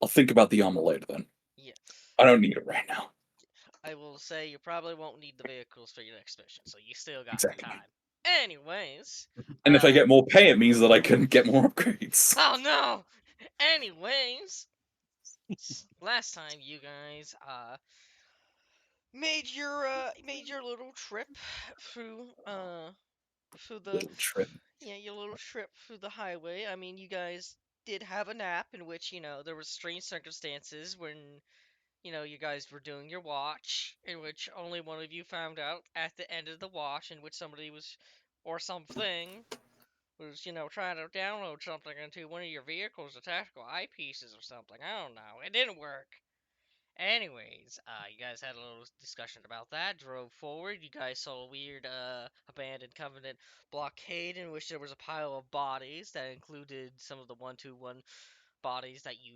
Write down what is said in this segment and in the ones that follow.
I'll think about the armor later then. Yeah. I don't need it right now. I will say you probably won't need the vehicles for your next mission, so you still got some Exactly. time. Anyways, And if I get more pay, it means that I can get more upgrades. oh no! Anyways, last time you guys made your little trip through through the Little trip. yeah, your little trip through the highway. I mean, you guys did have a nap in which, there was strange circumstances when, you guys were doing your watch, in which only one of you found out at the end of the watch, in which somebody was, or something, was, trying to download something into one of your vehicles, the tactical eyepieces or something. I don't know. It didn't work. Anyways, you guys had a little discussion about that, drove forward, you guys saw a weird, abandoned Covenant blockade in which there was a pile of bodies that included some of the 121 bodies that you,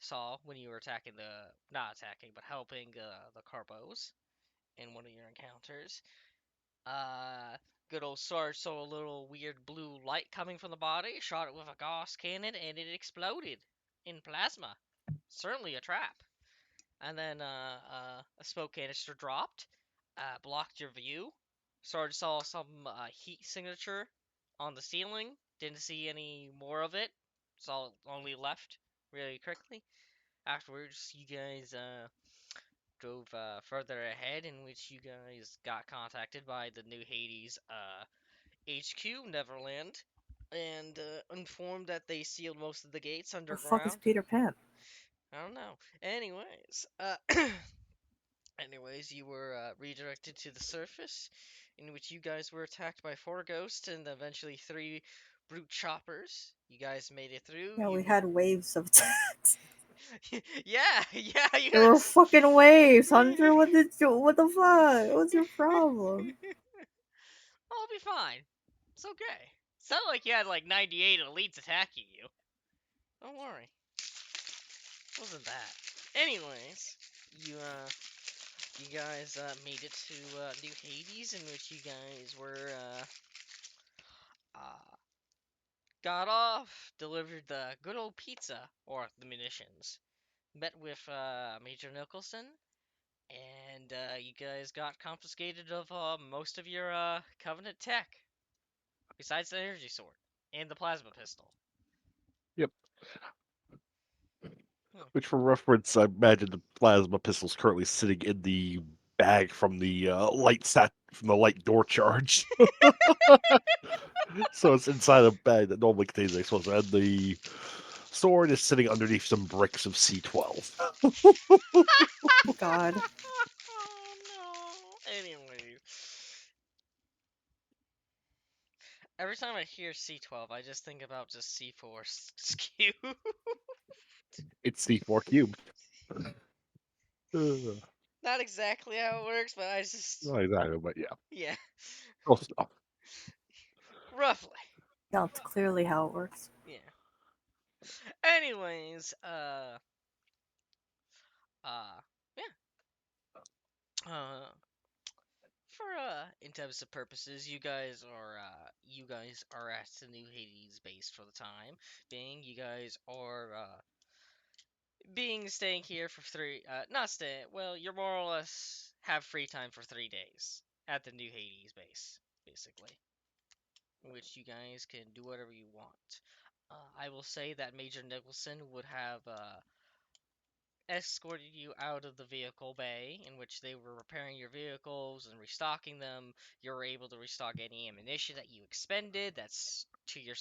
saw when you were attacking not attacking, but helping, the Carbos in one of your encounters. Uh, Good old Sarge saw a little weird blue light coming from the body, shot it with a Gauss cannon, and it exploded in plasma. Certainly a trap. And then a smoke canister dropped, blocked your view. Sarge saw some heat signature on the ceiling. Didn't see any more of it. Saw it only left really quickly. Afterwards, you guys drove further ahead, in which you guys got contacted by the New Hades HQ, Neverland, and informed that they sealed most of the gates The fuck is underground. Peter Pan? I don't know. Anyways, anyways, you were redirected to the surface, in which you guys were attacked by 4 ghosts and eventually 3 brute choppers. You guys made it through. Yeah, we You, had waves of attacks. yeah, yeah, you There were guys. fucking waves, Hunter. What the fuck? What's your problem? I'll be fine. It's okay. It's not like you had like 98 elites attacking you. Don't worry. It wasn't that. Anyways, you you guys made it to New Hades, in which you guys were uh got off, delivered the good old pizza or the munitions, met with Major Nicholson, and you guys got confiscated of most of your Covenant tech, besides the energy sword and the plasma pistol. Yep. Hmm. Which, for reference, I imagine the plasma pistol's currently sitting in the bag from the light door charge. So it's inside a bag that normally contains explosives, and the sword is sitting underneath some bricks of C12. God. Oh no. Anyways, every time I hear C12, I just think about just C4 skew. It's C4 cubed. Not Not exactly how it works, but I just exactly, but yeah, yeah, close enough. roughly. That's clearly how it works. Yeah. Anyways, yeah. Uh, for intensive purposes, you guys are at the New Hades base for the time being. You guys are being staying here for not staying. Well, you're more or less have free time for 3 days at the New Hades base, basically, in which you guys can do whatever you want. I will say that Major Nicholson would have escorted you out of the vehicle bay, in which they were repairing your vehicles and restocking them. You were able to restock any ammunition that you expended. That's to your,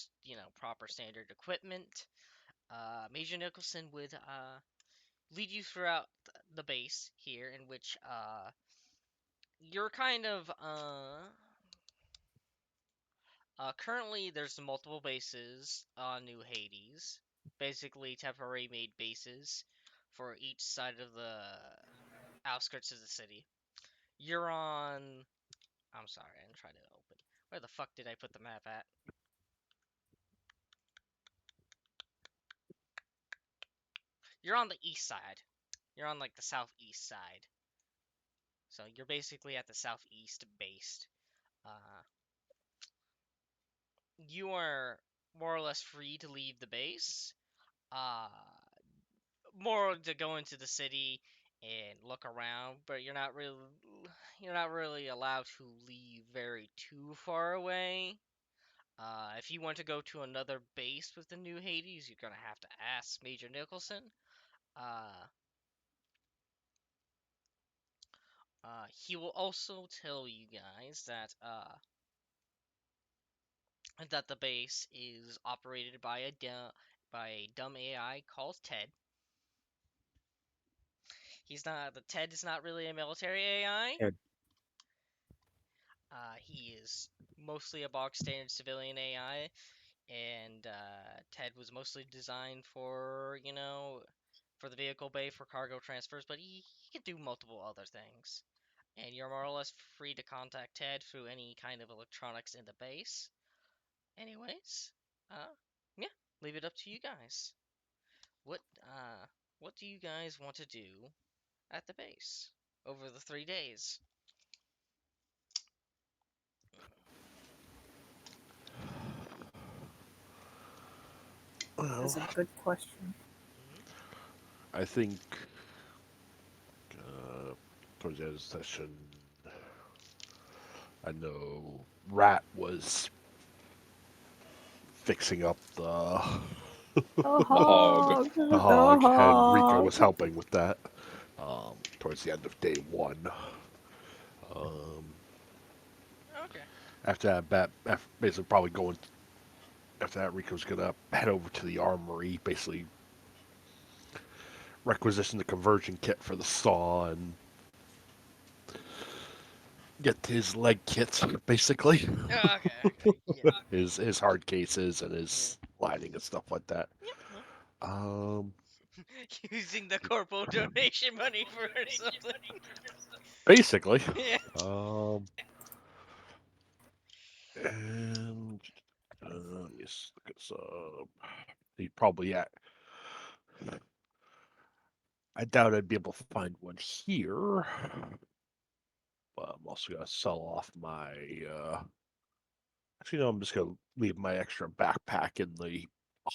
proper standard equipment. Major Nicholson would lead you throughout the base here, in which you're kind of currently there's multiple bases on New Hades, basically temporary made bases for each side of the outskirts of the city. You're on. I'm sorry, I'm trying to open. Where the fuck did I put the map at? You're on the east side. You're on like the southeast side. So you're basically at the southeast base. Uh, you are more or less free to leave the base. Uh, more to go into the city and look around, but you're not really allowed to leave very too far away. If you want to go to another base with the new Hades, you're gonna have to ask Major Nicholson. Uh, he will also tell you guys that the base is operated by a dumb AI called Ted. Ted is not really a military AI. Ted. He is mostly a bog standard civilian AI, and Ted was mostly designed for the vehicle bay for cargo transfers, but he can do multiple other things. And you're more or less free to contact Ted through any kind of electronics in the base. Anyways, yeah, leave it up to you guys. What uh, what do you guys want to do at the base over the 3 days? That's Well, a good question. Mhm. I think uh, towards the end of the session, I know Rat was fixing up The The hog. hog, the the hog, and Rico hog. was helping with that towards the end of day one. Um, Okay. after that, basically probably going. After that, Rico's gonna head over to the armory, basically requisition the conversion kit for the saw and get his leg kits, basically. Okay. Okay. Yeah. his hard cases and Yeah. his lining and stuff like that. Yep. Um, Using the corporal donation money for something. basically. Yeah. Um, and yes, look at some. He probably at. I doubt I'd be able to find one here. But I'm also gonna sell off my. Actually, no, I'm just gonna leave my extra backpack in the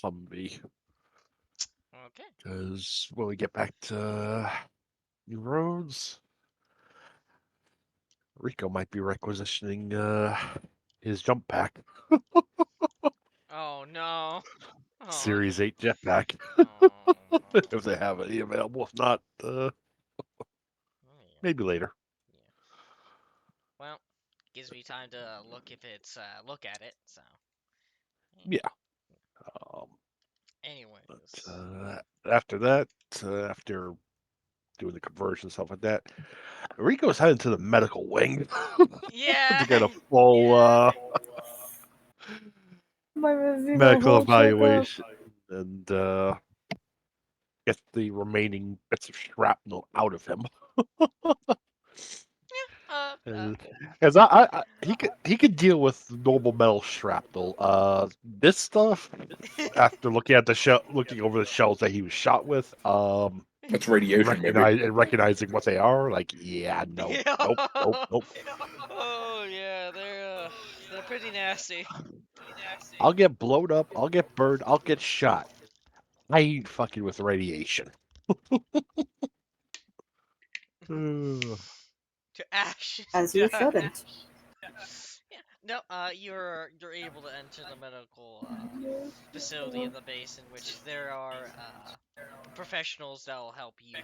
Humvee Okay. because when we get back to New Roads, Rico might be requisitioning his jump pack, Oh no. Oh. Series 8 jetpack, Oh if they have any available. If not, Oh, yeah. maybe later. Yeah. Well, gives me time to look at it. So. Yeah. Yeah. Um, but Anyways. after that, after doing the conversion stuff like that, Rico's heading to the medical wing to Yeah. get a full Yeah. My missing a medical whole checkup. evaluation and get the remaining bits of shrapnel out of him. Uh. Uh. Because he could deal with normal metal shrapnel. This stuff after looking at the looking over the shells that he was shot with, That's radiation, baby. recognizing what they are, like yeah, no, nope, nope, nope. Oh yeah, they're pretty nasty. I'll get blown up, I'll get burned, I'll get shot. I ain't fucking with radiation. Uh, To ashes, As you dust. shouldn't. Yeah. No. You're able to enter the medical facility in the base, in which there are professionals that will help you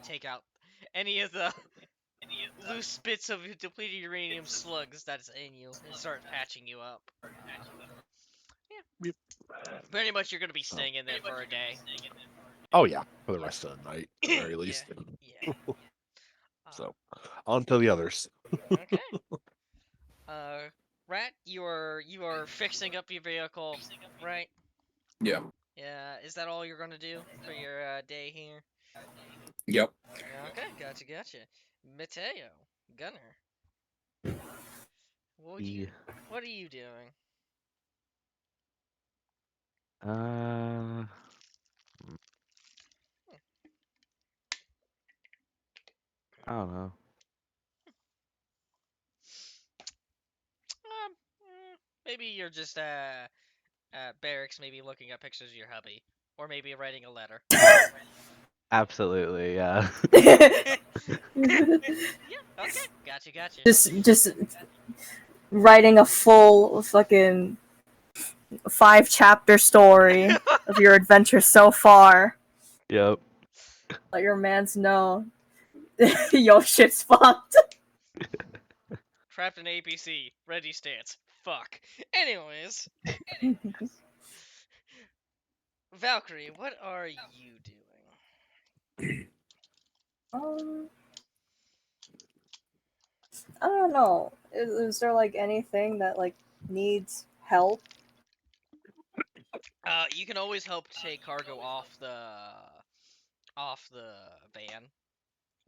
take out any of the loose bits of depleted uranium slugs that's in you and start patching you up. Yeah. yep. Pretty much, you're gonna be So, staying in there for a day. oh yeah, for the rest of the night, at the very Yeah. least. Yeah. So, on to the others. Okay. Uh, Rat, you are fixing up your vehicle, right? Yeah. Yeah. Is that all you're gonna do for your day here? Yep. Okay. Gotcha. Mateo, Gunner, what would you? Yeah. What are you doing? Uh, I don't know. Maybe you're just at barracks, maybe looking at pictures of your hubby, or maybe writing a letter. Absolutely, yeah. Yeah, okay. Gotcha. just writing a full fucking 5-chapter story of your adventure so far. Yep. Let your mans know. Yo, shit's fucked. Trapped in APC. Ready stance. Fuck. Anyways. Valkyrie, what are you doing? um, I don't know. Is there like anything that like needs help? You can always help take cargo off the van,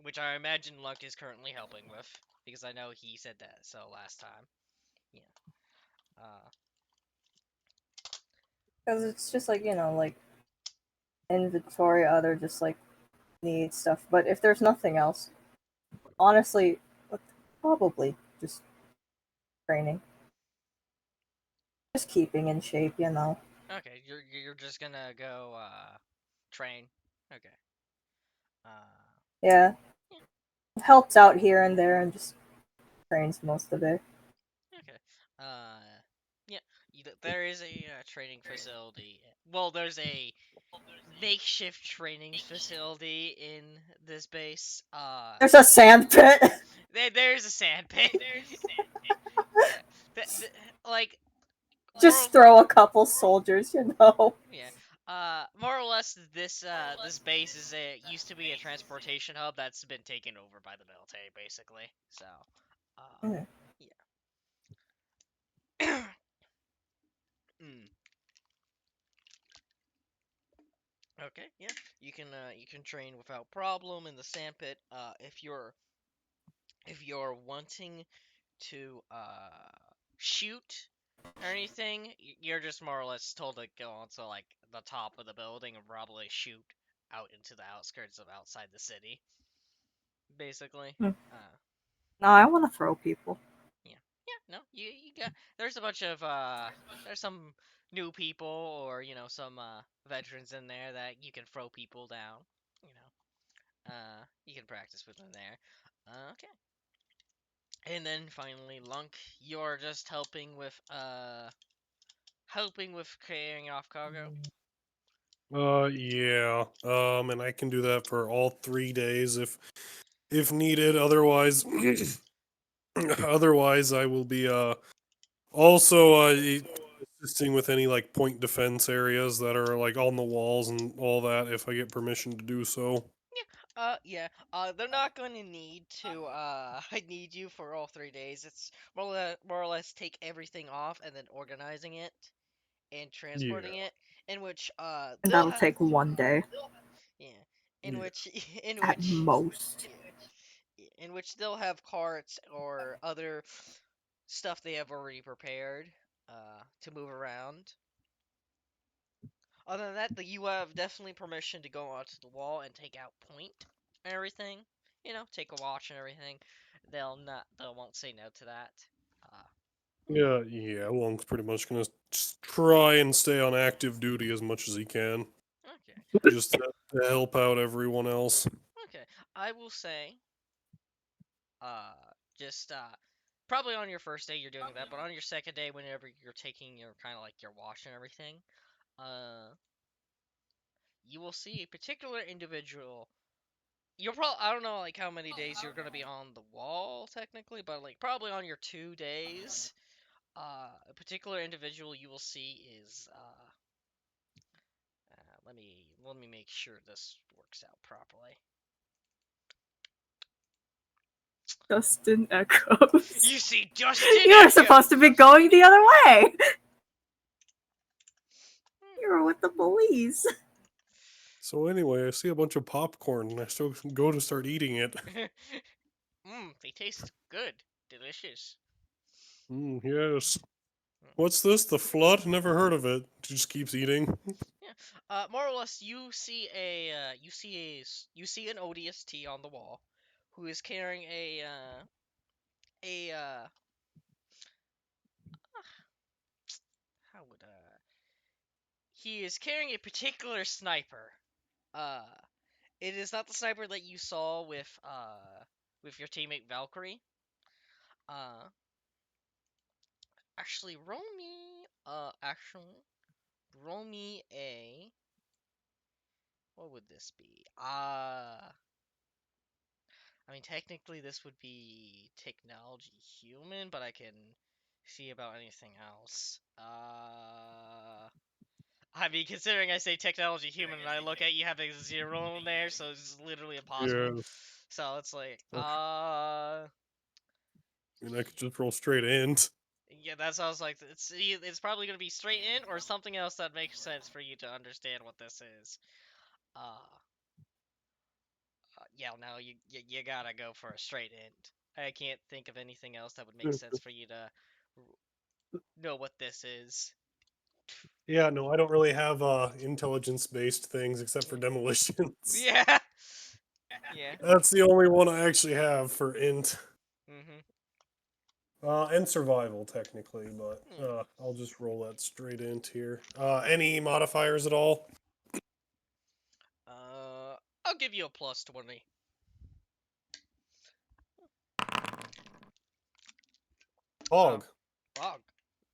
which I imagine Luck is currently helping with, because I know he said that so last time. Yeah. Because it's just like like inventory, other just like need stuff. But if there's nothing else, honestly, probably just training, just keeping in shape. Okay, you're just gonna go train. Okay. Uh, Yeah, yeah. helps out here and there, and just trains most of it. Okay. Yeah. There is a training facility. Well, there's a makeshift training facility in this base. There's a sand pit. There's a sand pit. Yeah. Like Just throw a couple soldiers. Yeah. More or less, this base is used to be a transportation hub that's been taken over by the military, basically. So, Mm. yeah. Mm. Okay, yeah. You can train without problem in the sandpit. If you're wanting to shoot or anything, you're just more or less told to go onto like the top of the building and probably shoot out into the outskirts of outside the city, basically. Mm. Uh, No, I want to throw people. yeah, yeah. No, you got. There's a bunch of there's some new people or some veterans in there that you can throw people down. You can practice with them there. Okay. And then finally, Lunk, you're just helping with carrying off cargo. Yeah. And I can do that for all 3 days if needed. Otherwise, otherwise I will be also assisting with any like point defense areas that are like on the walls and all that if I get permission to do so. Yeah. They're not going to need to I need you for all 3 days. It's more or less take everything off and then organizing it and Yeah. transporting it. In which And they'll that'll have take one day yeah. In Yeah. which in at which most. in which they'll have carts or other stuff they have already prepared to move around. Other than that, you have definitely permission to go onto the wall and take out point and everything. Take a watch and everything. They won't say no to that. Uh, Yeah, Long's pretty much gonna just try and stay on active duty as much as he can, okay, just to help out everyone else. okay. I will say, uh, just probably on your first day you're doing that, but on your second day, whenever you're taking your kind of like your watch and everything, uh, you will see a particular individual. You'll probably I don't know like how many days you're gonna be on the wall technically, but like probably on your 2 days, a particular individual you will see is let me make sure this works out properly. Justin Echoes. You see Justin You were Echo. supposed to be going the other way. You were with the police. So anyway, I see a bunch of popcorn and I still go to start eating it. They taste good, delicious. Yes. Mm, What's this? The flood? Never heard of it. Just keeps eating. Yeah. More or less, you see an ODST on the wall, who is carrying a how would he is carrying a particular sniper. Uh, It is not the sniper that you saw with your teammate Valkyrie. Uh, actually, roll me a. What would this be? I mean, technically this would be technology human, but I can see about anything else. I mean, considering I say technology human and I look at you having a 0 in there, so it's literally impossible. Yeah. So it's like, And I could just roll straight int. yeah, that's how I was like, it's probably gonna be straight in or something else that makes sense for you to understand what this is. Yeah, no, you gotta go for a straight int. I can't think of anything else that would make sense for you to know what this is. Yeah, no, I don't really have intelligence-based things except for demolitions. Yeah. Yeah. That's the only one I actually have for int. Mhm. And survival, technically, but I'll just roll that straight int here. Any modifiers at all? I'll give you a +20. Hog. Fog.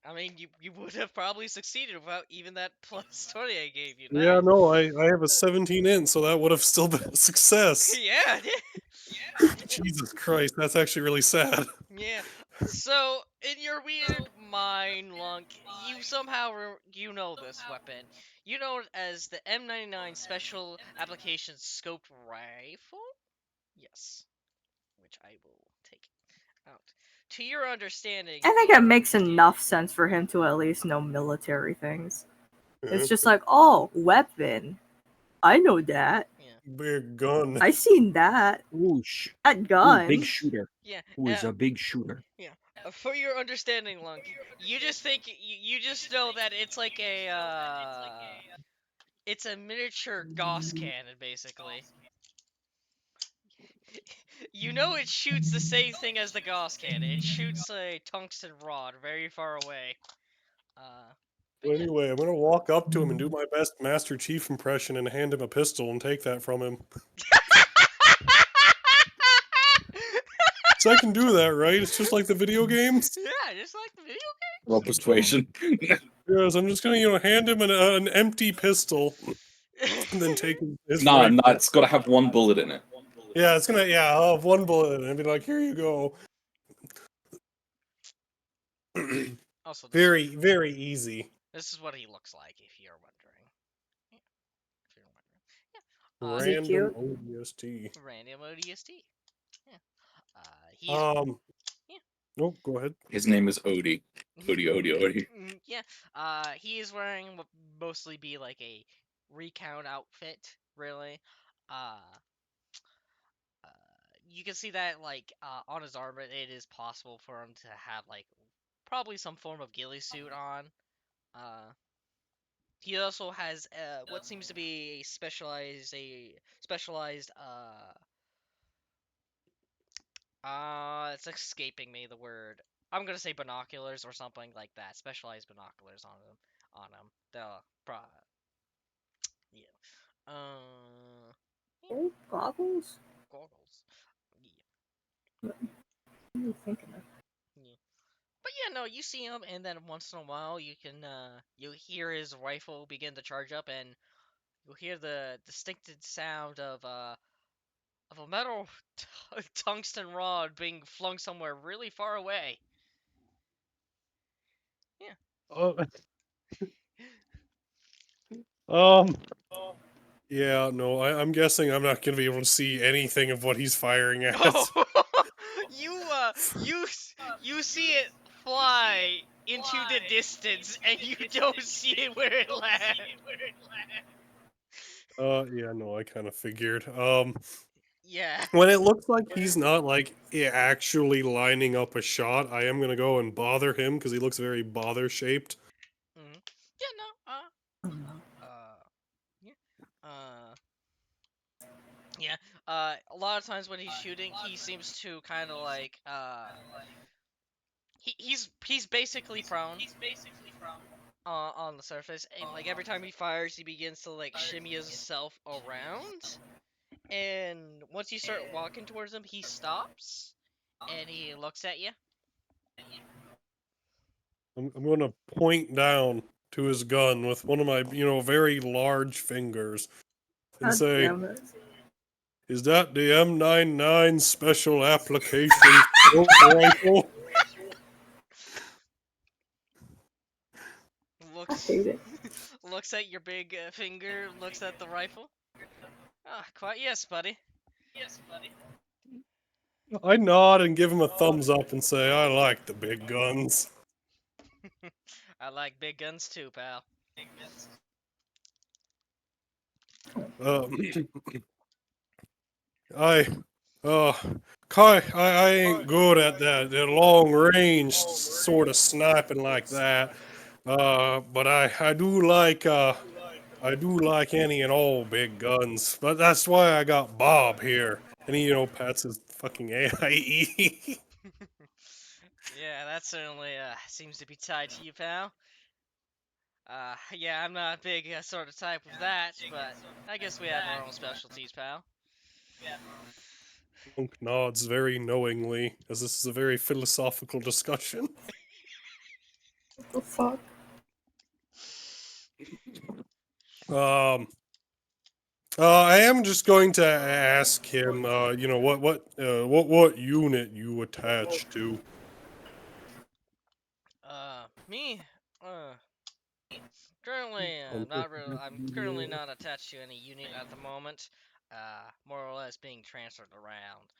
I mean, you would have probably succeeded without even that +20 I gave you. Yeah, Nice. no, I have a 17 int, so that would have still been a success. Yeah. Jesus Christ, that's actually really sad. Yeah. So, in your weird mind, Lunk, you somehow you know this weapon. You know it as the M99 Special Application Scoped Rifle? Yes. Which I will take out. To your understanding, I think it makes enough sense for him to at least know military things. It's just like, oh, weapon. I know that. Yeah. Big gun. I seen that. Ooh, That gun. big shooter. Yeah. Who is a big shooter? Yeah. For your understanding, Lunk, you just think you just know that it's like a it's a miniature Gauss cannon, basically. You know it shoots the same thing as the Gauss cannon. It shoots a tungsten rod very far away. But anyway, I'm gonna walk up to him and do my best Master Chief impression and hand him a pistol and take that from him. So I can do that, right? It's just like the video games. Yeah, just like the video game. Roll persuasion. Yes, I'm just gonna, hand him an empty pistol and then take his Nah, rifle. it's got to have one bullet in it. Yeah, it's gonna. Yeah, I'll have one bullet and be like, "Here you go." Also, Very, very easy. this is what he looks like, if you're wondering. Yeah. Is he Random cute? ODST. Random ODST. Yeah. He's Yeah. No, go ahead. His name is Odie. Odie. Yeah. He is wearing what mostly be like a recount outfit, really. You can see that like on his armor, it is possible for him to have like probably some form of ghillie suit on. He also has what seems to be a specialized it's escaping me the word. I'm gonna say binoculars or something like that. Specialized binoculars on him. Yeah. Yeah. Oh, goggles? Goggles. Yeah. What are you thinking of? Yeah. But yeah, no, you see him, and then once in a while you can you hear his rifle begin to charge up, and you'll hear the distinctive sound of a metal tungsten rod being flung somewhere really far away. Yeah. Yeah, no, I'm guessing I'm not gonna be able to see anything of what he's firing at. Oh, you see it fly into the distance, and you don't see it where it lands. Yeah, no, I kind of figured. Yeah. When it looks like he's not like actually lining up a shot, I am gonna go and bother him because he looks very bother shaped. Mm-hmm. Yeah. No. Yeah. Yeah. A lot of times when he's shooting, he seems to kind of like he's basically prone. On the surface, and like every time he fires, he begins to like shimmy himself around, And once you start walking towards him, he stops and he looks at you. I'm going to point down to his gun with one of my, very large fingers and God say, damn it. "Is that the M99 special application scope rifle?" I Looks hate it. looks at your big finger, looks at the rifle. Ah, quite yes, buddy. I nod and give him a thumbs up and say, "I like the big guns." I like big guns too, pal. Um, I, uh, Kai, I ain't good at that long range sort of sniping like that. But I do like any and all big guns. But that's why I got Bob here, and he pats his fucking AIE. Yeah, that certainly seems to be tied to you, pal. Yeah, I'm not a big sort of type of that, but I guess we have our own specialties, pal. Monk nods very knowingly, as this is a very philosophical discussion. What the fuck? I am just going to ask him, what unit you attach to. Me, currently, not real. I'm currently not attached to any unit at the moment. More or less being transferred around.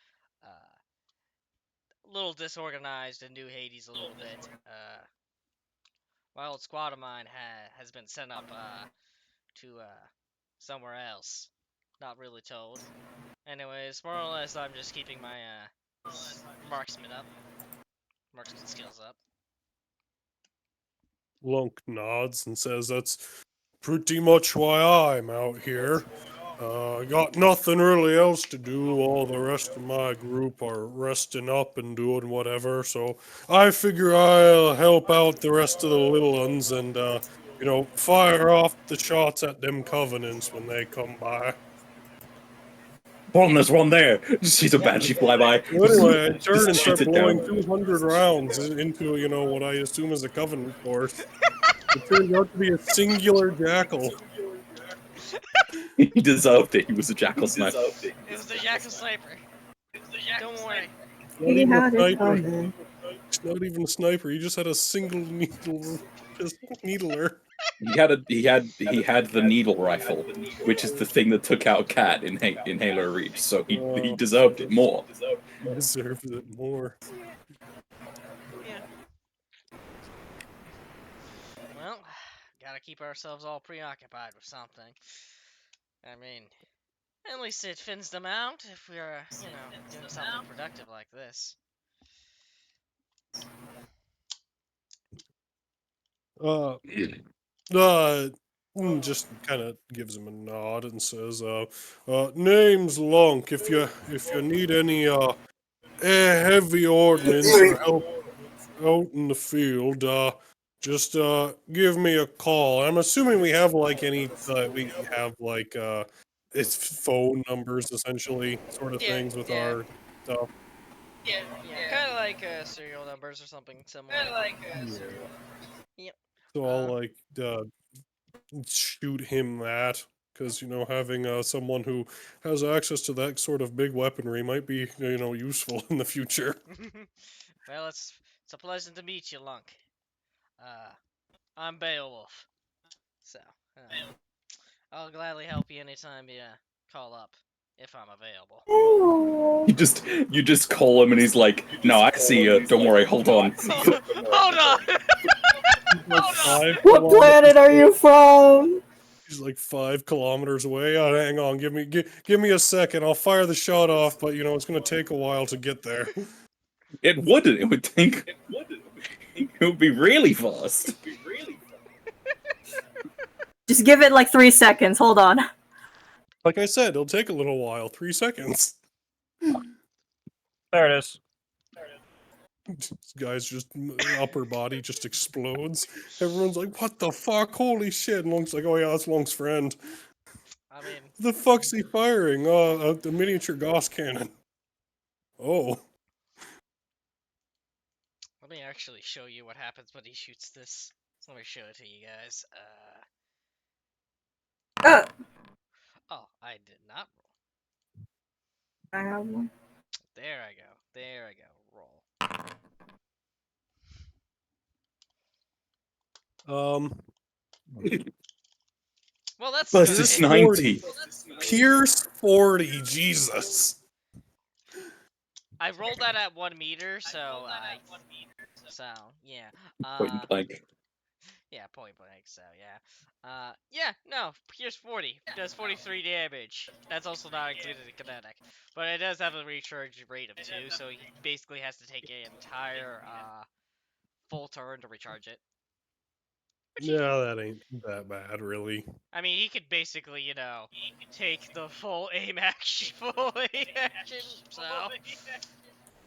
A little disorganized in New Hades a little bit. My old squad of mine has been sent up to somewhere else. Not really told. Anyways, more or less, I'm just keeping my marksman skills up. Lunk nods and says, "That's pretty much why I'm out here. Got nothing really else to do. All the rest of my group are resting up and doing whatever. So I figure I'll help out the rest of the little ones and, fire off the shots at them covenants when they come by." Hold on, there's one there. Just sees a banshee fly by. So anyway, I turn Just and start shoots it blowing down. 200 rounds into, what I assume is a covenant force. It turned out to be a singular jackal. He deserved it. He was a jackal sniper. It was the Jackal Sniper. Don't worry. Not He even a had it sniper. coming. It's not even a sniper. He just had a single needler. He had the needle rifle, which is the thing that took out Cat in Halo Reach. So he deserved it more. He deserves it more. Yeah. Well, gotta keep ourselves all preoccupied with something. I mean, at least it thins them out if we're, doing something productive like this. Just kind of gives him a nod and says, "Name's Lunk. If you need any heavy ordnance or help out in the field, just give me a call." I'm assuming we have it's phone numbers essentially, sort of things with our stuff. Yeah, kind of like serial numbers or something similar. Yep. So I'll shoot him that, because having someone who has access to that sort of big weaponry might be useful in the future. Well, it's a pleasure to meet you, Lunk. I'm Beowulf, so I'll gladly help you anytime you call up if I'm available. You just call him and he's like, "No, I see you. Don't worry. Hold on." Hold on. What planet are you from? He's like 5 kilometers away. Oh, hang on, give me a second. I'll fire the shot off, but it's gonna take a while to get there. It wouldn't. It would take. It would be really fast. Just give it like 3 seconds. Hold on. Like I said, it'll take a little while. 3 seconds. There it is. This guy's just upper body just explodes. Everyone's like, "What the fuck? Holy shit!" And Lunk's like, "Oh yeah, that's Lunk's friend." I mean, The fuck's he firing? The miniature Gauss cannon. Oh. let me actually show you what happens when he shoots this. Let me show it to you guys. Oh, I did not roll. I have one. There I go. There I go. Roll. Well, that's Plus good. it's It- 90. Pierce 40, Jesus. I rolled that at 1 meter, so yeah. Point blank. Yeah, point blank. So yeah, no, Pierce 40 does 43 damage. That's also not included in kinetic, but it does have a recharge rate of 2, so he basically has to take an entire full turn to recharge it. Which he can. No, that ain't that bad, really. I mean, he could basically, take the full aim action, full aim action. So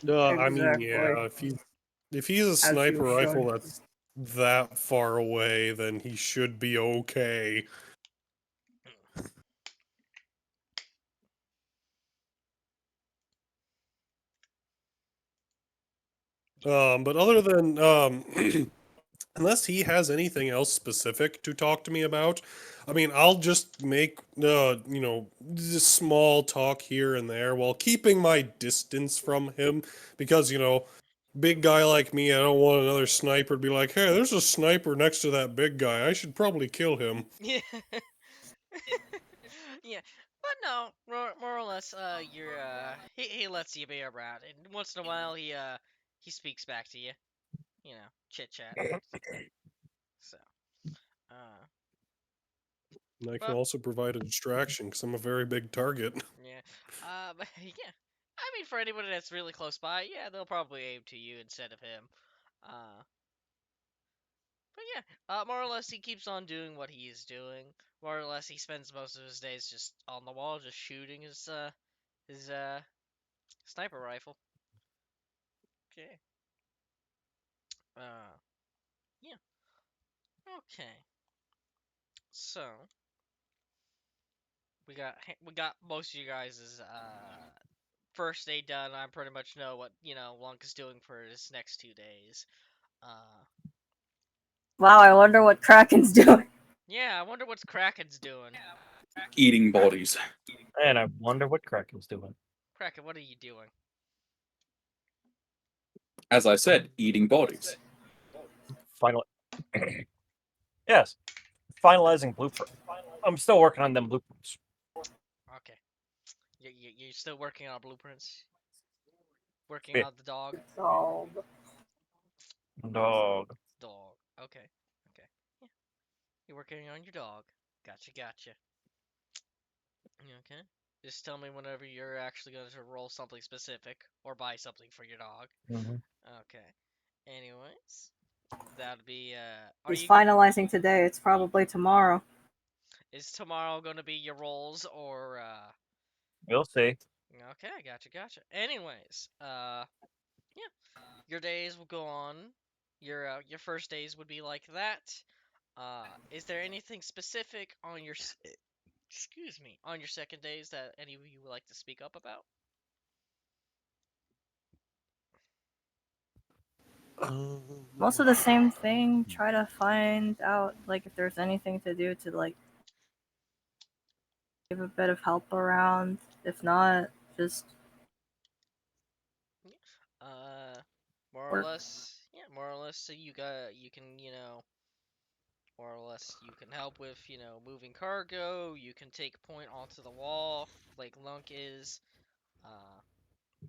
No, I mean, Exactly. yeah, if he's a As sniper you rifle should. that's that far away, then he should be okay. But other than unless he has anything else specific to talk to me about, I mean, I'll just make just small talk here and there while keeping my distance from him because big guy like me, I don't want another sniper to be like, hey, there's a sniper next to that big guy. I should probably kill him. yeah, yeah. But no, more or less, he lets you be around, and once in a while he speaks back to you, chit chat. So, uh, And I can but also provide a distraction because I'm a very big target. yeah, but yeah. I mean, for anybody that's really close by, yeah, they'll probably aim to you instead of him. Uh, but yeah, more or less, he keeps on doing what he is doing. More or less, he spends most of his days just on the wall, just shooting his sniper rifle. Okay. Yeah. Okay. So we got most of you guys' first day done. I pretty much know what Lunk is doing for his next 2 days. Uh, Wow, I wonder what Kraken's doing. yeah. I wonder what's Kraken's doing. Eating bodies. And I wonder what Kraken's doing. Kraken, what are you doing? As I said, eating bodies. Final. Yes, finalizing blueprint. I'm still working on them blueprints. Okay. You're still working on blueprints. Working Yeah. on the dog. Dog. Dog. Dog. Okay. Okay. Yeah. You're working on your dog. Gotcha. Gotcha. Okay. Just tell me whenever you're actually going to roll something specific or buy something for your dog. Mm-hmm. Okay. Anyways, that'd be are He's you finalizing today. It's probably tomorrow. is tomorrow going to be your rolls or We'll see. okay, gotcha. Anyways, yeah. Your days will go on. Your first days would be like that. Is there anything specific on your excuse me, on your second days that any of you would like to speak up about? Most of the same thing. Try to find out like if there's anything to do to like give a bit of help around. If not, just More or work. less, yeah, more or less. So you can, more or less, you can help with, moving cargo. You can take point onto the wall, like Lunk is. Uh,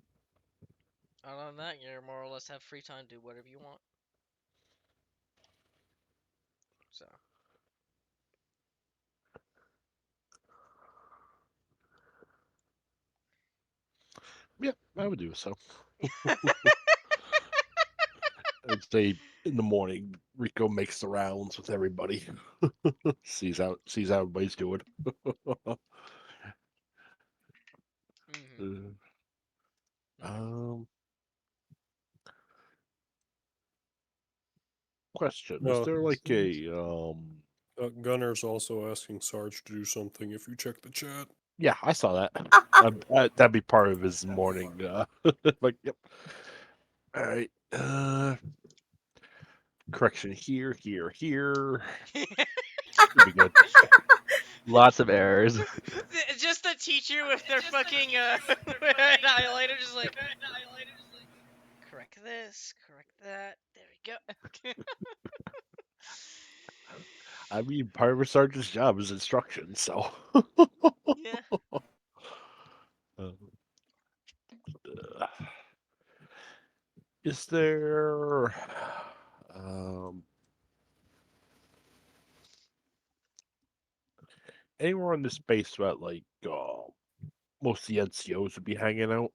Other than that, you more or less have free time to do whatever you want. So. Yeah, I would do so. I'd say in the morning, Rico makes the rounds with everybody, sees how everybody's doing. Mm-hmm. Um, question: is No. there like a Gunner's also asking Sarge to do something if you check the chat. Yeah, I saw that. That'd be part of his morning. Like, yep. All right. Correction here. Should be good. Lots of errors. Just the teacher with their fucking highlighter, just like correct this, correct that. There we go. I mean, part of a sergeant's job is instruction, so. Yeah. Uh, is there anywhere in this base that like most of the NCOs would be hanging out?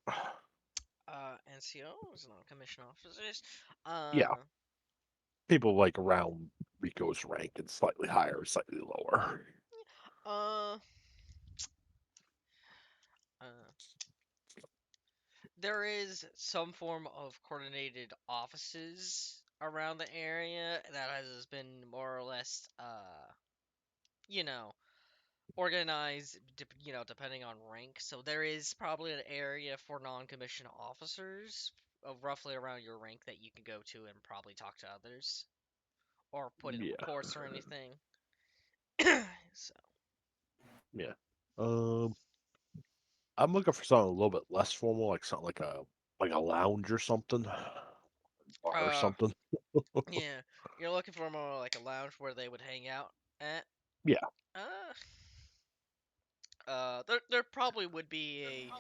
NCOs, non-commissioned officers. Yeah, people like around Rico's rank and slightly higher, slightly lower. Uh, uh, there is some form of coordinated offices around the area that has been more or less, you know, organized, depending on rank. So there is probably an area for non-commissioned officers of roughly around your rank that you can go to and probably talk to others or put in Yeah, reports or anything. So, yeah. I'm looking for something a little bit less formal, like something like a lounge or something, bar or uh, something. yeah, you're looking for more like a lounge where they would hang out at. Yeah, Uh, there probably would be a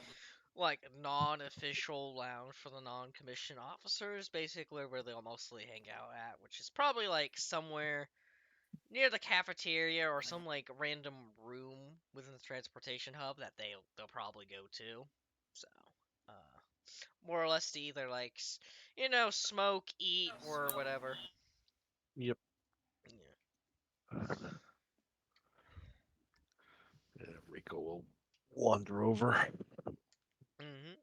like non-official lounge for the non-commissioned officers, basically where they'll mostly hang out at, which is probably like somewhere near the cafeteria or some like random room within the transportation hub that they'll probably go to. So, uh, more or less to either like smoke, eat, or whatever. yep. Yeah. Rico will wander over, Mhm.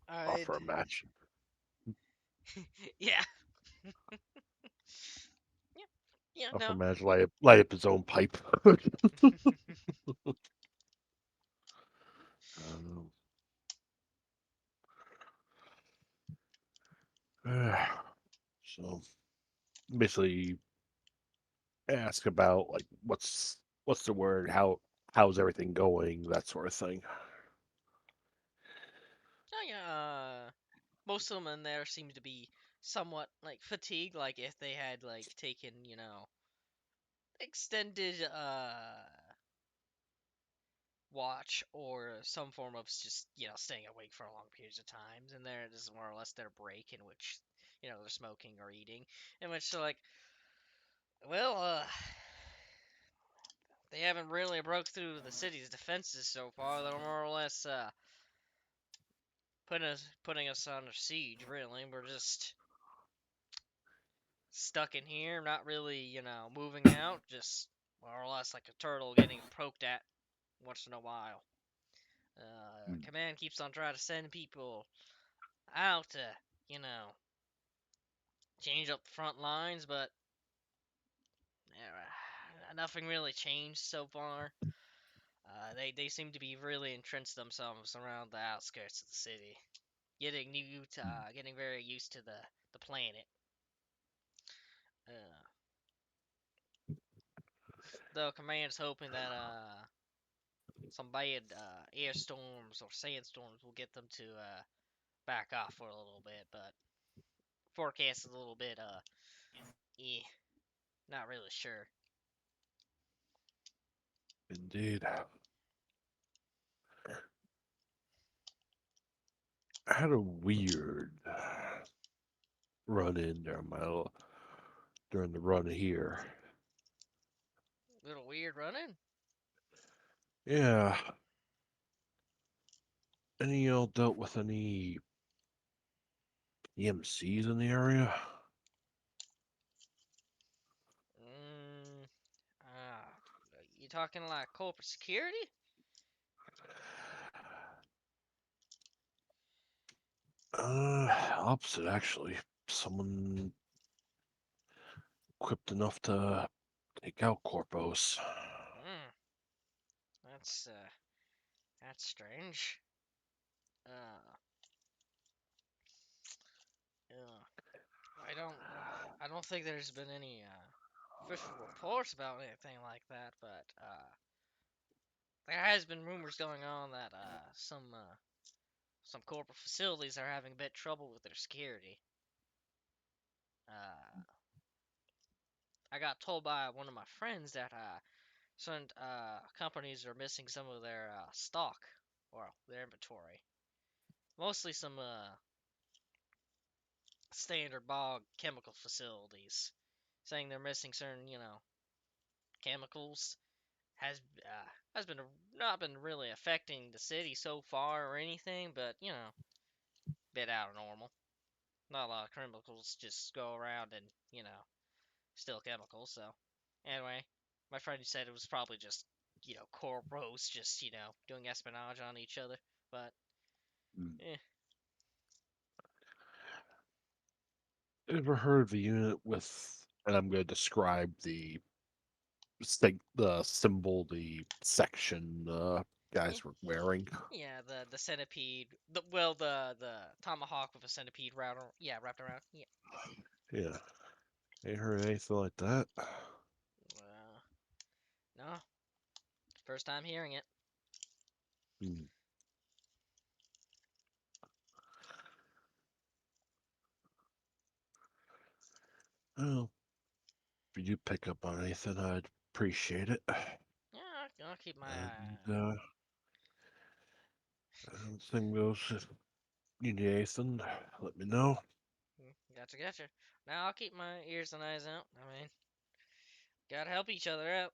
offer I'd. a match, Yeah. Yeah. Yeah. offer a No. match, light up his own pipe. Um, so basically, ask about like what's the word, how's everything going, that sort of thing. Oh yeah. Most of them in there seem to be somewhat like fatigued, like if they had like taken extended watch or some form of just staying awake for long periods of times, and there is more or less their break in which they're smoking or eating, in which they're like, well, they haven't really broke through the city's defenses so far. They're more or less putting us under siege. Really, we're just stuck in here, not really moving out, just more or less like a turtle getting poked at once in a while. Command keeps on trying to send people out to, you know, change up the front lines, but nothing really changed so far. They seem to be really entrenched themselves around the outskirts of the city, getting very used to the planet. Uh, though command's hoping that some bad air storms or sandstorms will get them to back off for a little bit, but forecast is a little bit eh, not really sure. Indeed. I had a weird run in during the run here. Little weird running. Yeah. Any y'all dealt with any EMCs in the area? Mm, ah, you talking like corporate security? Opposite actually. Someone equipped enough to take out Corpos. Hmm. That's strange. Yeah. I don't think there's been any official reports about anything like that, but there has been rumors going on that some corporate facilities are having a bit trouble with their security. I got told by one of my friends that certain companies are missing some of their stock or their inventory. Mostly some standard bog chemical facilities, saying they're missing certain, chemicals. Has been not been really affecting the city so far or anything, but bit out of normal. Not a lot of chemicals just go around and steal chemicals. So anyway, my friend said it was probably just core bros just doing espionage on each other, but eh. Ever heard of a unit with, and I'm going to describe the symbol, the section guys were wearing? Yeah, the centipede, the tomahawk with a centipede wrapped around. Yeah. Yeah. Ain't heard anything like that. No, first time hearing it. Hmm. Well, if you do pick up on anything, I'd appreciate it. Yeah, I'll keep my And anything goes, if you need anything, let me know. Gotcha. Now I'll keep my ears and eyes out. I mean, gotta help each other out.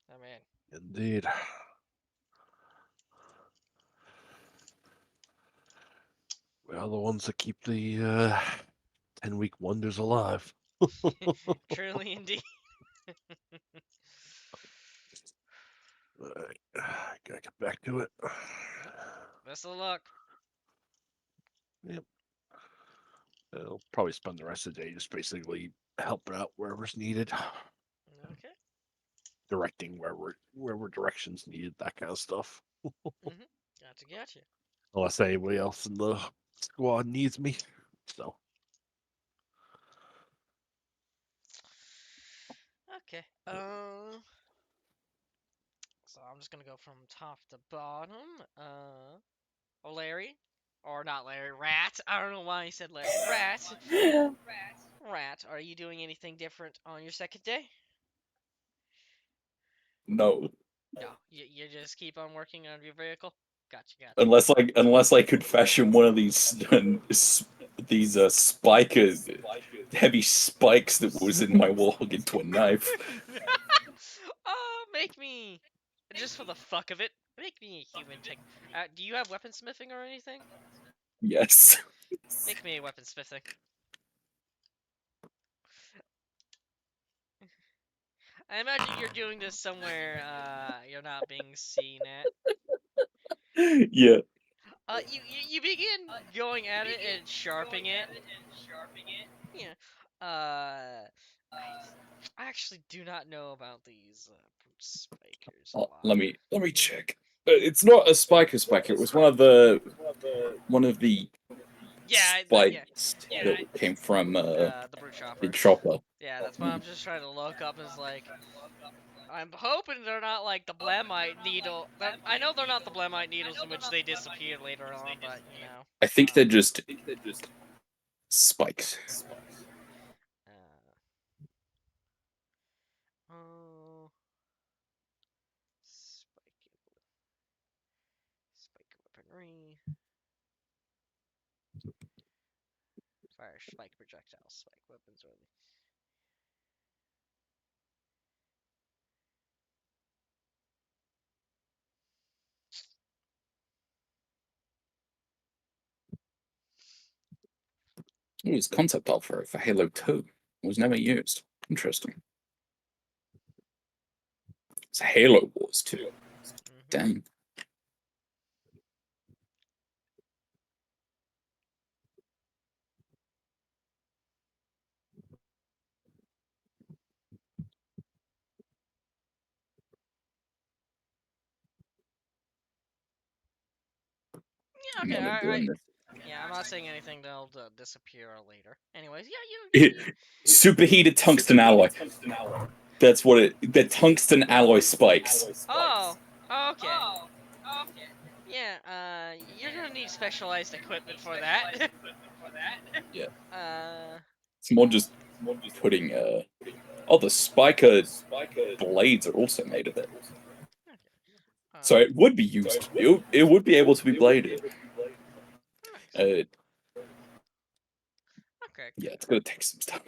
I mean, Indeed. Well, the ones that keep the 10-week wonders alive. truly indeed. Alright, gotta get back to it. Best of luck. Yep. I'll probably spend the rest of the day just basically helping out wherever's needed, Okay. directing wherever directions needed, that kind of stuff. Gotcha. Unless anybody else in the squad needs me. So Okay. So I'm just gonna go from top to bottom. Larry, or not Larry, Rat. I don't know why he said Larry. Rat. Rat. Are you doing anything different on your second day? No, No, you just keep on working on your vehicle. Gotcha. unless I could fashion one of these heavy spikes that was in my log into a knife. Oh, make me, just for the fuck of it, make me a human tech. Do you have weaponsmithing or anything? Yes. Make me a weaponsmithing. I imagine you're doing this somewhere you're not being seen at. Yeah. You begin going at it and sharpening it. Yeah. I actually do not know about these brute spikers a lot. Let me check. It's not a spiker spike. It was one of the Yeah, spikes that came from the brute the chopper. chopper. Yeah, that's what I'm just trying to look up. Is like, I'm hoping they're not like the blamite needle. I know they're not the blamite needles in which they disappear later on, but I think they're just spikes. Oh, spike weaponry. Fire spike projectiles, spike weapons, or It was concept art for Halo 2. It was never used. Interesting. It's Halo Wars 2. Damn. Yeah, I'm okay, only I, doing yeah, I'm not saying anything that'll disappear later. Anyways, yeah, this. Superheated tungsten alloy. That's what it. The tungsten alloy spikes. Oh, okay. Yeah, you're gonna need specialized equipment for that. Yeah. uh, It's more just putting Oh, the spiker blades are also made of it. So it would be used. It would be able to be bladed. nice. Okay. Yeah, it's gonna take some time.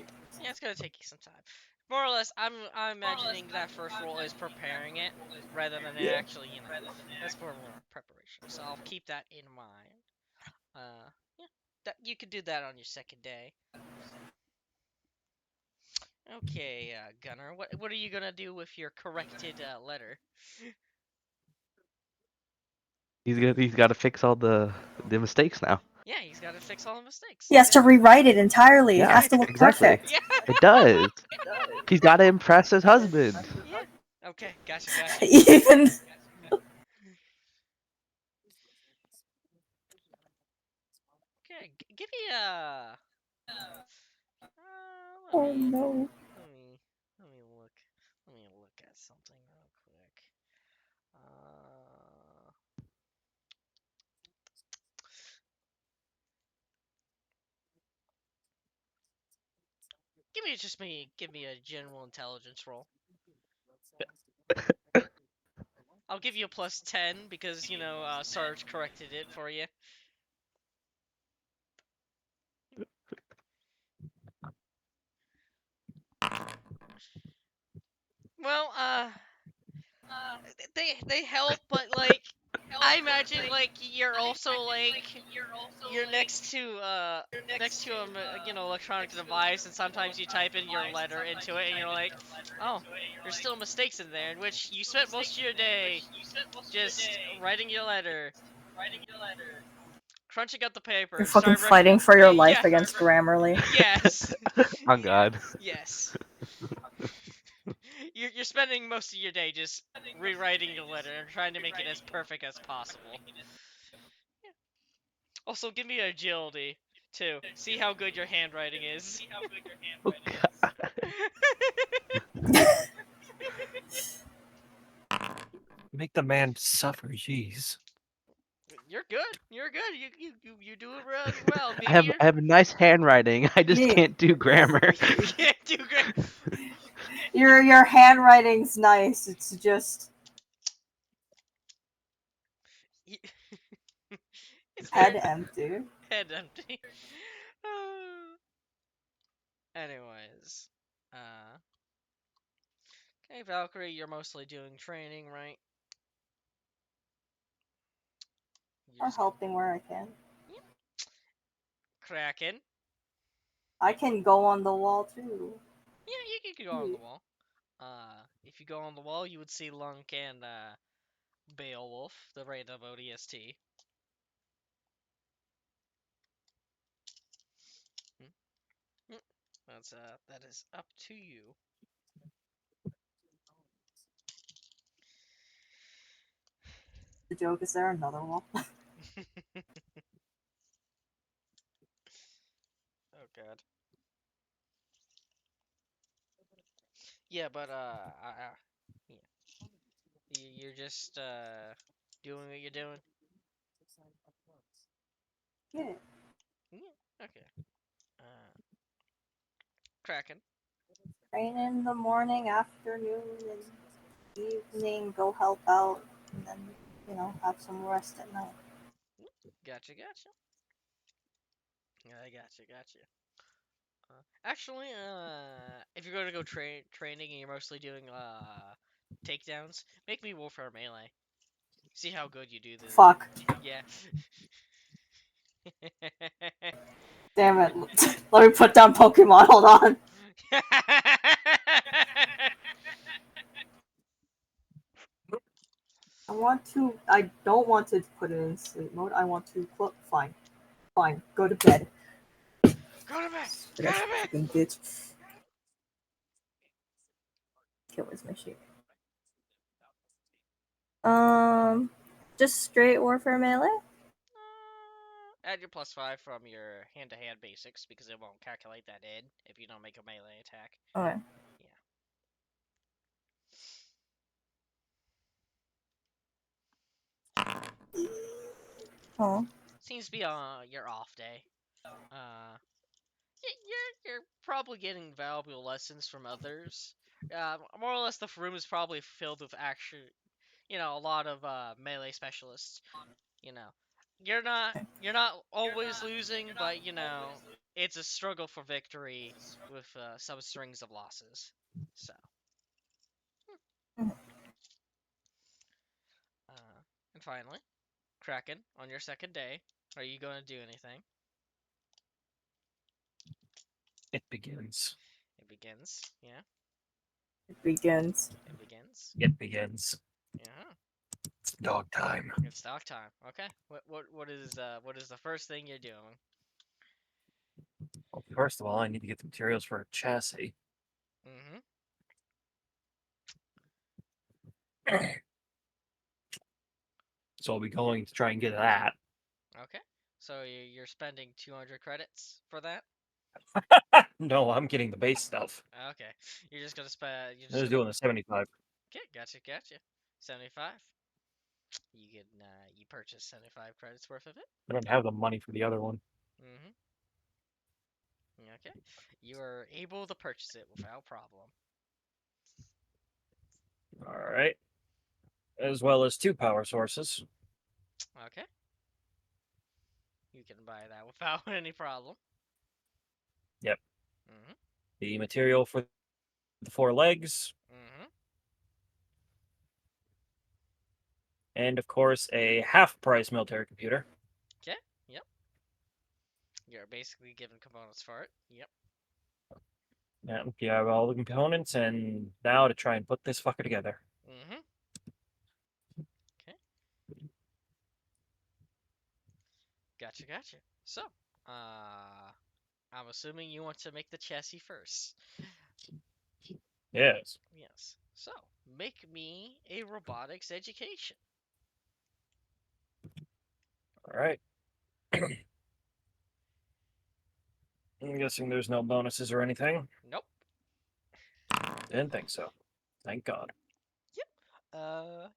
Yeah, it's gonna take you some time. More or less, I'm imagining that first roll is preparing it rather than Yeah. actually, that's more preparation. So I'll keep that in mind. Yeah, that you could do that on your second day. Okay, Gunner, what are you gonna do with your corrected letter? He's got to fix all the mistakes now. Yeah, he's got to fix all the mistakes. He has to rewrite it entirely. It Yeah, has to look exactly. perfect. Yeah. It does. He's got to impress his husband. Yeah. Okay, gotcha. Even Okay, give me a. oh no. Let me look. Let me look at something real quick. Give me a general intelligence roll. I'll give you a +10 because Sarge corrected it for you. Well, they help, but like I imagine like you're also like you're next to electronic device, and sometimes you type in your letter into it and you're like, oh, there's still mistakes in there, in which you spent most of your day just writing your letter, crunching up the paper, You're fucking start writing. fighting for your life Yeah. against Grammarly. Yes. On God. Yes. You're spending most of your day just rewriting your letter and trying to make it as perfect as possible. Yeah. Also, give me agility too. See how good your handwriting is. Oh, God. Make the man suffer. Jeez. You're good. You're good. You do it really well. I have Meteor. I have nice handwriting. I just Yeah. can't do grammar. You can't do great. Your handwriting's nice. It's just It's head very empty. head empty. Anyways, okay, Valkyrie, you're mostly doing training, right? You're Or just helping where I can. Kraken. I can go on the wall too. Yeah, you could go on the wall. If you go on the wall, you would see Lunk and Beowulf, the random ODST. That is up to you. The joke is there another wall. Oh God. Yeah, but yeah. You're just doing what you're doing. Yeah. Yeah. Okay. Kraken. Train in the morning, afternoon, and evening. Go help out, and then have some rest at night. Gotcha. I gotcha. Actually, if you're going to go training and you're mostly doing takedowns, make me Warfare Melee. See how good you do this. Fuck. Yeah. Damn it. Let me put down Pokemon. Hold on. I don't want to put it in sleep mode. I want to fine. Go to bed. Go to bed. Fucking bitch. Okay, where's my sheet? Just straight Warfare Melee? Add your +5 from your hand-to-hand basics because it won't calculate that in if you don't make a melee attack. Okay. Oh. Seems to be your off day. You're probably getting valuable lessons from others. More or less, the room is probably filled with a lot of melee specialists. You know, you're not always losing, but it's a struggle for victory with some strings of losses. So, Mhm. and finally, Kraken, on your second day, are you going to do anything? It begins. It begins. Yeah, It begins. it begins. It begins. Yeah. It's dog time. It's dog time. Okay. What is the first thing you're doing? Well, first of all, I need to get the materials for a chassis. Mm-hmm. So I'll be going to try and get that. Okay. So you're spending 200 credits for that? No, I'm getting the base stuff. Okay. You're just gonna spend. I was doing the 75. Okay, gotcha. 75. You can you purchase 75 credits worth of it. I don't have the money for the other one. Mm-hmm. Okay. You are able to purchase it without problem. All right. As well as 2 power sources. Okay. You can buy that without any problem. Yep. Mm-hmm. The material for the 4 legs. Mm-hmm. And of course, a half-price military computer. Okay. Yep. You're basically given components for it. Yep. Yeah, you have all the components, and now to try and put this fucker together. Mm-hmm. Okay. Gotcha. So, I'm assuming you want to make the chassis first. Yes. Yes. So, make me a robotics education. All right. I'm guessing there's no bonuses or anything. Nope. Didn't think so. Thank God.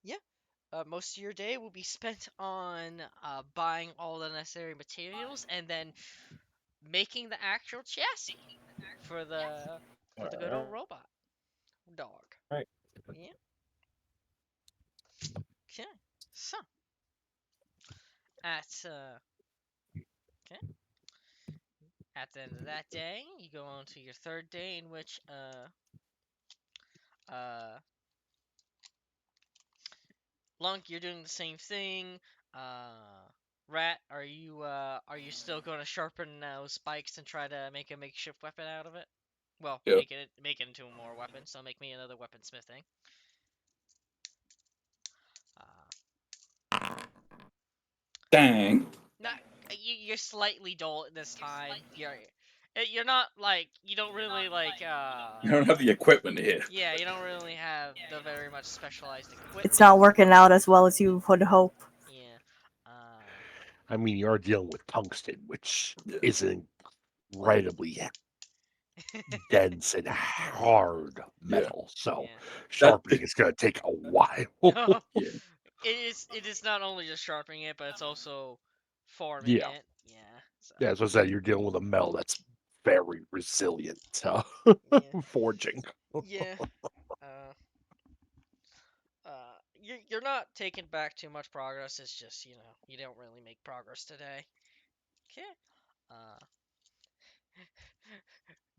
Yeah. Most of your day will be spent on buying all the necessary materials and then making the actual chassis for the good old robot dog. Right. Yeah. Okay. So, at okay. At the end of that day, you go on to your third day, in which uh Lunk, you're doing the same thing. Rat, are you still going to sharpen those spikes and try to make a makeshift weapon out of it? Well, Yeah. make it into a more weapon. So make me another weaponsmithing. Dang. Not you're slightly dull this time. You're not like you don't really like You don't have the equipment here. yeah, you don't really have the very much specialized equipment. It's not working out as well as you would hope. Yeah. I mean, you are dealing with tungsten, which Yeah. is incredibly dense and hard metal. So Yeah. sharpening is going to take a while. Yeah. It is not only just sharpening it, but it's also forming Yeah. it. Yeah. So, Yeah, as I said, you're dealing with a metal that's very resilient to yeah. forging. Yeah. You're not taking back too much progress. It's just you don't really make progress today. Okay.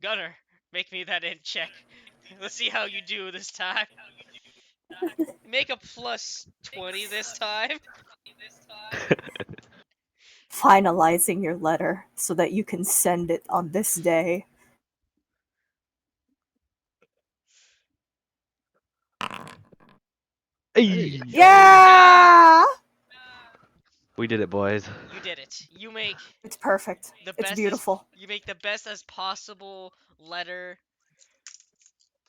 Gunner, make me that int check. Let's see how you do this time. Make a +20 this time. Finalizing your letter so that you can send it on this day. Hey, Yeah! we did it, boys. You did it. You make It's perfect. the It's best beautiful. you make the best as possible letter.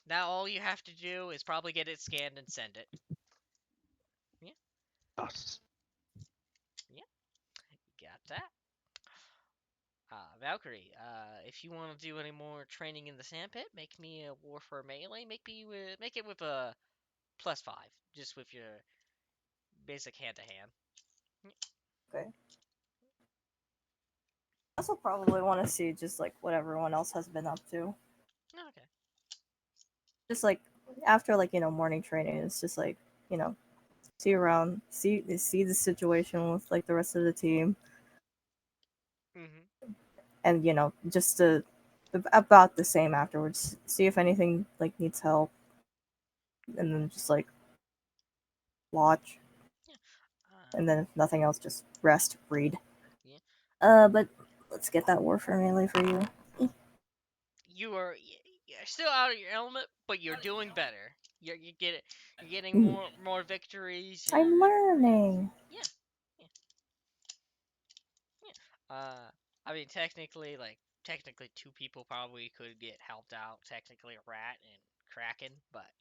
Now all you have to do is probably get it scanned and send it. Us. Yeah, got that. Valkyrie, if you want to do any more training in the sandpit, make me a warfare melee. Make it with a +5, just with your basic hand to hand. Okay. I also probably want to see just like what everyone else has been up to. Okay. Just like after like morning training, it's just like see around, see the situation with like the rest of the team, Mhm. and just about the same afterwards. See if anything like needs help, and then just like watch, Yeah. and then if nothing else, just rest, read. Yeah. But let's get that warfare melee for you. You're still out of your element, but you're doing better. You're getting Mhm. more victories. I'm learning. Yeah. Yeah. I mean, technically, two people probably could get helped out. Technically, Rat and Kraken, but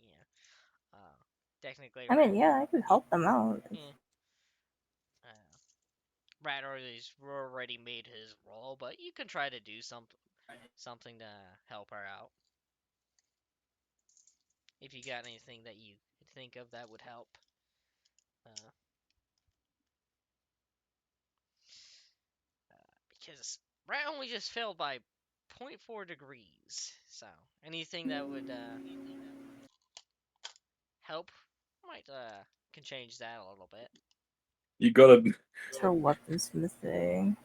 technically, I Rat. mean, yeah, I could help them out. Yeah. Rat already made his role, but you can try to do something to help her out. If you got anything that you could think of that would help. Because Rat only just failed by 0.4 degrees, so anything that would help might can change that a little bit. You gotta. It's her weaponsmithing.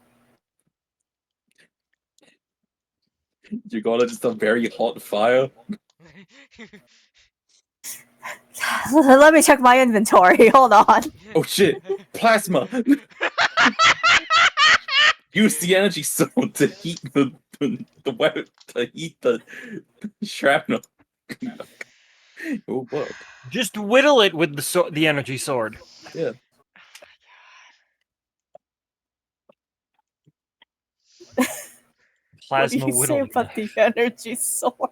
You gotta just a very hot fire. Let me check my inventory. Hold on. Oh shit! Plasma! Use the energy sword to heat the weapon, to heat the shrapnel. It'll work. Just whittle it with the energy sword. Yeah. What do Plasma you say whittling. about the energy sword?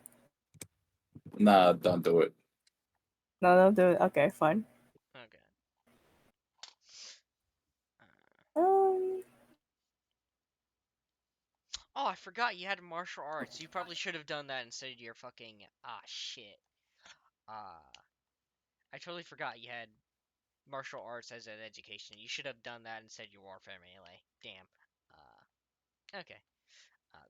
Nah, don't do it. No, don't do it. Okay, fine. Okay. Um, Oh, I forgot you had martial arts. You probably should have done that instead of your fucking shit. I totally forgot you had martial arts as an education. You should have done that instead of your warfare melee. Damn. Okay.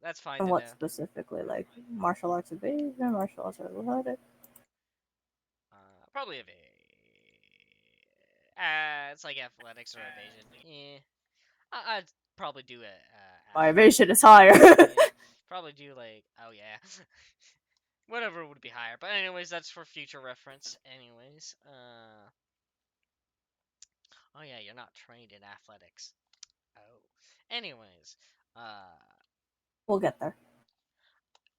That's fine and to what know. specifically? Like martial arts evasion, martial arts athletic? Probably evasion. It's like athletics or evasion. Yeah. I'd probably do it. My evasion is higher. Probably do like, oh yeah. Whatever would be higher. But anyways, that's for future reference. Anyways, oh yeah, you're not trained in athletics. Oh. Anyways, We'll get there.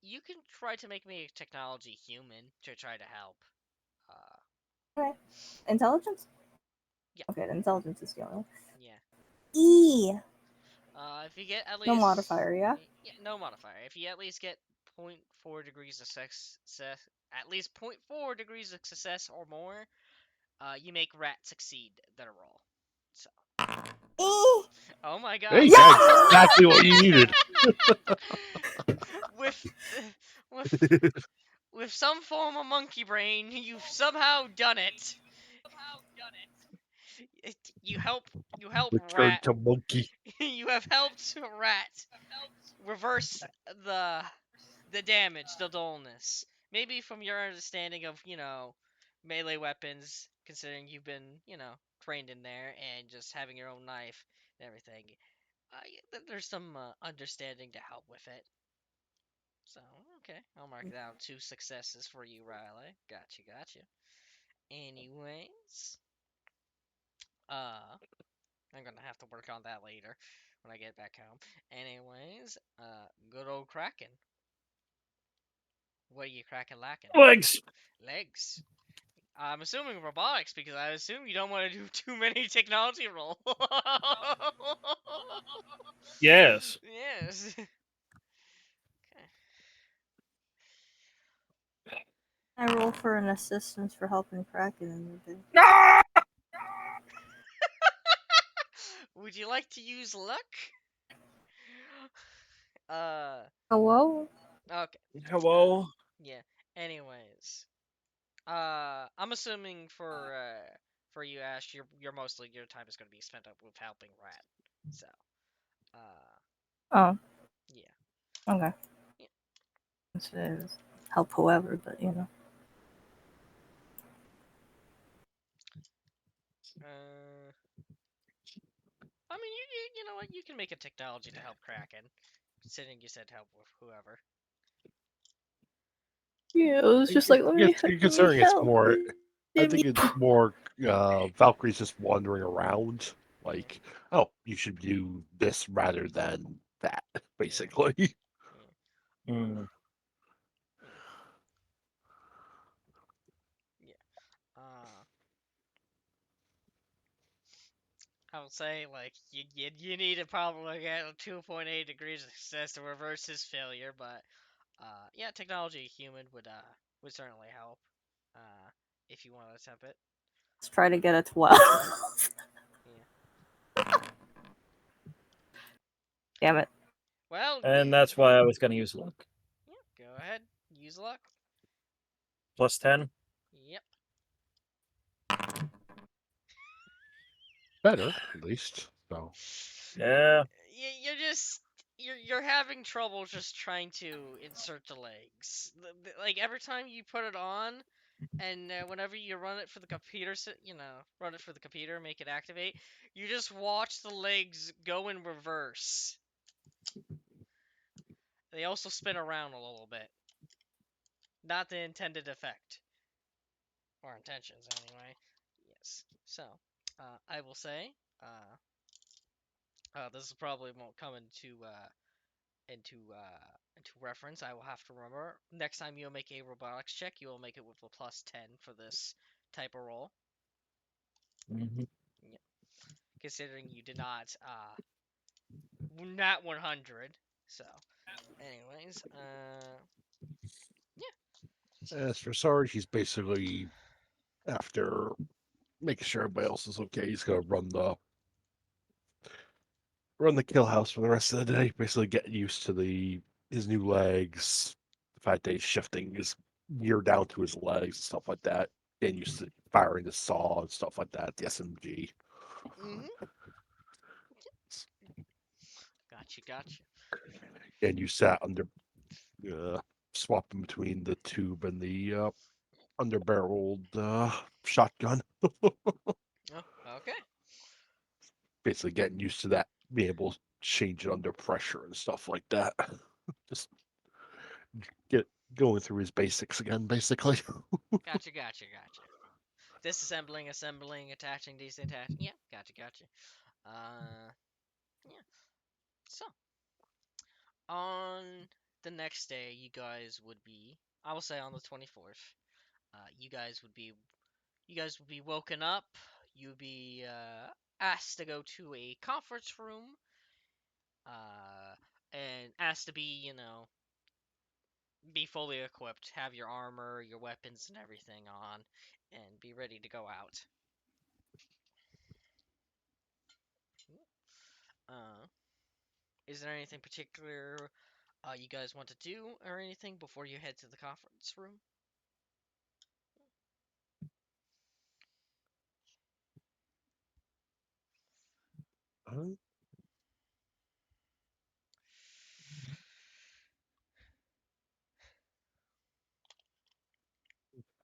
you can try to make me a technology human to try to help. Okay. Intelligence? Yeah. Okay, the intelligence is the only one. Yeah. E. If you get at least No modifier, yeah? Yeah, no modifier. If you at least get 0.4 degrees of success, at least 0.4 degrees of success or more, you make Rat succeed their roll. So. E. Oh my god. Hey, Yeah! that's exactly what you needed. with with some form of monkey brain, you've somehow done it. You help Return Rat. to monkey. You have helped Rat reverse the damage, the dullness. Maybe from your understanding of, melee weapons, considering you've been, trained in there and just having your own knife and everything. There's some understanding to help with it. So, okay, I'll mark down 2 successes for you, Riley. Gotcha. Anyways, I'm gonna have to work on that later when I get back home. Anyways, good old Kraken. What are you cracking lacking? Legs. Legs. I'm assuming robotics because I assume you don't want to do too many technology rolls. Yes. Yes. Okay. I roll for an assistance for helping Kraken in the day. Would you like to use luck? Hello? Okay. Hello. Yeah. Anyways, I'm assuming for you, Ash, your mostly your time is going to be spent up with helping Rat. So, Oh, yeah. okay. Yeah. This is help whoever, but you know. I mean, you know what? You can make a technology to help Kraken, considering you said help with whoever. Yeah, it was just like, let me Considering it's help. more, I Let think me- it's more Valkyrie's just wandering around. Like, oh, you should do this rather than that, basically. Hmm. Yeah. I would say like you need to probably get 2.8 degrees of success to reverse his failure, but yeah, technology human would certainly help. If you want to attempt it. Let's try to get a 12. Yeah. Damn it. Well. And that's why I was gonna use luck. Yeah. Go ahead. Use luck. Plus 10. Yep. Better, at least. So, Yeah. You're just you're having trouble just trying to insert the legs. Like every time you put it on, and whenever you run it for the computer, run it for the computer, make it activate, you just watch the legs go in reverse. They also spin around a little bit. Not the intended effect. Or intentions, anyway. Yes. So, I will say, this probably won't come into reference. I will have to remember next time you'll make a robotics check, you will make it with a plus 10 for this type of roll. Hmm. Yeah. Considering you did not 100. So, anyways, yeah. as for Sarge, he's basically, after making sure everybody else is okay, he's gonna run the kill house for the rest of the day, basically getting used to his new legs, the fact that he's shifting his gear down to his legs and stuff like that, getting used to firing the saw and stuff like that, the SMG. Mhm. Gotcha. And you sat under swapping between the tube and the under-barreled shotgun. Oh, okay. Basically getting used to that, being able to change it under pressure and stuff like that. Just get going through his basics again, basically. Gotcha. Disassembling, assembling, attaching, disattaching. Yeah, gotcha. Yeah. So, on the next day, you guys would be, I will say on the 24th, you guys would be woken up. You'd be asked to go to a conference room, and asked to be fully equipped, have your armor, your weapons, and everything on, and be ready to go out. Uh, is there anything particular you guys want to do or anything before you head to the conference room?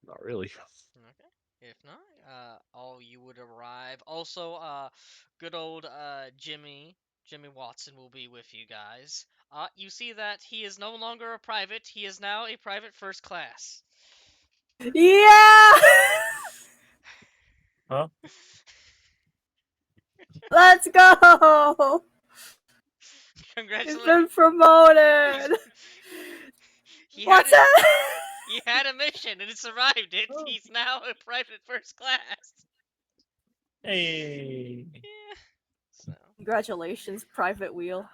Not really. Okay. If not, all you would arrive. Also, good old Jimmy Watson will be with you guys. You see that he is no longer a private. He is now a private first class. Yeah! Huh? Let's go! He's Congratulations. been promoted! He What's had a, it? he had a mission and he survived it. Oh. He's now a private first class. Hey. Yeah. So. Congratulations, Private Wheel.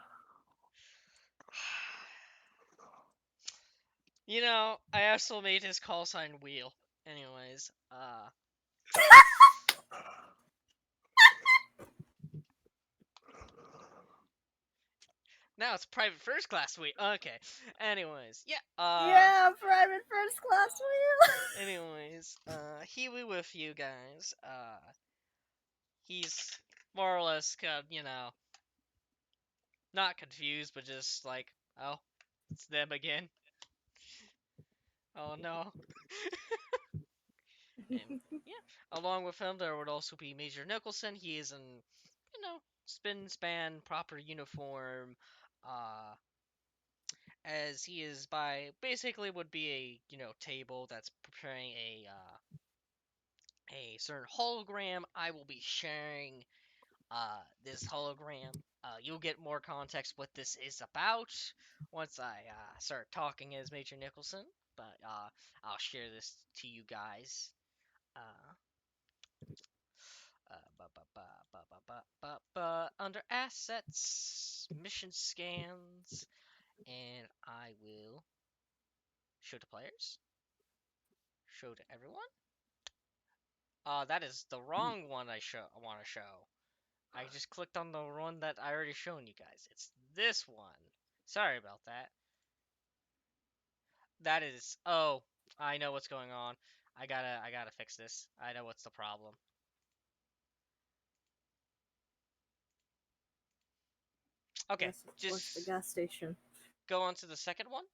I also made his call sign Wheel. Anyways, Now it's private first class week. Okay. Anyways, yeah. Yeah, private first class wheel. Anyways, Healy with you guys. He's more or less not confused, but just like, oh, it's them again. Oh no. And yeah, along with him there would also be Major Nicholson. He is in, spin span proper uniform. As he is by basically would be a table that's preparing a certain hologram. I will be sharing this hologram. You'll get more context what this is about once I start talking as Major Nicholson, but I'll share this to you guys. Under assets, mission scans, and I will show to players, show to everyone. That is the wrong one I want to show. I just clicked on the one that I already shown you guys. It's this one. Sorry about that. That is. Oh, I know what's going on. I gotta fix this. I know what's the problem. Okay, Yes, of course, the gas station. go on to the second one.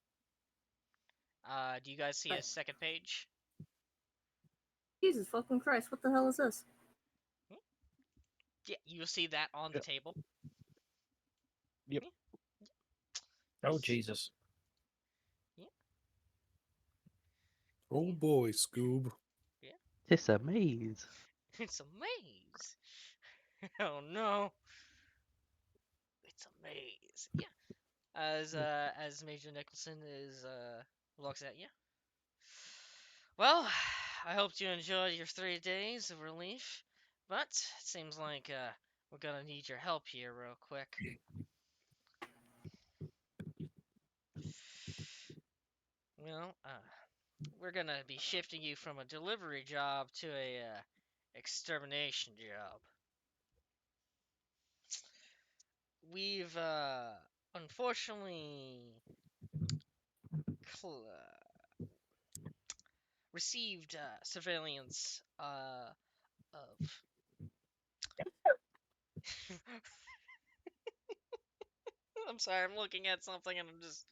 Do you guys see a Right. second page? Jesus fucking Christ, what the hell is this? Yeah, you'll see that on the table. Yep. Oh Jesus. Yeah. Oh boy, Scoob. It's a maze. It's a maze. Oh no. It's a maze. Yeah. As Major Nicholson is looks at you. Well, I hope you enjoyed your 3 days of relief, but it seems like we're gonna need your help here real quick. Well, we're gonna be shifting you from a delivery job to a extermination job. We've unfortunately received surveillance of. I'm sorry, I'm looking at something and I'm just.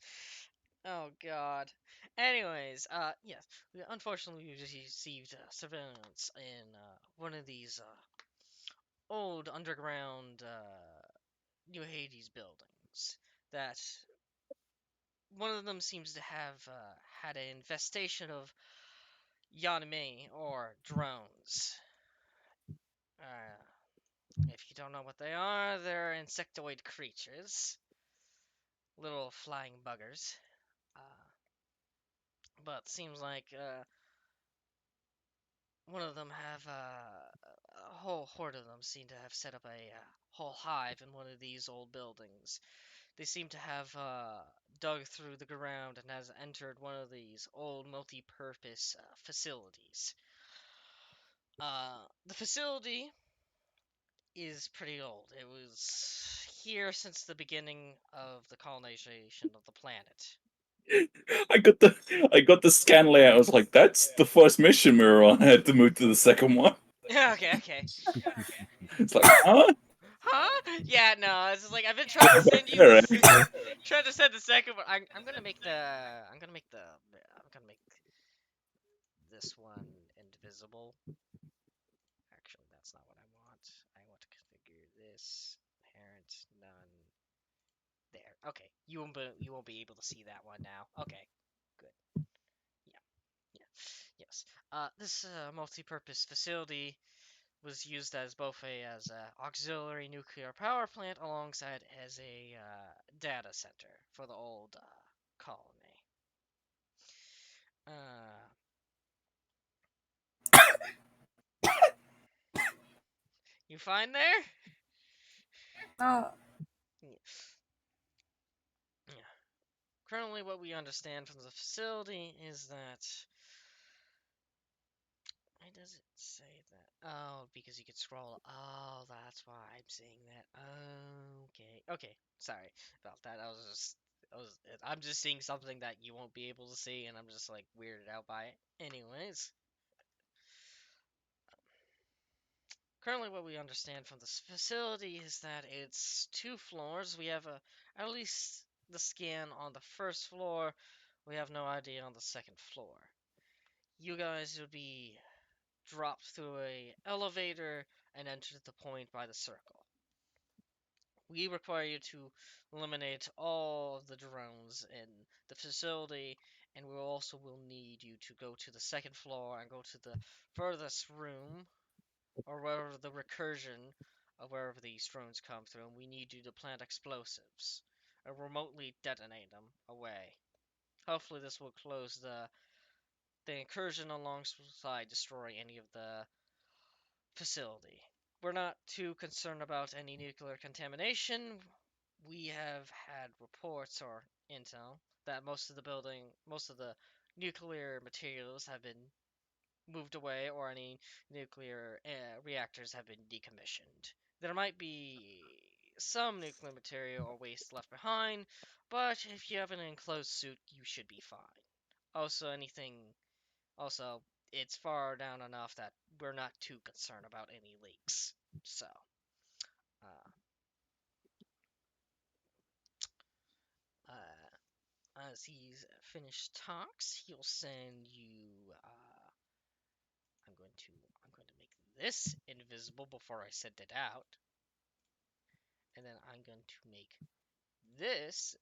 Oh God. Anyways, yes, unfortunately we received surveillance in one of these old underground New Hades buildings. That one of them seems to have had an infestation of Yanime or drones. If you don't know what they are, they're insectoid creatures, little flying buggers. But seems like one of them have a whole horde of them seem to have set up a whole hive in one of these old buildings. They seem to have dug through the ground and has entered one of these old multi-purpose facilities. The facility is pretty old. It was here since the beginning of the colonization of the planet. I got the scan layout. I was like, that's the first mission we were on. I had to move to the second one. Okay. It's like, huh? Huh? Yeah, no. It's just like I've been trying to send you There, this. Trying to send the second one. I'm gonna make this one indivisible. Actually, that's not what I want. I want to configure this parent none. There. Okay. You won't be able to see that one now. Okay. Good. Yeah. Yes. This multi-purpose facility was used as both as a auxiliary nuclear power plant alongside as a data center for the old colony. You fine there? Oh, Yeah. Currently, what we understand from the facility is that does it say that? Oh, because you could scroll. Oh, that's why I'm saying that. Okay. Okay. Sorry about that. I'm just seeing something that you won't be able to see, and I'm just like weirded out by it. Anyways, currently what we understand from this facility is that it's 2 floors. We have at least the scan on the first floor. We have no idea on the second floor. You guys would be dropped through a elevator and enter the point by the circle. We require you to eliminate all of the drones in the facility, and we also will need you to go to the second floor and go to the furthest room, or wherever the recursion of wherever these drones come through, and we need you to plant explosives and remotely detonate them away. Hopefully this will close the incursion alongside destroy any of the facility. We're not too concerned about any nuclear contamination. We have had reports or intel that most of the nuclear materials have been moved away, or any nuclear reactors have been decommissioned. There might be some nuclear material or waste left behind, but if you have an enclosed suit, you should be fine. Also, it's far down enough that we're not too concerned about any leaks. So, uh, as he's finished talks, he'll send you. I'm going to make this invisible before I send it out, and then I'm going to make this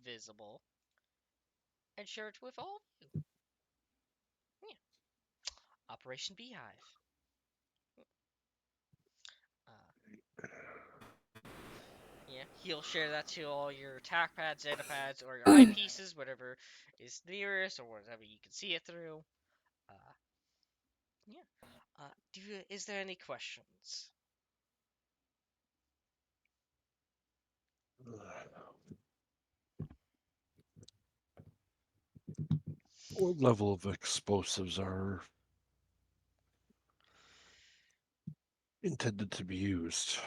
visible and share it with all of you. Yeah. Operation Beehive. Yeah, he'll share that to all your attack pads, data pads, or your eyepieces, whatever is nearest, or whatever you can see it through. Yeah. Is there any questions? What level of explosives are intended to be used?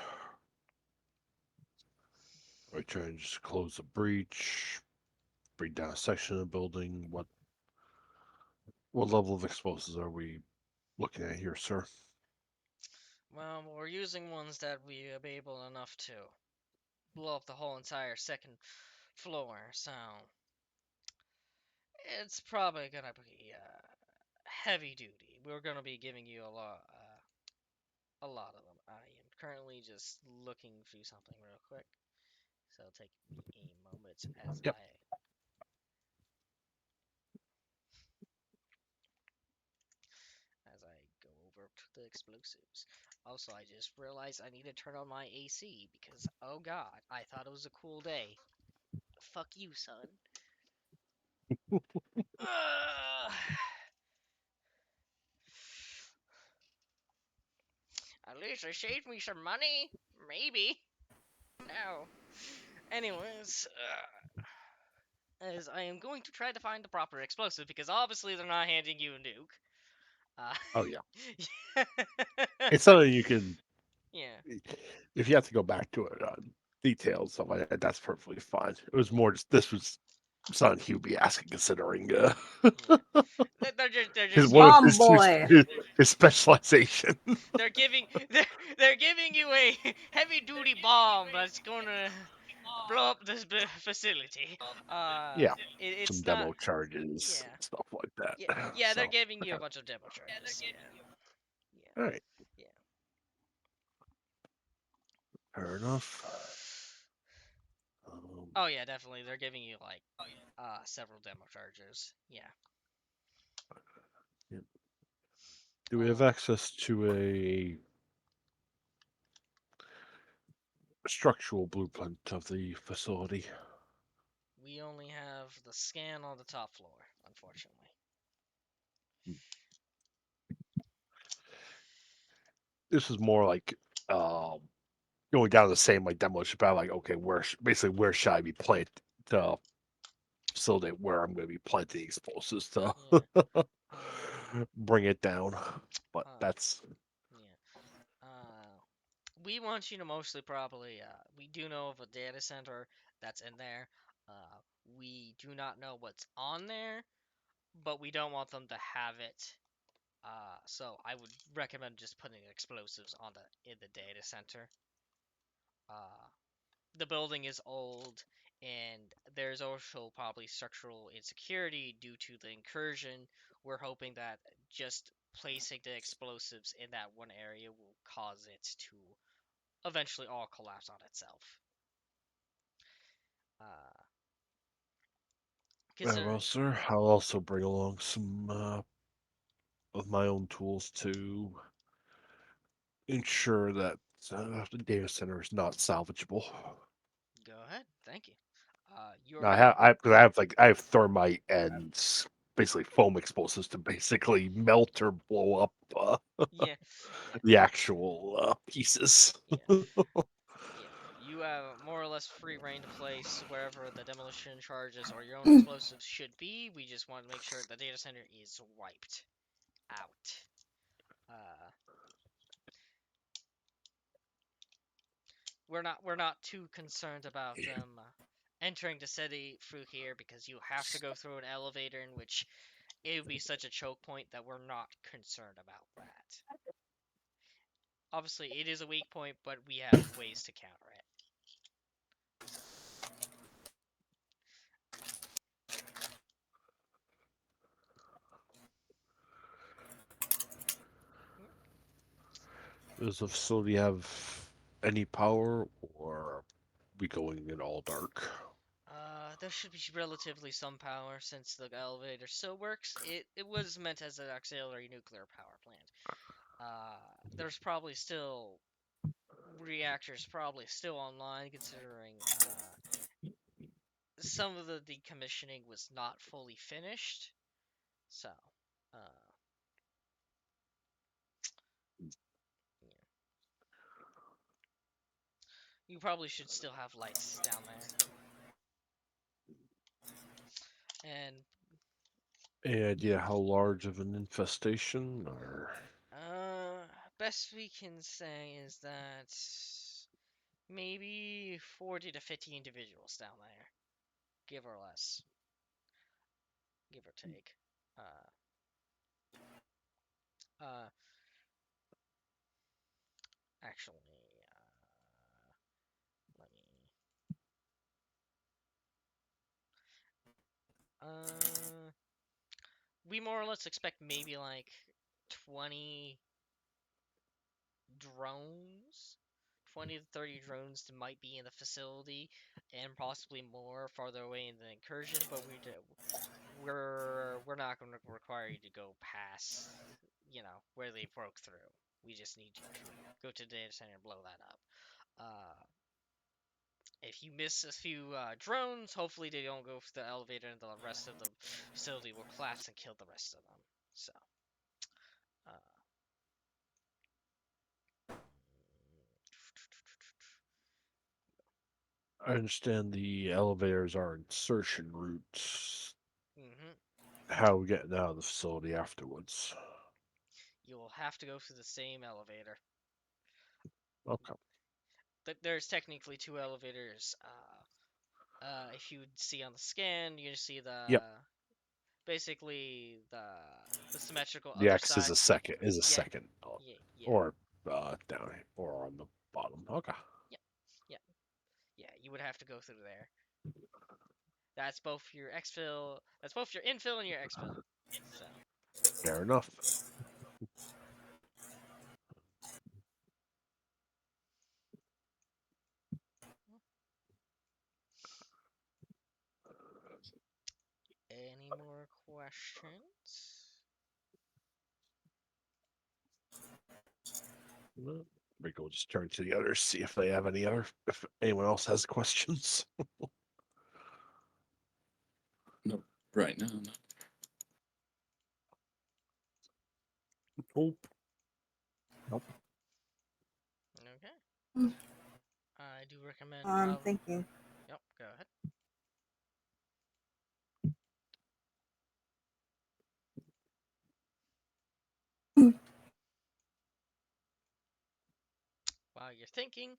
Are we trying to just close a breach, bring down a section of the building? What level of explosives are we looking at here, sir? Well, we're using ones that we are able enough to blow up the whole entire second floor, so it's probably gonna be heavy duty. We're gonna be giving you a lot of them. I am currently just looking through something real quick, so it'll take me a moment Yep. as I go over to the explosives. Also, I just realized I need to turn on my AC because, oh god, I thought it was a cool day. Fuck you, son. At least it saved me some money. Maybe. No. Anyways, as I am going to try to find the proper explosive because obviously they're not handing you a nuke. Oh yeah. Yeah. It's something you can. Yeah. If you have to go back to it on details, stuff like that, that's perfectly fine. It was more just this was something he would be asking, considering Yeah. They're his just one of Bomb his boy. his specialization. they're giving they're giving you a heavy duty bomb that's gonna blow up this facility. Yeah, some It's not. demo charges, Yeah. stuff like that. Yeah. They're So, giving you a okay. bunch of demo charges. Yeah. All right, Yeah. fair enough. Oh yeah, definitely. They're giving you like several demo charges. Yeah. Yeah. Do we have access to a structural blueprint of the facility? We only have the scan on the top floor, unfortunately. This is more like going down the same like demolition path. Like, okay, basically where should I be planted the facility where I'm going to be planting explosives to? Yeah. bring it down. But Uh, that's yeah. We want you to mostly probably. We do know of a data center that's in there. Uh, we do not know what's on there, but we don't want them to have it. So I would recommend just putting explosives on in the data center. Uh, the building is old, and there's also probably structural insecurity due to the incursion. We're hoping that just placing the explosives in that one area will cause it to eventually all collapse on itself. Uh, very well, considering, sir. I'll also bring along some of my own tools to ensure that the data center is not salvageable. go ahead, thank you. I You're have, I, 'cause I have like I have thermite and basically foam explosives to basically melt or blow up yeah, yeah, the actual pieces. yeah. Yeah, you have more or less free reign to place wherever the demolition charges or your own explosives should be. We just want to make sure the data center is wiped out. Uh, we're not too concerned about them entering the city through here because you have to go through an elevator in which it would be such a choke point that we're not concerned about that. Obviously, it is a weak point, but we have ways to counter it. Does the facility have any power, or are we going in all dark? There should be relatively some power since the elevator still works. It was meant as an auxiliary nuclear power plant. There's probably still reactors probably still online considering some of the decommissioning was not fully finished. So, uh, yeah. You probably should still have lights down there. And Any idea how large of an infestation, or best we can say is that maybe 40 to 50 individuals down there, give or less, give or take. Uh, uh, actually, let me. Uh, we more or less expect maybe like 20 drones, 20 to 30 drones that might be in the facility, and possibly more farther away in the incursion. But we're not going to require you to go past, where they broke through. We just need you to go to the data center and blow that up. Uh, if you miss a few drones, hopefully they don't go through the elevator and the rest of the facility will collapse and kill the rest of them. So, uh, I understand the elevators are insertion routes. mhm. How are we getting out of the facility afterwards? You will have to go through the same elevator. Okay. There's technically two elevators. If you see on the scan, you see Yep. basically the symmetrical The other X is side. a second. Yeah, yeah, yeah, Or down or on the bottom. Okay. yeah, yeah, yeah. You would have to go through there. That's both your exfil. That's both your infill and your exfil. So. Fair enough. Any more questions? Rico will just turn to the others, see if they have if anyone else has questions. No, right now, no. Nope. Okay. Mm. I do recommend travel. Thinking. Yep, go ahead. you're thinking.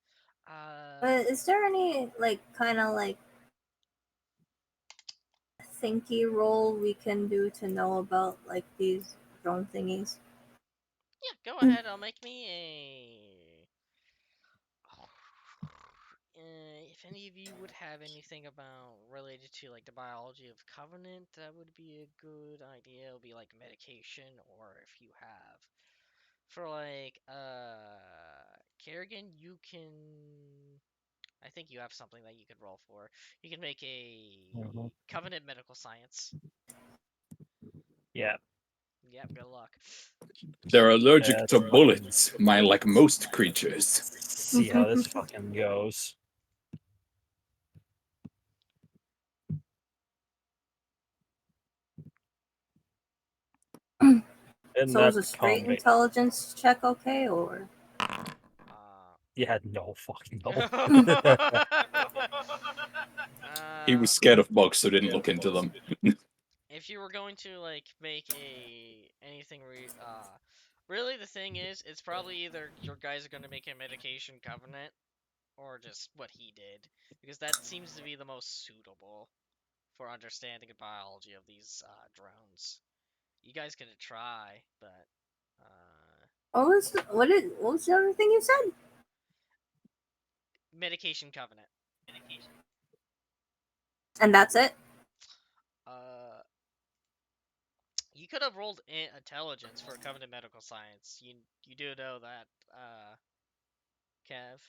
But is there any kind of thinky roll we can do to know about these drone thingies? Yeah, go ahead. I'll make me a. If any of you would have anything about related to the biology of Covenant, that would be a good idea. It'll be like medication, or if you have for Kerrigan, you can. I think you have something that you could roll for. You can make a Covenant medical science. Yeah. Yep, good luck. They're allergic That's to fucking- bullets, like most creatures. See how this fucking goes. And So is a that straight combination. intelligence check okay, or? Yeah, no fucking no. He was scared of bugs, so didn't look into them. If you were going to make anything really the thing is, it's probably either your guys are going to make a medication covenant or just what he did, because that seems to be the most suitable for understanding the biology of these drones. You guys can try, but What was the other thing you said? medication covenant. And that's it? You could have rolled intelligence for Covenant Medical Science. You do know that, Kev.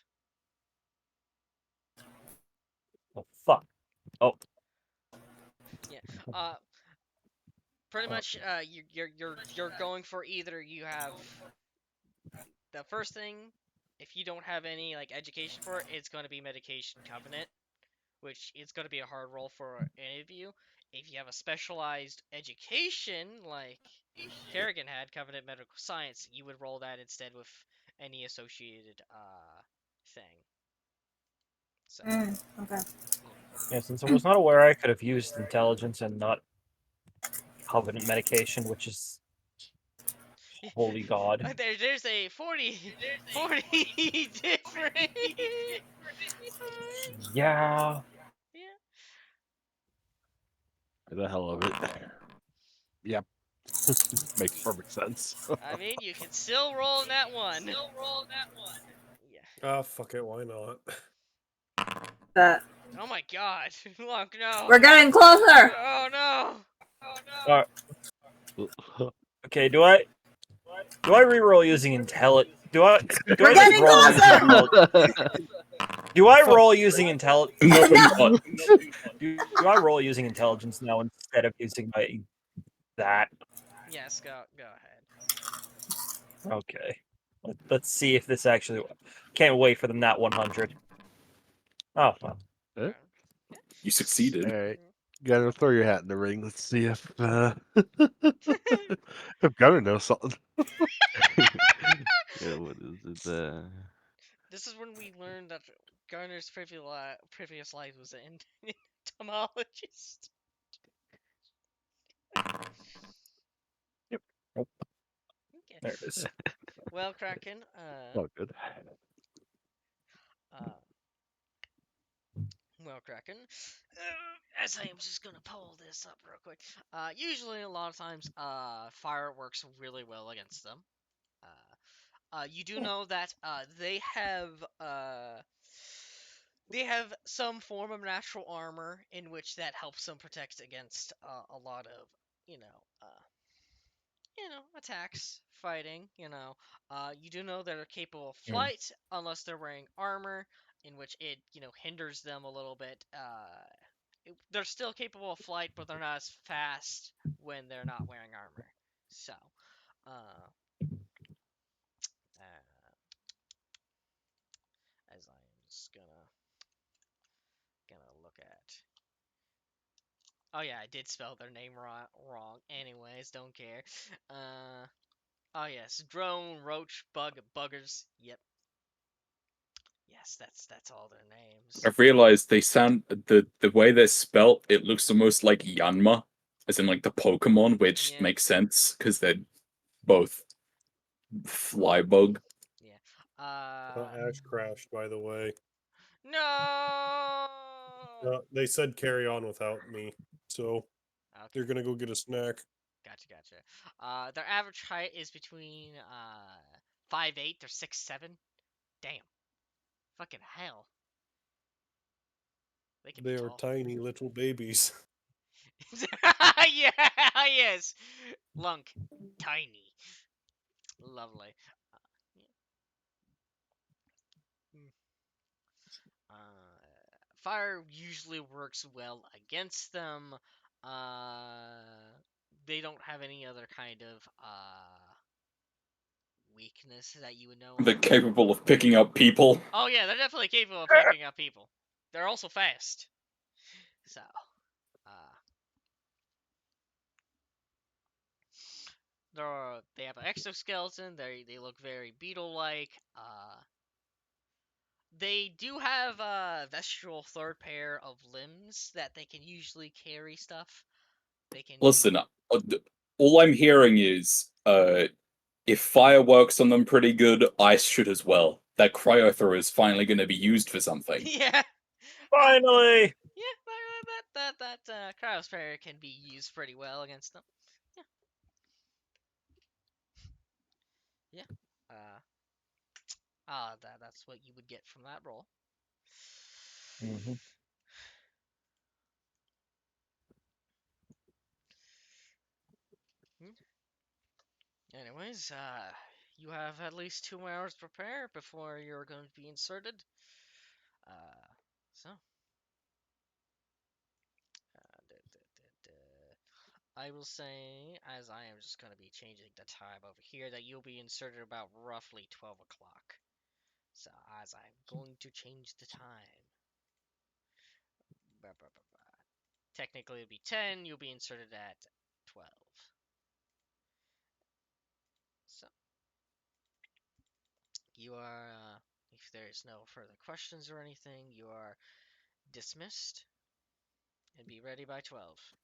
Oh fuck. Oh. Yeah. Pretty much. You're going for either you have the first thing. If you don't have any education for it, it's going to be Medication Covenant, which is going to be a hard roll for any of you. If you have a specialized education like Kerrigan had, Covenant Medical Science, you would roll that instead with any associated thing. So. Okay. Yeah, since I was not aware I could have used intelligence and not covenant medication, which is holy god. There's a 40 different. Yeah. Yeah. For the hell of it. Yep. Makes perfect sense. I mean, you can still roll in that one. Yeah. Ah, fuck it, why not? That Oh my god. Look, no. we're getting closer. Oh no. Okay, do I reroll using intelligence? We're getting closer. Do I roll using intelligence? No. Do I roll using intelligence now instead of using that? Yes, go ahead. Okay. Let's see if this actually. Can't wait for the nat 100. Oh well. Huh? You succeeded. All right. You gotta throw your hat in the ring. Let's see if if Gunner knows something. Yeah, what is it? This is when we learned that Garner's previous life was an entomologist. Yep. Nope. Okay. There it is. Well, Kraken. Oh, good. Well, Kraken. As I am just gonna pull this up real quick. Usually, a lot of times, fire works really well against them. You do know that they have some form of natural armor in which that helps them protect against a lot of attacks, fighting. You do know they're capable of flight unless they're wearing armor, in which it hinders them a little bit. They're still capable of flight, but they're not as fast when they're not wearing armor. So, as I am just gonna look at. Oh yeah, I did spell their name wrong. Anyways, don't care. Oh yes, drone, roach, buggers. Yep. Yes, that's all their names. I've realized they sound the way they're spelt. It looks the most like Yanma, as in the Pokemon, which makes sense because they're both fly bug. Yeah. Ash crashed, by the way. No. They said carry on without me, so Okay. they're gonna go get a snack. Gotcha. Their average height is between 5'8" or 6'7". Damn. Fucking hell. They can be They are tall. tiny little babies. Yeah, yes. Lunk. Tiny. Lovely. Yeah. Fire usually works well against them. They don't have any other kind of weakness that you would know They're of. capable of picking up people. Oh yeah, they're definitely capable of picking up people. They're also fast. So, they have an exoskeleton. They look very beetle-like. They do have a vestigial third pair of limbs that they can usually carry stuff. They can. Listen, all I'm hearing is, if fire works on them pretty good, ice should as well. That cryo thrower is finally going to be used for something. Yeah. Finally. Yeah, that cryosphere can be used pretty well against them. Yeah. That's what you would get from that roll. Mm-hmm. Anyways, you have at least 2 hours to prepare before you're going to be inserted. So. I will say, as I am just going to be changing the time over here, that you'll be inserted about roughly 12 o'clock. So, as I'm going to change the time. Technically, it'll be 10. You'll be inserted at 12. So, you are, if there's no further questions or anything, you are dismissed and be ready by 12.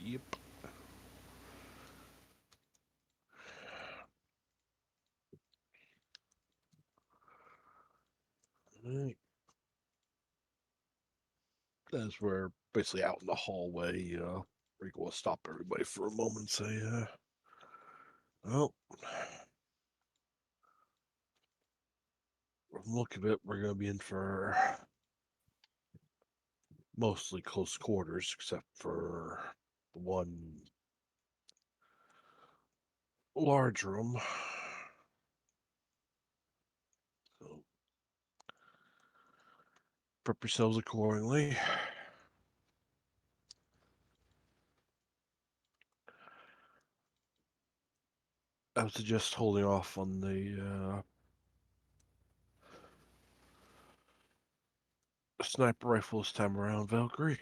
Yep. Alright. As we're basically out in the hallway, Rico will stop everybody for a moment and say, well, from the look of it, we're going to be in for mostly close quarters, except for one large room. So, prep yourselves accordingly. I would suggest holding off on the sniper rifle this time around, Valkyrie.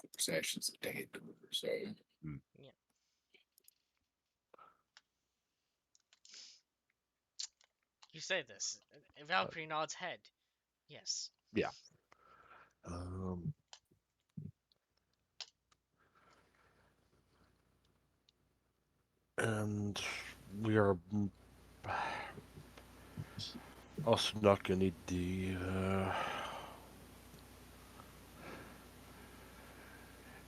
Conversations are dead, so. Yeah. You say this. Valkyrie nods head. Yes. Yeah. And we are also not going to need the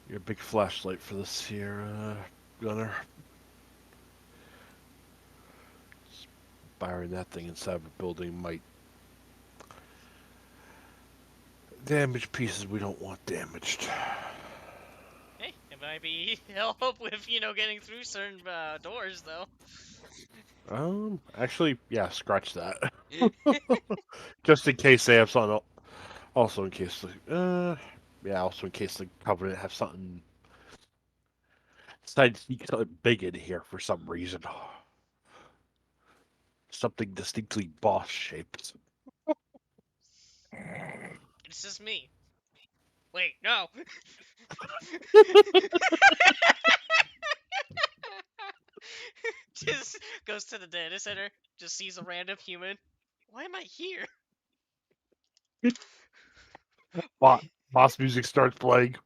your big flashlight for this here, Gunner. Firing that thing inside of a building might damage pieces we don't want damaged. Hey, it might be help with, getting through certain doors, though. Actually, yeah, scratch that. Just in case they have something. Also, in case also in case the Covenant have something. Decided to sneak something big in here for some reason. Something distinctly boss shaped. It's just me. Wait, no. Just goes to the data center, just sees a random human. Why am I here? Boss music starts playing.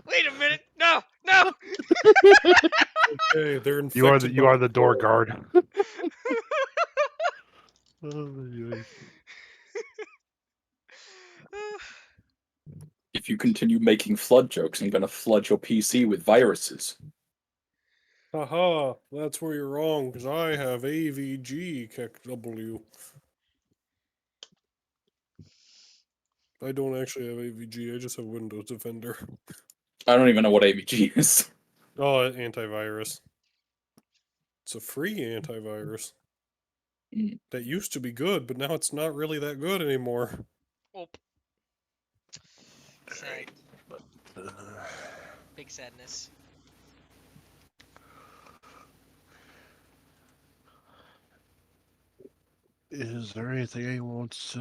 Wait a minute. No, no. Okay, they're infected. You are the door by- guard. Oh, If you continue making flood jokes, I'm gonna flood your PC with viruses. Haha, that's where you're wrong, because I have AVG KW. I don't actually have AVG, I just have Windows Defender. I don't even know what AVG is. Oh, antivirus. It's a free antivirus. Mm. That used to be good, but now it's not really that good anymore. Oh. Sad. Uh, Big sadness. Is there anything anyone wants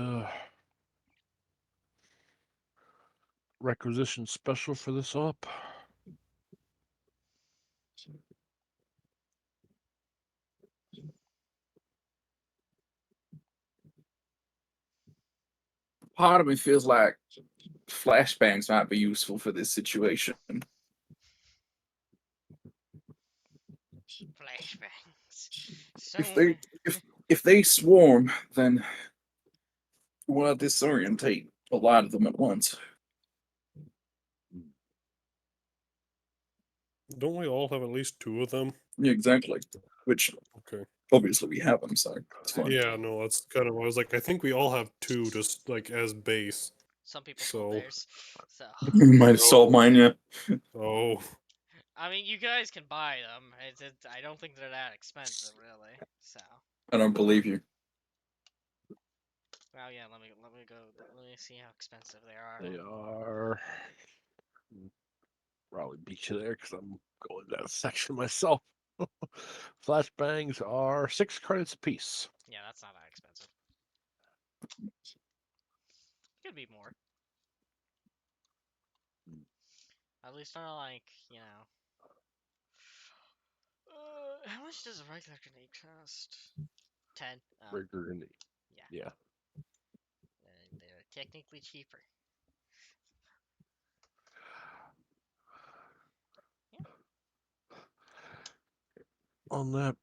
requisition special for this up? Part of me feels like flashbangs might be useful for this situation. Flashbangs. So If they swarm, then we'll disorientate a lot of them at once. Don't we all have at least 2 of them? Yeah, exactly. Which Okay. obviously we have them, so it's fine. Yeah, no, that's kind of. I was like, I think we all have 2, just like as base. some people stole So- theirs. So You might have sold mine, yeah. Oh, I mean, you guys can buy them. I don't think they're that expensive, really. So. I don't believe you. Well, yeah. Let me go. Let me see how expensive they are. They are. Probably beat you there because I'm going down a section myself. Flashbangs are 6 credits apiece. Yeah, that's not that expensive. Could be more. At least not like, you know. How much does a regular grenade cost? 10. Oh, Regular grenade. yeah. Yeah. They're technically cheaper. On that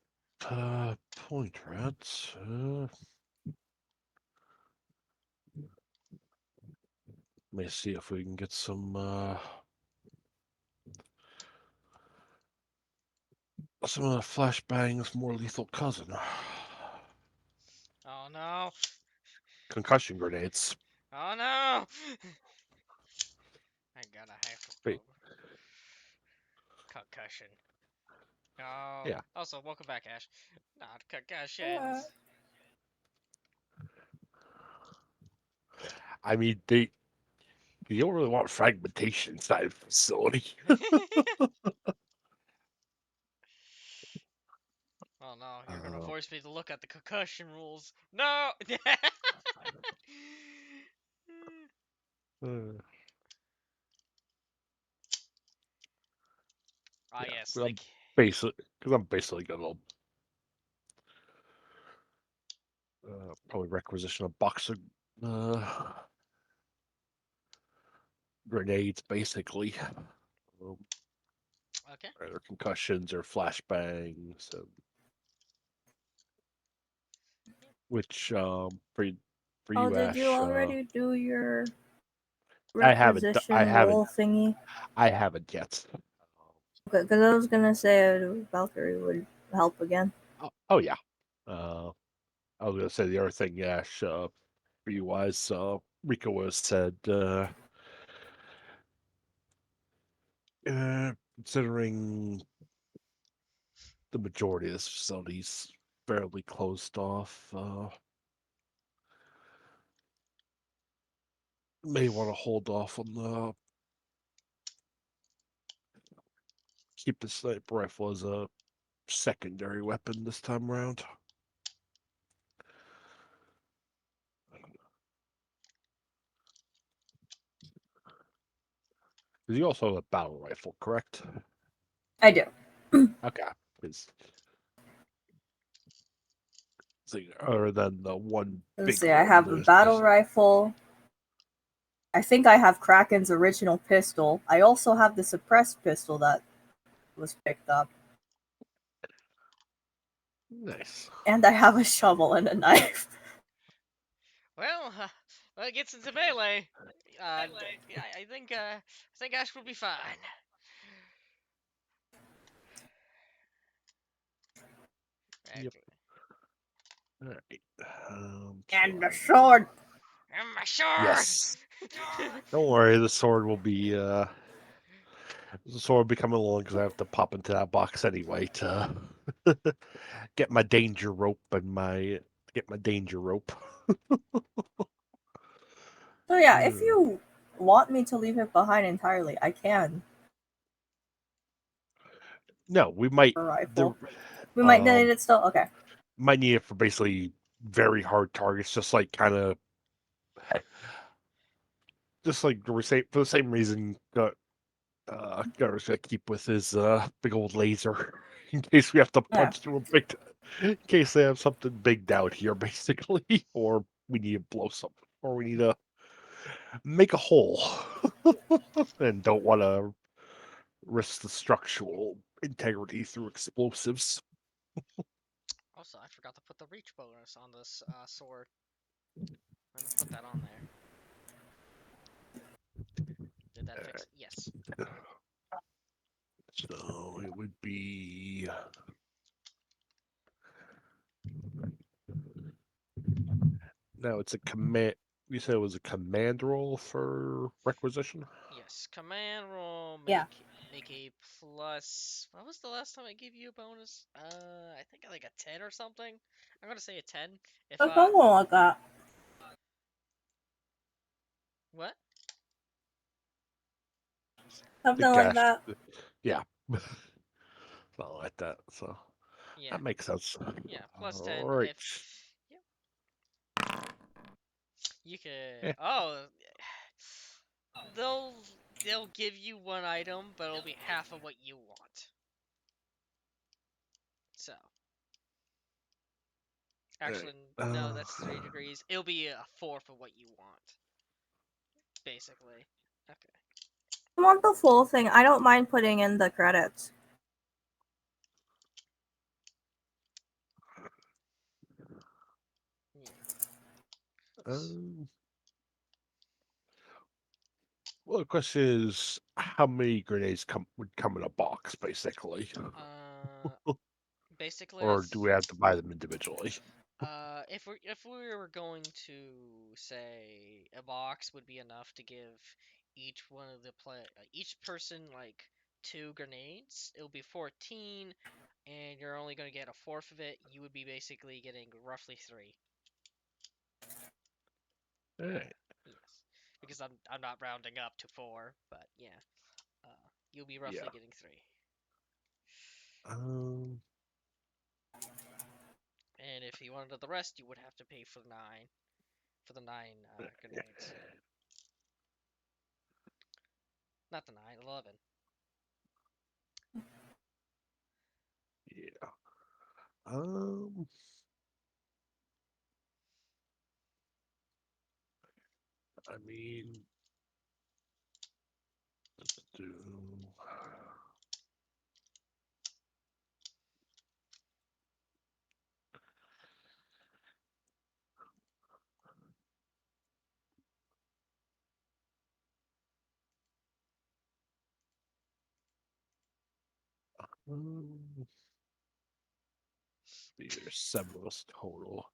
point, rats. Let me see if we can get some of the flashbang's more lethal cousin. Oh no! Concussion grenades. Oh no! I gotta have to Wait. concussion. Oh. Yeah. Also, welcome back, Ash. Not concussions. I mean, you don't really want fragmentation inside of the facility. Oh no, you're gonna force me to look at the concussion rules. No! Ah, Yeah, yes. well, because I'm basically gonna probably requisition a box of grenades, basically. Okay. Either concussions or flashbangs, which for you, Oh, did Ash, you already do your I haven't. requisition roll thingy? I haven't yet. Okay, because I was gonna say Valkyrie would help again. Oh yeah. I was gonna say the other thing, Ash, for you wise, Rico has said, considering the majority of this facility's fairly closed off, may want to hold off on the keep the sniper rifle as a secondary weapon this time around. Because you also have a battle rifle, correct? I do. Okay. Other than the one Let's big see, I one, have a there's battle just- rifle. I think I have Kraken's original pistol. I also have the suppressed pistol that was picked up. Nice. And I have a shovel and a knife. Well, when it gets into melee, yeah, I think Ash will be fine. Yep. Right. All right. And the so- sword. And my sword. Yes. Don't worry, the sword will be the sword will be coming along because I have to pop into that box anyway to get my danger rope and get my danger rope. So yeah, if you want me to leave it behind entirely, I can. No, we might For rifle. We might need it still. Okay. might need it for basically very hard targets, just like kind of just like for the same reason Gunner's gonna keep with his big old laser in case we have to punch through in case they have something big down here, basically, or we need to blow something, or we need to make a hole, and don't want to risk the structural integrity through explosives. Also, I forgot to put the reach bonus on this sword. Let me put that on there. Did that fix it? Yes. So it would be. No, it's a command. You said it was a command roll for requisition? Yes. Command roll. Yeah. Make a plus. What was the last time I gave you a bonus? I think like a 10 or something. I'm gonna say a 10. If Something like that. What? Something like that. Yeah. Something like that. So Yeah. that makes sense. Yeah. Plus 10 All right. if. Yeah. You could. Yeah. Oh. They'll give you one item, but it'll be half of what you want. So. Actually, no, that's 3 degrees. It'll be a fourth of what you want. Basically. Okay. I want the full thing. I don't mind putting in the credits. Well, the question is, how many grenades would come in a box, basically, Basically, or do we have to buy them individually? if we were going to say a box would be enough to give each one of the each person like 2 grenades, it'll be 14, and you're only going to get a fourth of it. You would be basically getting roughly 3. All right. Yes, because I'm not rounding up to 4, but yeah, you'll be roughly getting 3. And if you wanted the rest, you would have to pay for 9 grenades. Not the 9, 11. Yeah. I mean, let's do. There's 7 of us total.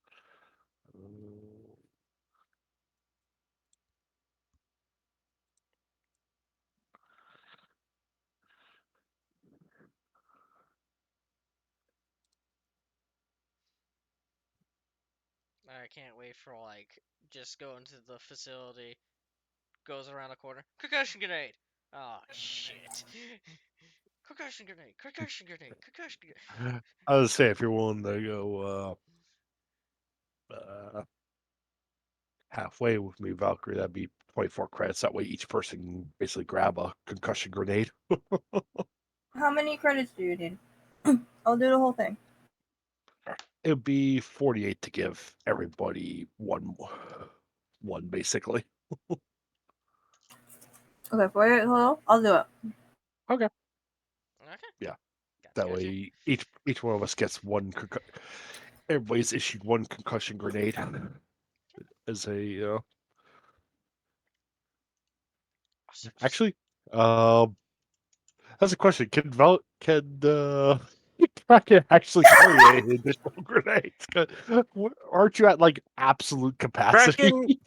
I can't wait for like just go into the facility, goes around the corner, concussion grenade. Oh shit! Concussion grenade, concussion grenade, concussion grenade. I would say if you're willing to go halfway with me, Valkyrie, that'd be 24 credits. That way, each person can basically grab a concussion grenade. How many credits do you need? I'll do the whole thing. It would be 48 to give everybody one basically. Okay, 48 total. I'll do it. Okay. Okay. Yeah. Gotcha. That Gotcha. way, each one of us gets one. Everybody's issued one concussion grenade as a. Awesome. Actually, that's a question. Can Kraken actually carry any additional grenades? 'Cause aren't you at like absolute capacity? Kraken,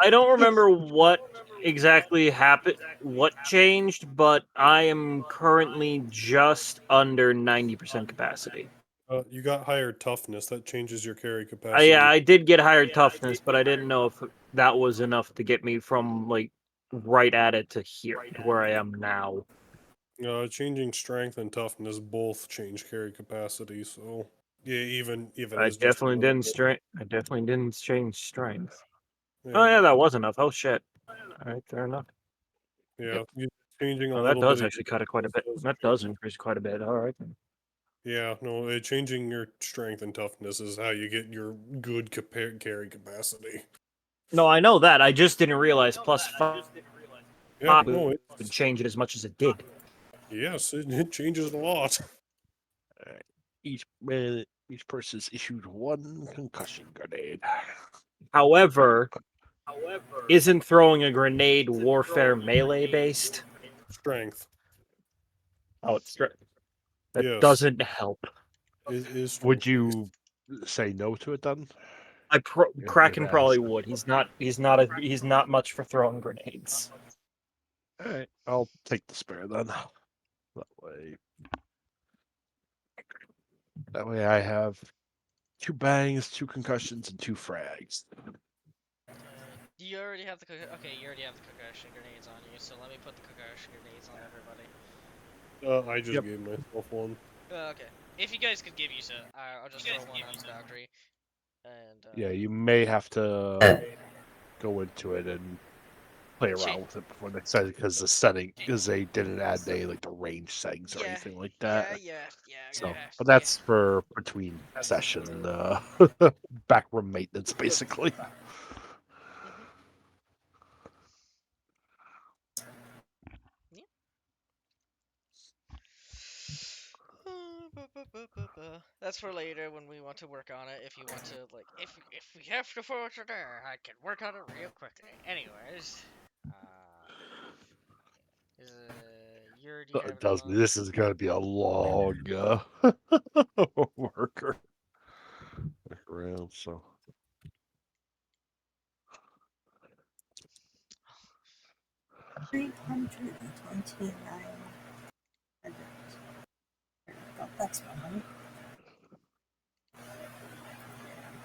I don't remember what exactly happened, what changed, but I am currently just under 90% capacity. You got higher toughness. That changes your carry capacity. Yeah, I did get higher toughness, but I didn't know if that was enough to get me from like right at it to here, to where I am now. Changing strength and toughness both change carry capacity. So yeah, even I as just a definitely little didn't bit. strength. I definitely didn't change strength. Yeah, Oh yeah, that was enough. Oh shit. All right, fair enough. yeah. Changing a Oh, that little does bit. actually cut it quite a bit. That does increase quite a bit. All right. Yeah, no, changing your strength and toughness is how you get your good carry capacity. No, I know that. I just didn't realize +5 Yeah, no, would change it as much as it did. yes, it changes a lot. Each person's issued one concussion grenade. However, isn't throwing a grenade warfare melee based? Strength. Oh, it's straight. That Yes. doesn't help. Is Would strength-based. you say no to it then? Kraken it probably has- would. He's not much for throwing grenades. All right, I'll take the spare then. That way I have 2 bangs, 2 concussions, and 2 frags. You already have the okay. You already have the concussion grenades on you, so let me put the concussion grenades on everybody. I just Yep. gave myself one. Okay. If you guys could give you so, I'll just throw one on Valkyrie. And Yeah, you may have to go into it and play Cha- around with it before they said because the setting because they didn't add any like the range settings or yeah, anything like that. yeah. So, but that's for between session backroom maintenance basically. Mhm. Yeah. That's for later when we want to work on it. If you want to, like, if we have to for today, I can work on it real quickly. Anyways, you already have It it does on. this is gonna be a long worker around. So 329. That's fine.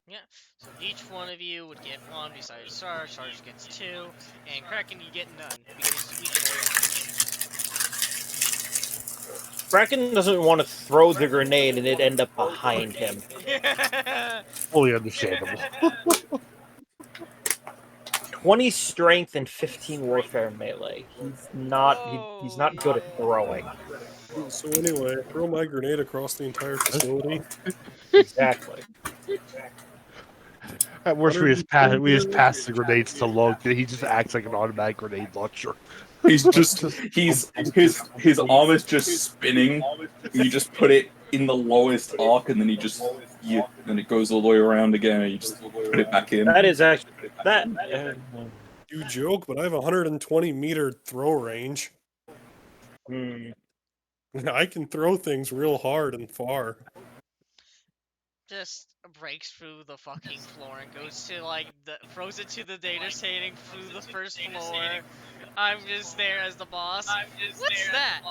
Yeah. So each one of you would get one besides Sarge. Sarge gets two, and Kraken you get none because we share Kraken doesn't want to throw the grenade and it end up behind him. fully understandable. 20 strength and 15 warfare melee. He's not he's not good at throwing. So anyway, throw my grenade across the entire facility. Exactly. At worst, we just pass the grenades to Log. He just acts like an automatic grenade launcher. He's his arm is just spinning. You just put it in the lowest arc, and then then it goes all the way around again, and you just put it back in. That is actually that. You joke, but I have 120-meter throw range. I can throw things real hard and far. just breaks through the fucking floor and goes to like throws it to the data stating through the first floor. I'm just there as the boss. What's that?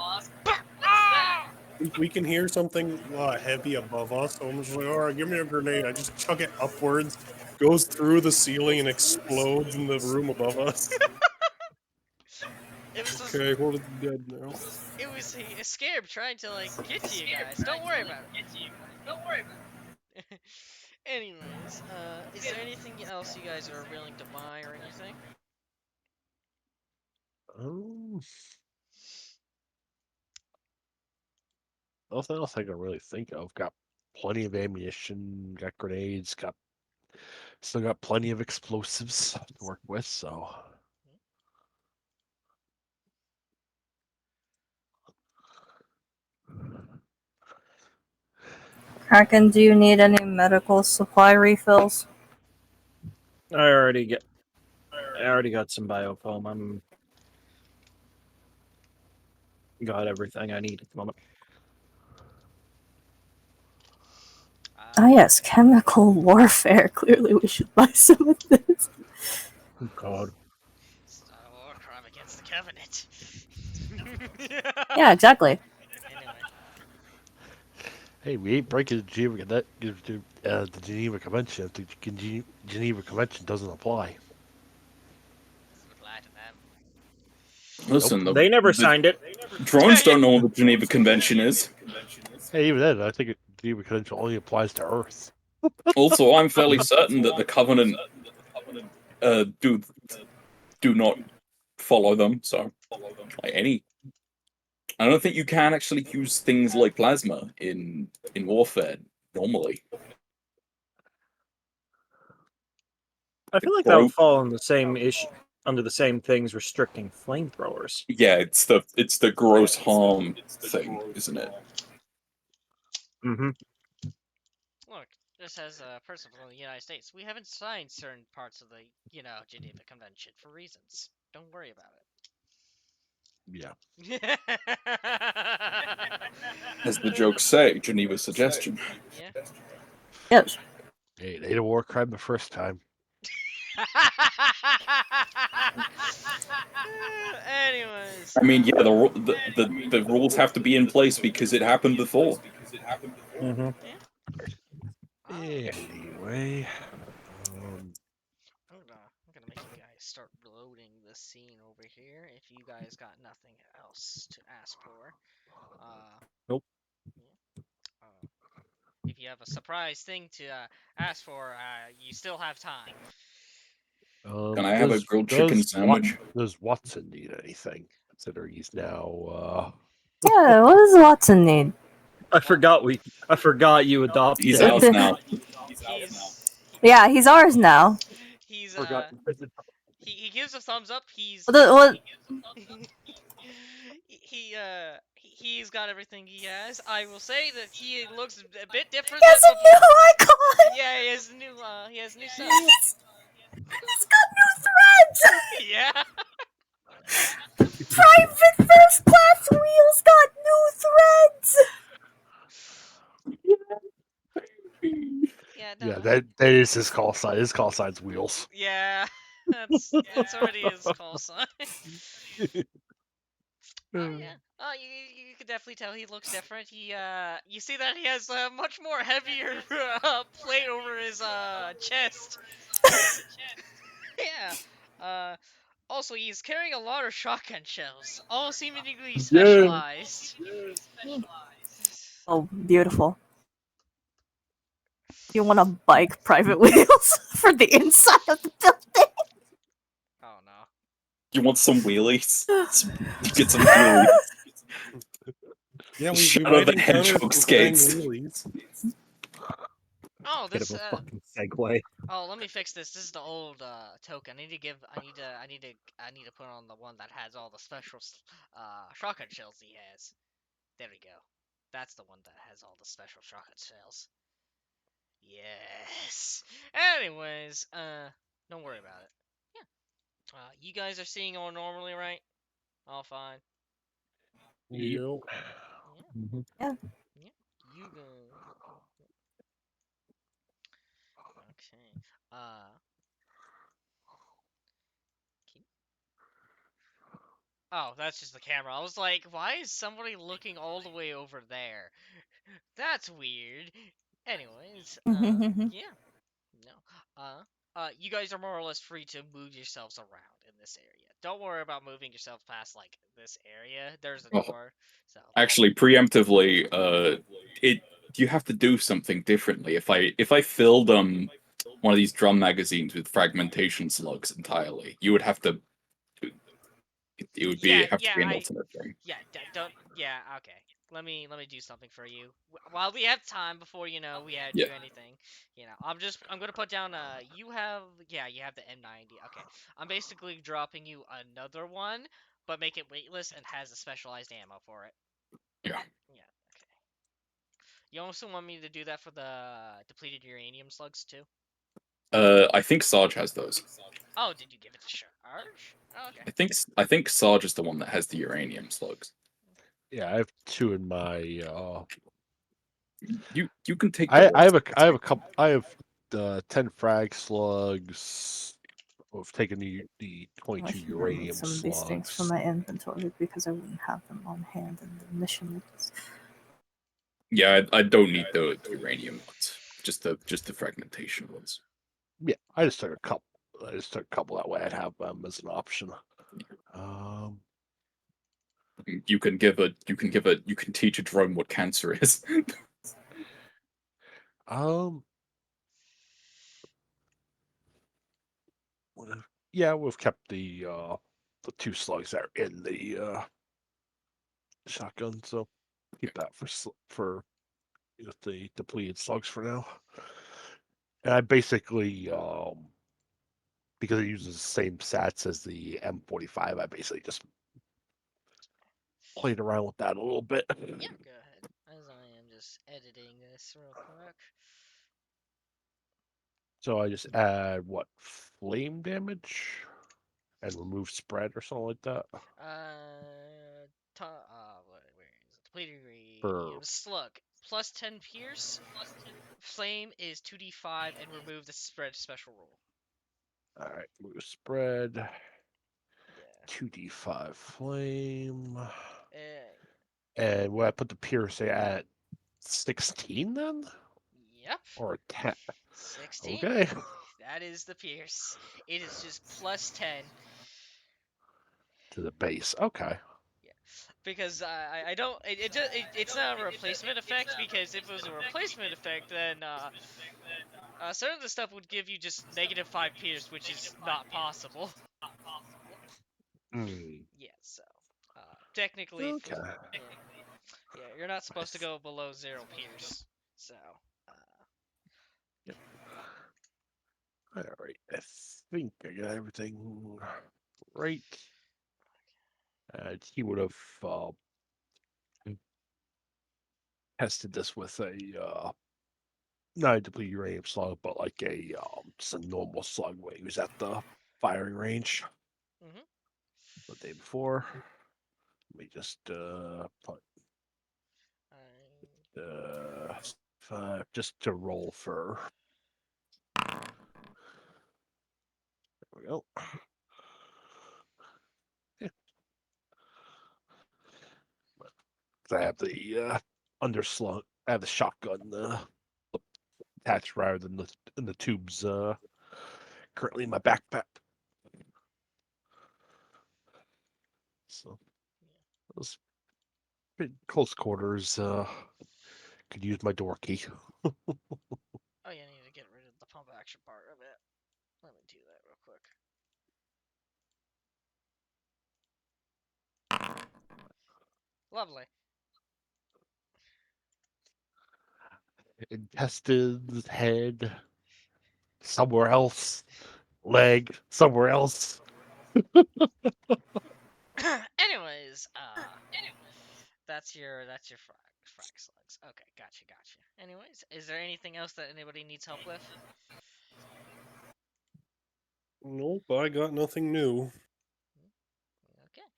We can hear something heavy above us, so I'm just like, all right, give me a grenade. I just chuck it upwards, goes through the ceiling and explodes in the room above us. It was just, Okay, well, it's dead now. it was a scarab trying to like get to you guys. Don't worry about it. Anyways, is there anything else you guys are willing to buy or anything? Nothing else I can really think of. Got plenty of ammunition, got grenades, still got plenty of explosives to work with, so Kraken, do you need any medical supply refills? I already got some biofoam. I'm got everything I need at the moment. Ah, yes, chemical warfare. Clearly, we should buy some of this. Oh God. Start a war crime against the Covenant. Yeah, exactly. Anyway. Hey, we ain't breaking the Geneva Convention. The Geneva Convention doesn't apply. Doesn't apply to them. Listen, They never the signed it. drones don't know what the Geneva Convention is. Hey, even then, I think the Geneva Convention only applies to Earth. Also, I'm fairly certain that the Covenant do not follow them. So, like I don't think you can actually use things like plasma in warfare normally. I feel like that would fall on the same issue, under the same things restricting flamethrowers. Yeah, it's the gross harm thing, isn't it? Mm-hmm. Look, just as a person from the United States, we haven't signed certain parts of the, Geneva Convention for reasons. Don't worry about Yeah. it. As the jokes say, Geneva suggestion. Yeah. Yes. Hey, it ain't a war crime the first time. Anyways. I mean, yeah, the rules have to be in place because it happened before. Mm-hmm. Anyway, I'm gonna make you guys start loading the scene over here if you guys got nothing else to ask for. Nope. Yeah. If you have a surprise thing to ask for, you still have time. Can I have a grilled chicken sandwich? Does Watson need anything? Considering he's now. Yeah, what does Watson need? I forgot you adopted. He's him. ours now. Yeah, he's ours now. He's Forgot. he gives a thumbs up. What? He's got everything he has. I will say that he looks a bit different He has than a new icon! Yeah, he has new stuff. He's got new threads! Yeah. Private first class wheels got new threads! Yeah, no. Yeah, that is his call sign. His call sign's wheels. Yeah, that's already his call sign. Oh yeah. You could definitely tell he looks different. You see that he has a much more heavier plate over his chest. Yeah. Also, he's carrying a lot of shotgun shells, all seemingly specialized. Oh, beautiful. You want to bike private wheels for the inside of the building? Oh no. You want some wheelies? Get some wheelies. Yeah, we Shadow might the encounter Hedgehog some skates. fang wheelies. Oh, Bit this. of a fucking segue. Oh, let me fix this. This is the old token. I need to put on the one that has all the special shotgun shells he has. There we go. That's the one that has all the special shotgun shells. Yes. Anyways, don't worry about it. Yeah. You guys are seeing all normally, right? All fine. Yep. Yeah. Mm-hmm. Yeah. Yeah. You guys. Okay. Can- Oh, that's just the camera. I was like, why is somebody looking all the way over there? That's weird. Anyways, yeah. No. You guys are more or less free to move yourselves around in this area. Don't worry about moving yourselves past like this area. There's a Oh, door. So Actually, preemptively, you have to do something differently. If I filled one of these drum magazines with fragmentation slugs entirely, you would have to. It would be have to be an alternate thing. don't. Yeah. Okay. Let me do something for you. While we have time before we Yeah. do anything, I'm gonna put down you have the M90. Okay. I'm basically dropping you another one, but make it weightless and has a specialized ammo for it. Yeah. Yeah. Okay. You also want me to do that for the depleted uranium slugs too? I think Sarge has those. Oh, did you give it to Charge? Oh, okay. I think Sarge is the one that has the uranium slugs. Yeah, I have 2 in my. You can take. I have a couple. I have 10 frag slugs. I've taken the I 22 should remove uranium some of these things from slugs. my inventory because I wouldn't have them on hand in the mission. Yeah, I don't need the uranium ones. Just the fragmentation ones. Yeah, I just took a couple. That way I'd have them as an option. You can teach a drone what cancer is. Yeah, we've kept the 2 slugs that are in the shotgun, so keep that for the depleted slugs for now. And I basically because it uses the same sats as the M45, I basically just played around with that a little bit. Yeah, go ahead. As I am just editing this real quick. So I just add what, flame damage and remove spread or something like that. Where is it? Depleted For uranium slug. Plus 10 pierce. Flame is 2d5 and remove the spread special rule. all right, remove spread. Yeah. 2d5 flame. Uh, And when I put the piercing at 16 then? yep. Or 10? 16. Okay. That is the pierce. It is just plus 10. To the base. Okay. Yeah. Because I don't it's not a replacement effect, because if it was a replacement effect then certain of the stuff would give you just -5 pierce, which is not possible. Hmm. Yeah, so technically Okay. yeah, you're not supposed to go below 0 pierce. So Yep. All right. I think I got everything right. He would have tested this with a not a depleted uranium slug, but like just a normal slug when he was at the firing range mhm. the day before. Let me just put I 5 just to roll for. There we go. Yeah. 'Cause I have the underslung. I have the shotgun attached rather than the tubes currently in my backpack. So it was pretty close quarters. Could use my door key. Oh yeah, I need to get rid of the pump action part of it. Let me do that real quick. Lovely. Intestines, head, somewhere else. Leg, somewhere else. Anyways, that's your frag slugs. Okay, gotcha. Anyways, is there anything else that anybody needs help with? Nope, I got nothing new. Okay.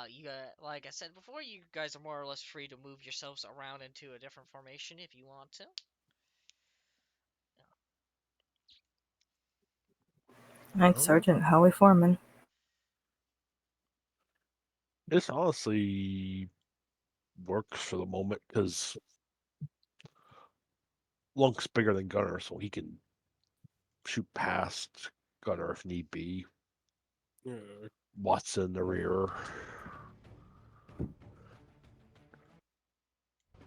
You got, like I said before, you guys are more or less free to move yourselves around into a different formation if you want to. Thanks, Sergeant Howie Foreman. This honestly works for the moment because Lunk's bigger than Gunner, so he can shoot past Gunner if need be. Yeah. Watson in the rear.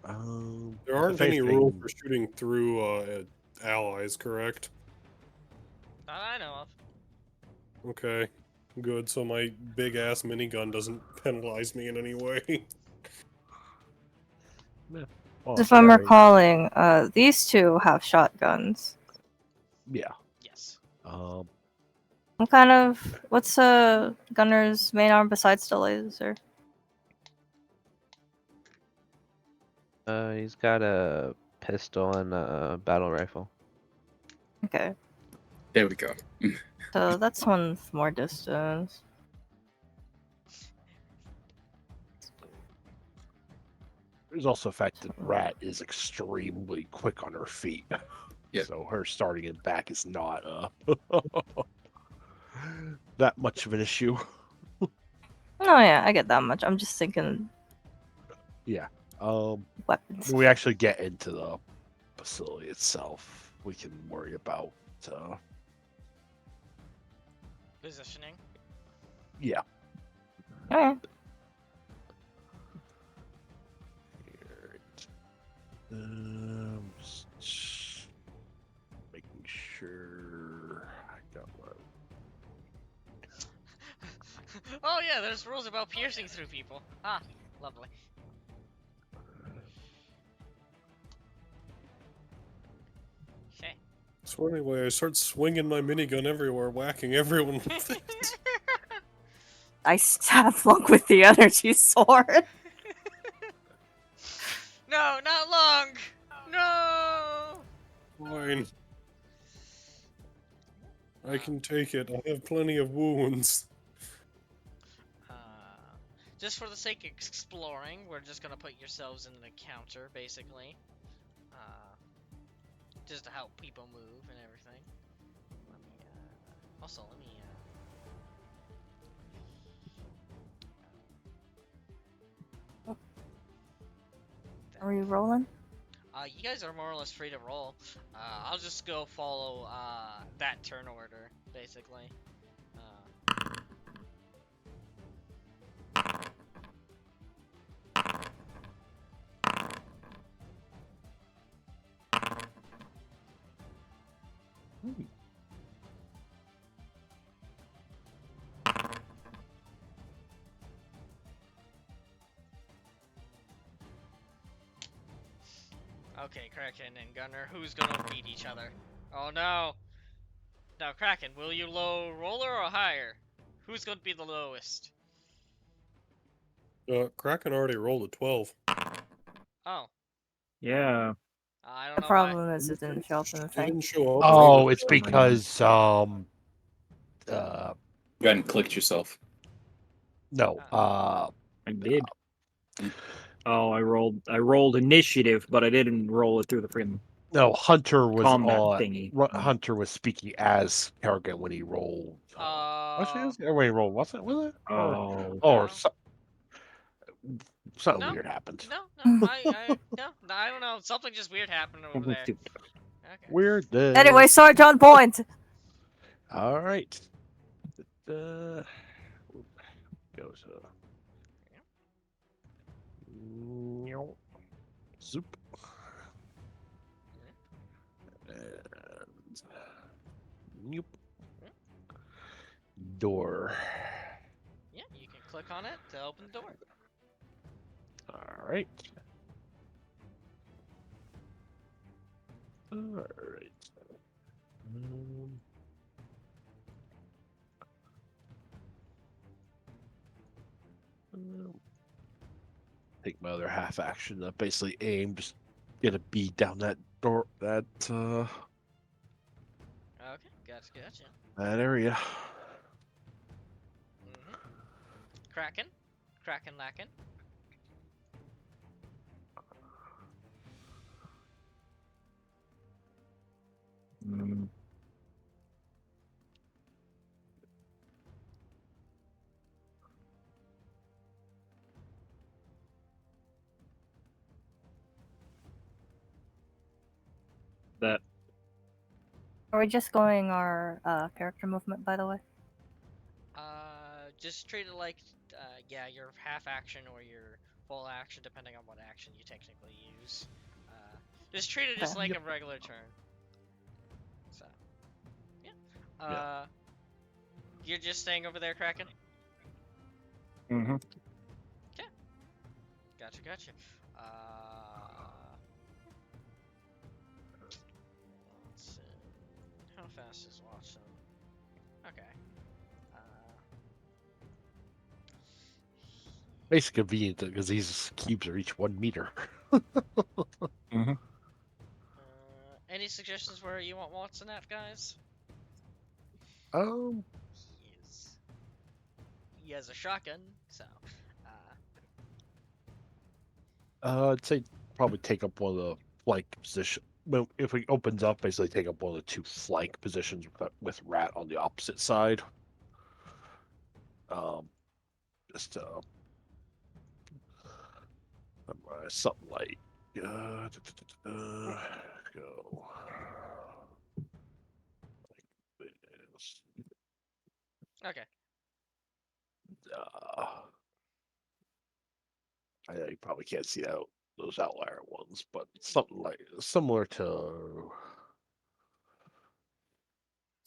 There aren't if any rules anything, for shooting through allies, correct? That I know of. Okay, good. So my big ass minigun doesn't penalize me in any way. If honestly, I'm I mean, recalling, these two have shotguns. yeah. Yes. What's Gunner's main arm besides the laser? He's got a pistol and a battle rifle. Okay, There we go. so that's one with more distance. There's also the fact that Rat is extremely quick on her feet. Yeah. So her starting it back is not that much of an issue. Oh yeah, I get that much. I'm just thinking weapons. When we actually get into the facility itself, we can worry about Positioning. yeah. Okay. Just making sure I got what. Oh yeah, there's rules about piercing through people. Ah, lovely. Okay. So anyway, I start swinging my minigun everywhere, whacking everyone with it. I stab Lunk with the energy sword. No, not long. No. Fine. I can take it. I have plenty of wounds. Uh, just for the sake of exploring, we're just gonna put yourselves in an encounter, basically. Just to help people move and everything. Let me, also, let me, Are we rolling? you guys are more or less free to roll. I'll just go follow, that turn order, basically. Okay, Kraken and Gunner, who's gonna beat each other? Oh no! Now, Kraken, will you low roller or higher? Who's gonna be the lowest? Kraken already rolled a 12. Oh, Yeah. I don't The know problem is it didn't show up in the It thing. didn't show up. Oh, it's because Go ahead and click yourself. no, I did. Oh, I rolled initiative, but I didn't roll it through the freaking no, Hunter was combat on thingy. Hunter was speaking as Kerrigan when he rolled. Actually, when he rolled, was it? Oh. Or No. something No. weird happened. No, I don't know. Something just weird happened over Something there. stupid. Okay. Weird. Anyway, Sarge on point. All right. Go to. Zoop. And nope. Door. Yeah, you can click on it to open the door. All right. All right. Take my other half action. Basically aim, just get a bead down that door, that Okay, gotcha. that area. Kraken lacking. Mm. That Are we just going our character movement, by the way? Just treat it like, yeah, your half action or your full action, depending on what action you technically use. Just treat it just Okay. like a regular turn. So, yeah. You're just staying over there, Kraken? Mm-hmm. Gotcha. Let's see. How fast is Watson? Okay. Basically convenient because these cubes are each 1 meter. Mm-hmm. any suggestions where you want Watson at, guys? Um, He has a shotgun, so I'd say probably take up one of the flank position. Well, if he opens up, basically take up one of the 2 flank positions with Rat on the opposite side. Just something like go. Like this. okay. I know you probably can't see out those outlier ones, but something like similar to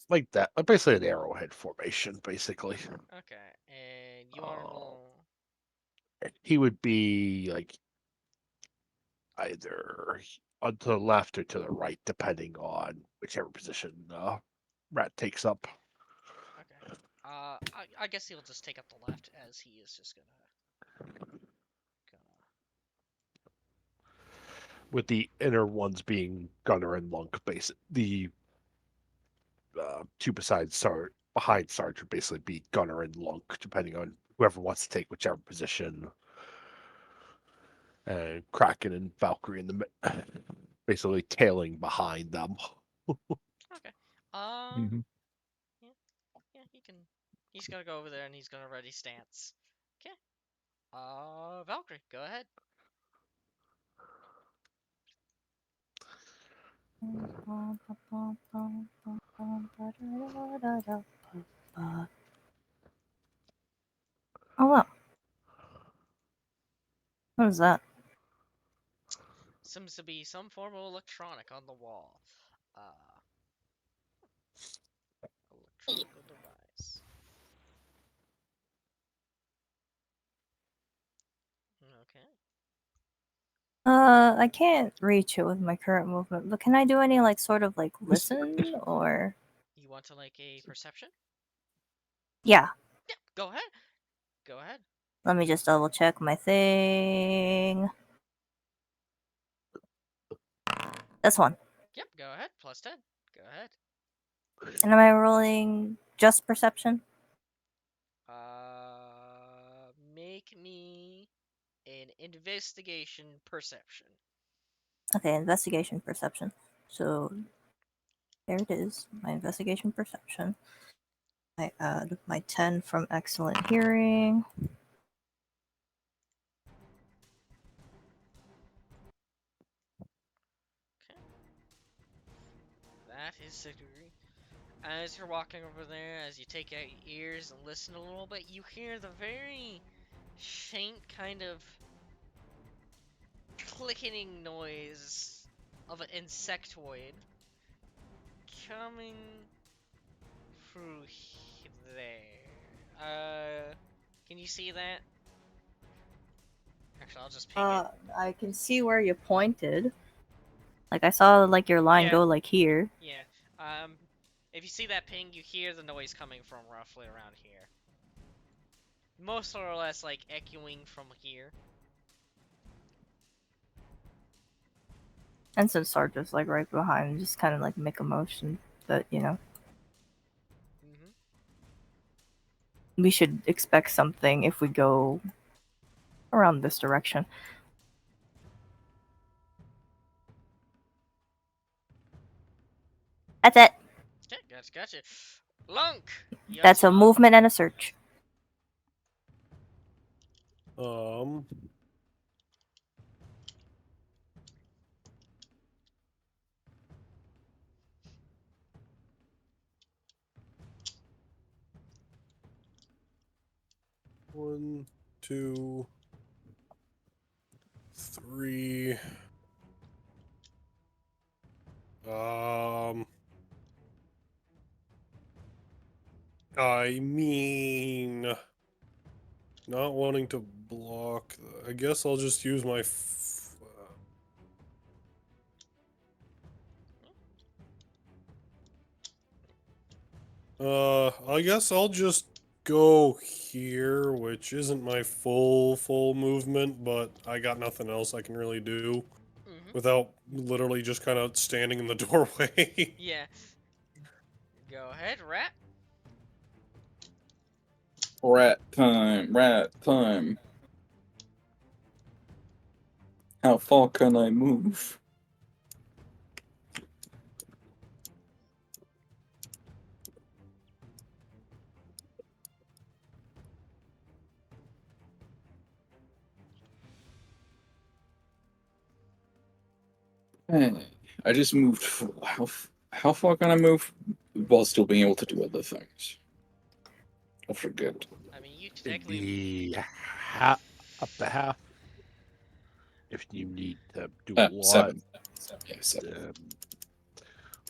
like that, like basically an arrowhead formation, basically. Okay, and you want to roll. He would be like either on to the left or to the right, depending on whichever position Rat takes up. Okay. I guess he'll just take up the left as he is just gonna. With the inner ones being Gunner and Lunk, the 2 behind Sarge would basically be Gunner and Lunk, depending on whoever wants to take whichever position. And Kraken and Valkyrie in the basically tailing behind them. Okay. Mhm. Yeah, he can. He's gonna go over there and he's gonna ready stance. Okay. Valkyrie, go ahead. Oh wow. What is that? Seems to be some form of electronic on the wall. Electronical device. Okay. I can't reach it with my current movement, but can I do any like sort of like listen or? You want to like a perception? Yeah. Yeah, go ahead. Go ahead. Let me just double check my thing. This one. Yep, go ahead. Plus 10. Go ahead. And am I rolling just perception? Make me an investigation perception. Okay, investigation perception. So there it is, my investigation perception. I add my 10 from excellent hearing. Okay. That is 6 degree. As you're walking over there, as you take out your ears and listen a little bit, you hear the very faint kind of clicking noise of an insectoid coming through there. Can you see that? Actually, I'll just ping it. I can see where you pointed. Like I saw like your line Yeah. go like here. Yeah. If you see that ping, you hear the noise coming from roughly around here. Most or less like echoing from here. And since Sarge is like right behind, just kind of like make a motion that, you know, Mm-hmm. we should expect something if we go around this direction. That's it. Okay, gotcha. Lunk! That's a movement and a search. One, two, three. I mean, not wanting to block. I guess I'll just use my. I guess I'll just go here, which isn't my full movement, but I got nothing else I can really do. Mm-hmm. without literally just kind of standing in the doorway. Yeah. Go ahead, rat. Rat time, rat time. How far can I move? I just moved. How far can I move while still being able to do other things? I forget. I mean, you It'd technically. be up to half. If you need to do a lot, 7. Yeah, 7.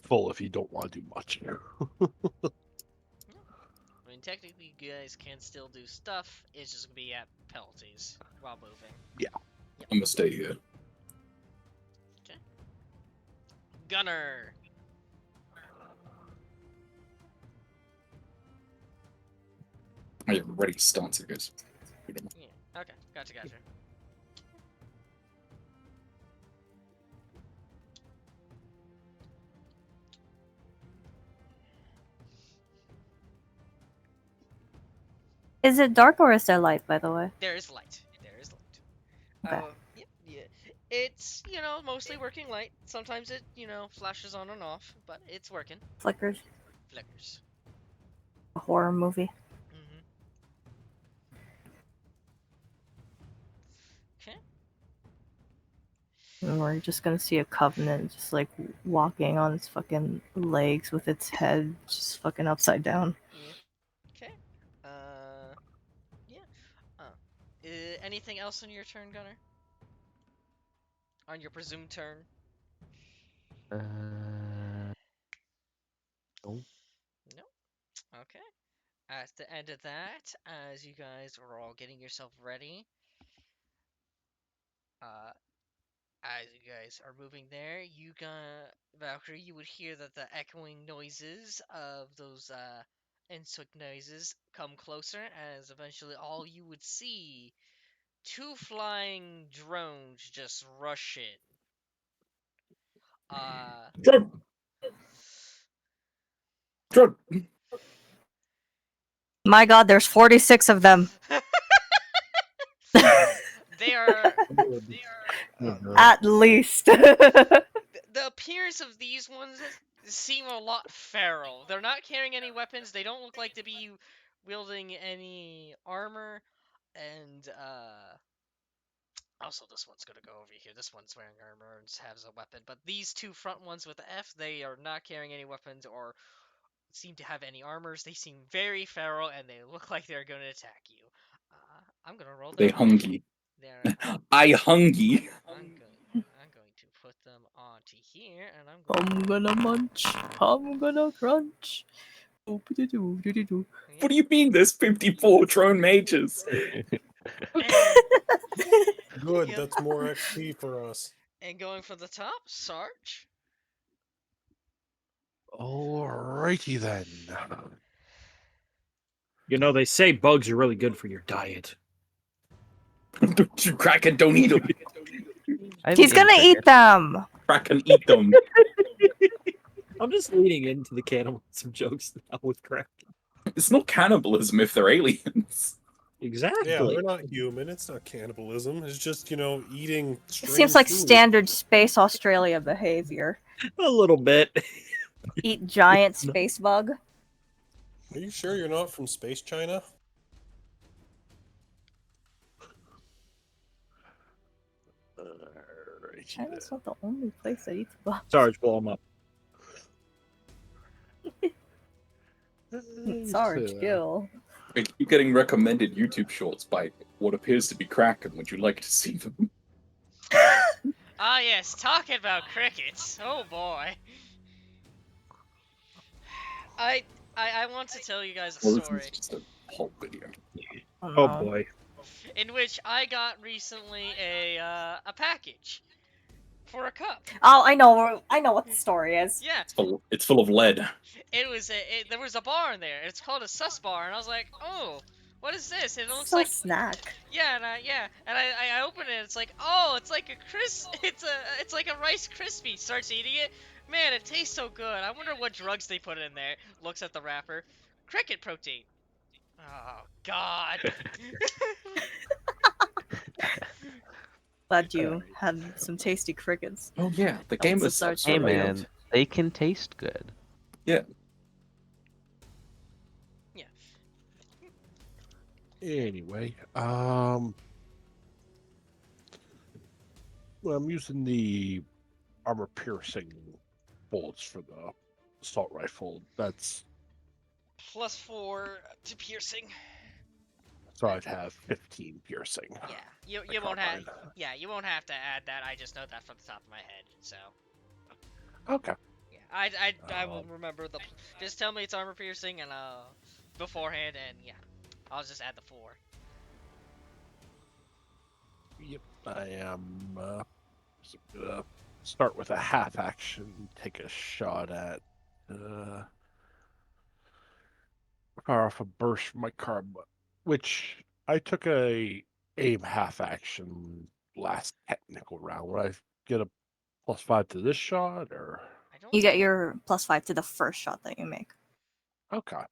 full if you don't want to do much. I mean, technically, you guys can still do stuff. It's just gonna be at penalties while moving. I'm gonna stay here. Gunner. Oh, yeah, ready to stance, I guess. Yeah. Okay. Gotcha. Is it dark or is there light, by the way? There is light. Okay. Yeah. It's, mostly working light. Sometimes it, flashes on and off, but it's working. Flickers. Flickers. A horror movie. Okay. And we're just gonna see a covenant just like walking on its fucking legs with its head just fucking upside down. Okay. Yeah. Anything else on your turn, Gunner? On your presumed turn? No. No? Okay. At the end of that, as you guys are all getting yourself ready, as you guys are moving there, Valkyrie, you would hear that the echoing noises of those, insect noises come closer, as eventually all you would see, 2 flying drones just rush in. Drug! Drug! My god, there's 46 of them. They are At least. the appearance of these ones seem a lot feral. They're not carrying any weapons. They don't look like to be wielding any armor. And also this one's gonna go over here. This one's wearing armor and has a weapon. But these 2 front ones with the F, they are not carrying any weapons or seem to have any armors. They seem very feral and they look like they're gonna attack you. I'm gonna roll They their hungry. They're I hungry. I'm going to put them onto here, and I'm gonna munch. I'm gonna crunch. Doo-doo-doo-doo-doo-doo. What do you mean there's 54 drone mages? Good, Yep. that's more XP for us. And going from the top, Sarge. Alrighty then. They say bugs are really good for your diet. Don't you crack and don't eat them. He's gonna eat them. Crack and eat them. I'm just leaning into the cannibalism jokes now with crack. It's not cannibalism if they're aliens. Exactly. Yeah, they're not human. It's not cannibalism. It's just, eating It strange seems like food. standard space Australia behavior. A little bit. Eat giant space bug. Are you sure you're not from Space China? China's not the only place that eats bugs. Sarge, blow them up. Sarge, kill. I keep getting recommended YouTube shorts by what appears to be Kraken. Would you like to see them? Ah, yes, talking about crickets. Oh boy. I want to tell you guys a Or is story this just a whole video? Oh, Oh no. boy. in which I got recently a package for a cup. Oh, I know what the story is. Yeah, It's full of lead. there was a bar in there. It's called a sus bar, and I was like, oh, what is this? And it looks So like snack. yeah, and I open it. It's like, oh, it's like a it's like a Rice Krispie. Starts eating it. Man, it tastes so good. I wonder what drugs they put in there. Looks at the wrapper. Cricket protein. Oh God. Glad you Alright. had some tasty crickets. Oh yeah, the That game was a is start to Hey the surveilled. man, they can taste good. Yeah. Anyway, well, I'm using the armor piercing bullets for the assault rifle. That's +4 to piercing. so I'd have 15 piercing. Yeah, The you won't have. carbine. Yeah, you won't have to add that. I just know that from the top of my head. So Okay. yeah, I will remember the. Just tell me it's armor piercing and beforehand, and yeah, I'll just add the 4. Yep. I am gonna start with a half action. Take a shot at fire off a burst from my carbine, which I took a aim half action last technical round. Would I get a +5 to this shot or I don't. You get your +5 to the first shot that you make. okay?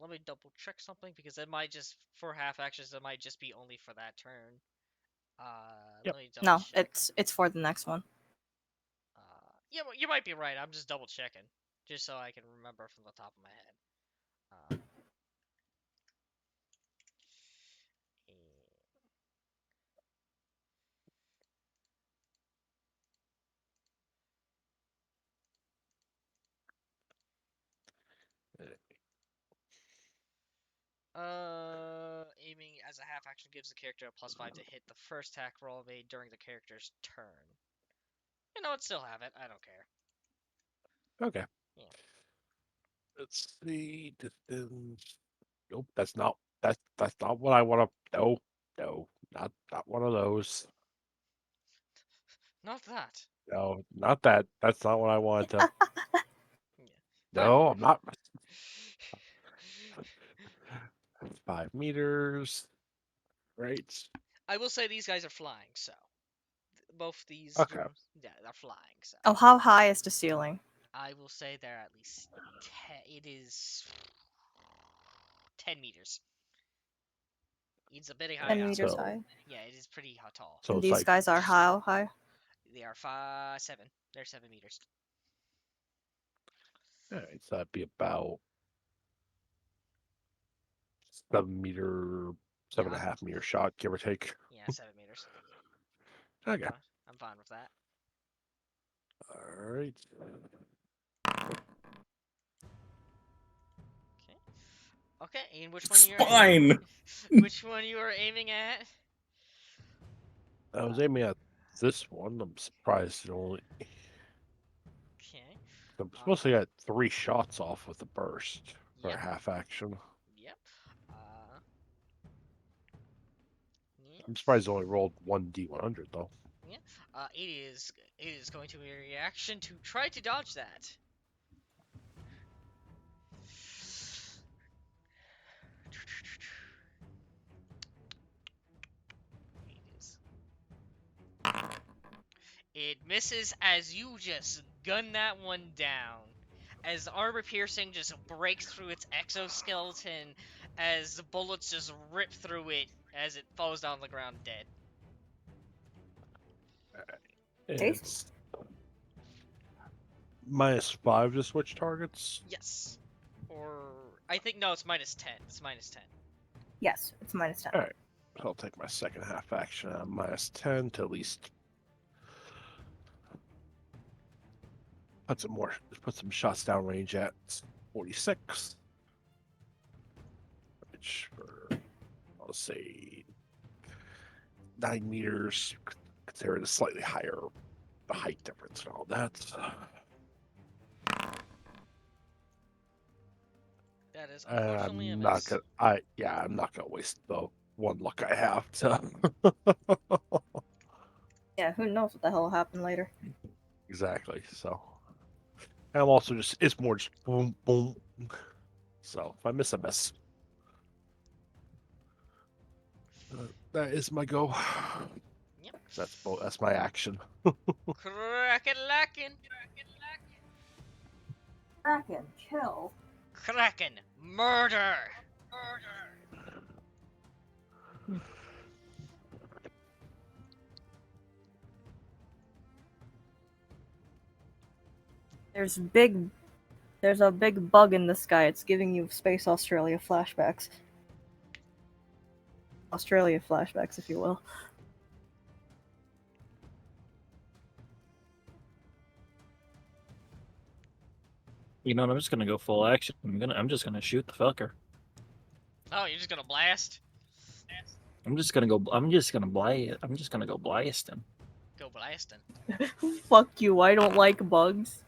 Let me double check something because it might just for half actions. It might just be only for that turn. Yep. Let me double No, check. it's for the next one. Yeah, you might be right. I'm just double checking, just so I can remember from the top of my head. Aiming as a half action gives the character a +5 to hit the first attack roll made during the character's turn. You know what? Still have it. I don't care. Okay. Yeah. Let's see. Distance. Nope, that's not what I want to. No, no, not one of those. Not that. No, not that. That's not what I wanted to. Yeah. No, I'm not. 5 meters. Right. I will say these guys are flying, so both these Okay. rooms, yeah, they're flying. So Oh, how high is the ceiling? I will say they're at least it is 10 meters. It's a bit high. 10 meters So- high. Yeah, it is pretty tall. So And it's these like guys are how high? They are 7. They're 7 meters. all right, so that'd be about 7 meter, seven and a Yeah, half meter shot, give or take. Yeah, 7 meters. Okay. I'm fine with that. All right. Okay, and which one you're Spine. which one you are aiming at? I was aiming at this one. I'm surprised it only. Okay. I'm supposed to get 3 shots off with the burst for Yep. a half action. Yep. Yeah. I'm surprised it only rolled 1d100 though. It is going to be a reaction to try to dodge that. It misses as you just gun that one down. As armor piercing just breaks through its exoskeleton, as the bullets just rip through it as it falls down the ground dead. It's -5 to switch targets. Yes. Or I think no, it's -10. It's -10. Yes, it's -10. All right. So I'll take my second half action at -10 to at least put some shots down range at 46. Which for I'll say 9 meters, considering a slightly higher the height difference and all that. That is unfortunately a I'm miss. I'm not gonna waste the one luck I have to. Yeah, who knows what the hell will happen later. Exactly. So I'm also it's more just boom boom. So if I miss, I miss. That is my go. Yep. That's my action. Kraken lacking. Kraken, kill. Kraken murder. There's a big bug in the sky. It's giving you Space Australia flashbacks. Australia flashbacks, if you will. You know what? I'm just gonna go full action. I'm just gonna shoot the fucker. Oh, you're just gonna blast? I'm just gonna go blast him. Go blasting. Fuck you, I don't like bugs.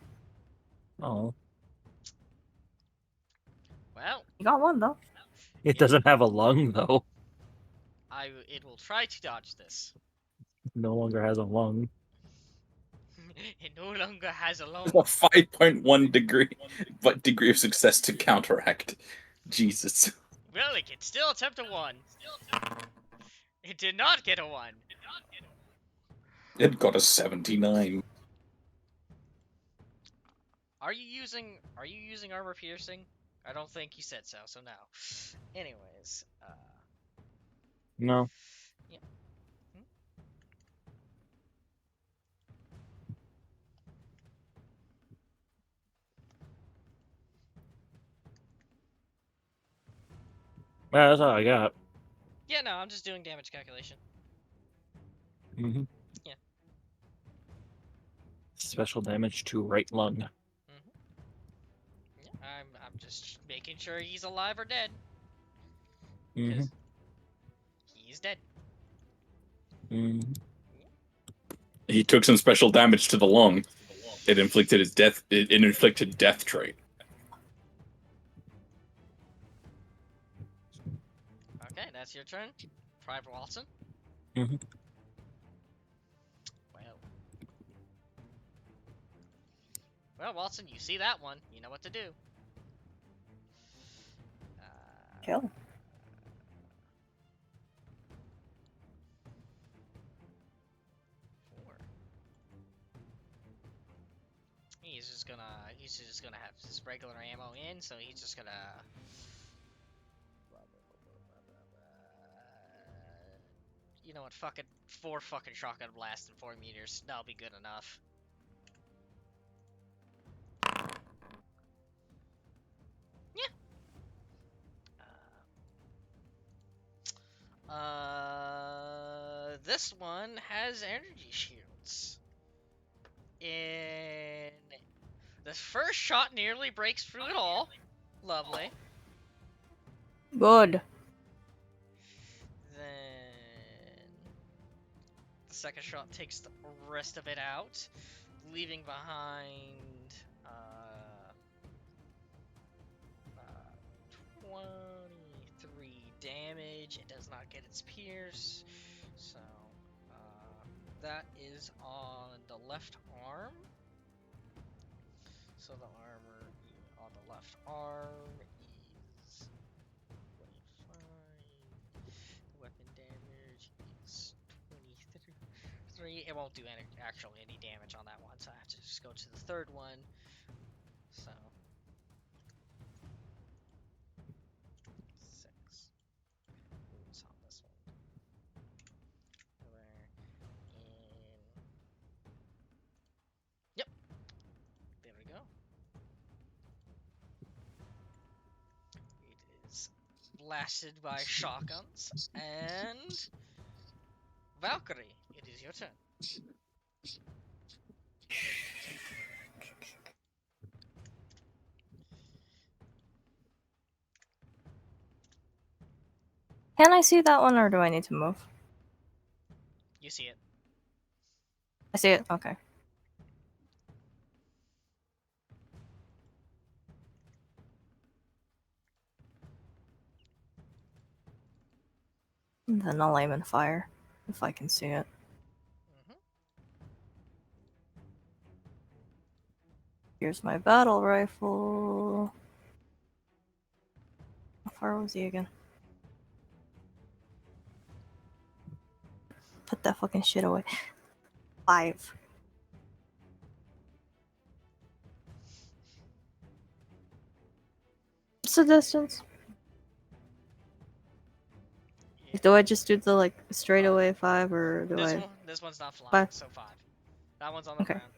Oh, Well, You got one, though. it doesn't have a lung though. it will try to dodge this. It no longer has a lung. It no longer has a lung. A 5.1 degree of success to counteract. Jesus. Well, it can still attempt a 1. It did not get a 1. It got a 79. Are you using armor piercing? I don't think you said so, so no. Anyways, No. yeah. Yeah, that's all I got. Yeah, no, I'm just doing damage calculation. Mm-hmm. Yeah. Special damage to right lung. Yeah, I'm just making sure he's alive or dead. Mm-hmm. 'Cause he's dead. Mm-hmm. He took some special damage to the lung. It inflicted death trait. Okay, that's your turn, Private Watson. Mm-hmm. Well, Watson, you see that one. You know what to do. Kill. Four. He's just gonna have his regular ammo in, so he's just gonna. You know what? Fucking 4 fucking shotgun blasts in 4 meters. That'll be good enough. Yeah. This one has energy shields. In the first shot nearly breaks through it all. Lovely. Good. Then the second shot takes the rest of it out, leaving behind 23 damage. It does not get its pierce, so that is on the left arm. So the armor on the left arm is 25. Weapon damage is 23. It won't do any damage on that one, so I have to just go to the third one. So 6 wounds on this one. Yep. There we go. It is blasted by shotguns, and Valkyrie, it is your turn. Can I see that one, or do I need to move? You see it. I see it. Okay. Then I'll aim and fire if I can see it. Here's my battle rifle. How far was he again? put that fucking shit away. 5. What's the distance? Yeah. Do I just do the like straight away 5 or do I? This one's not flying, 5? so 5. That one's on the Okay. ground.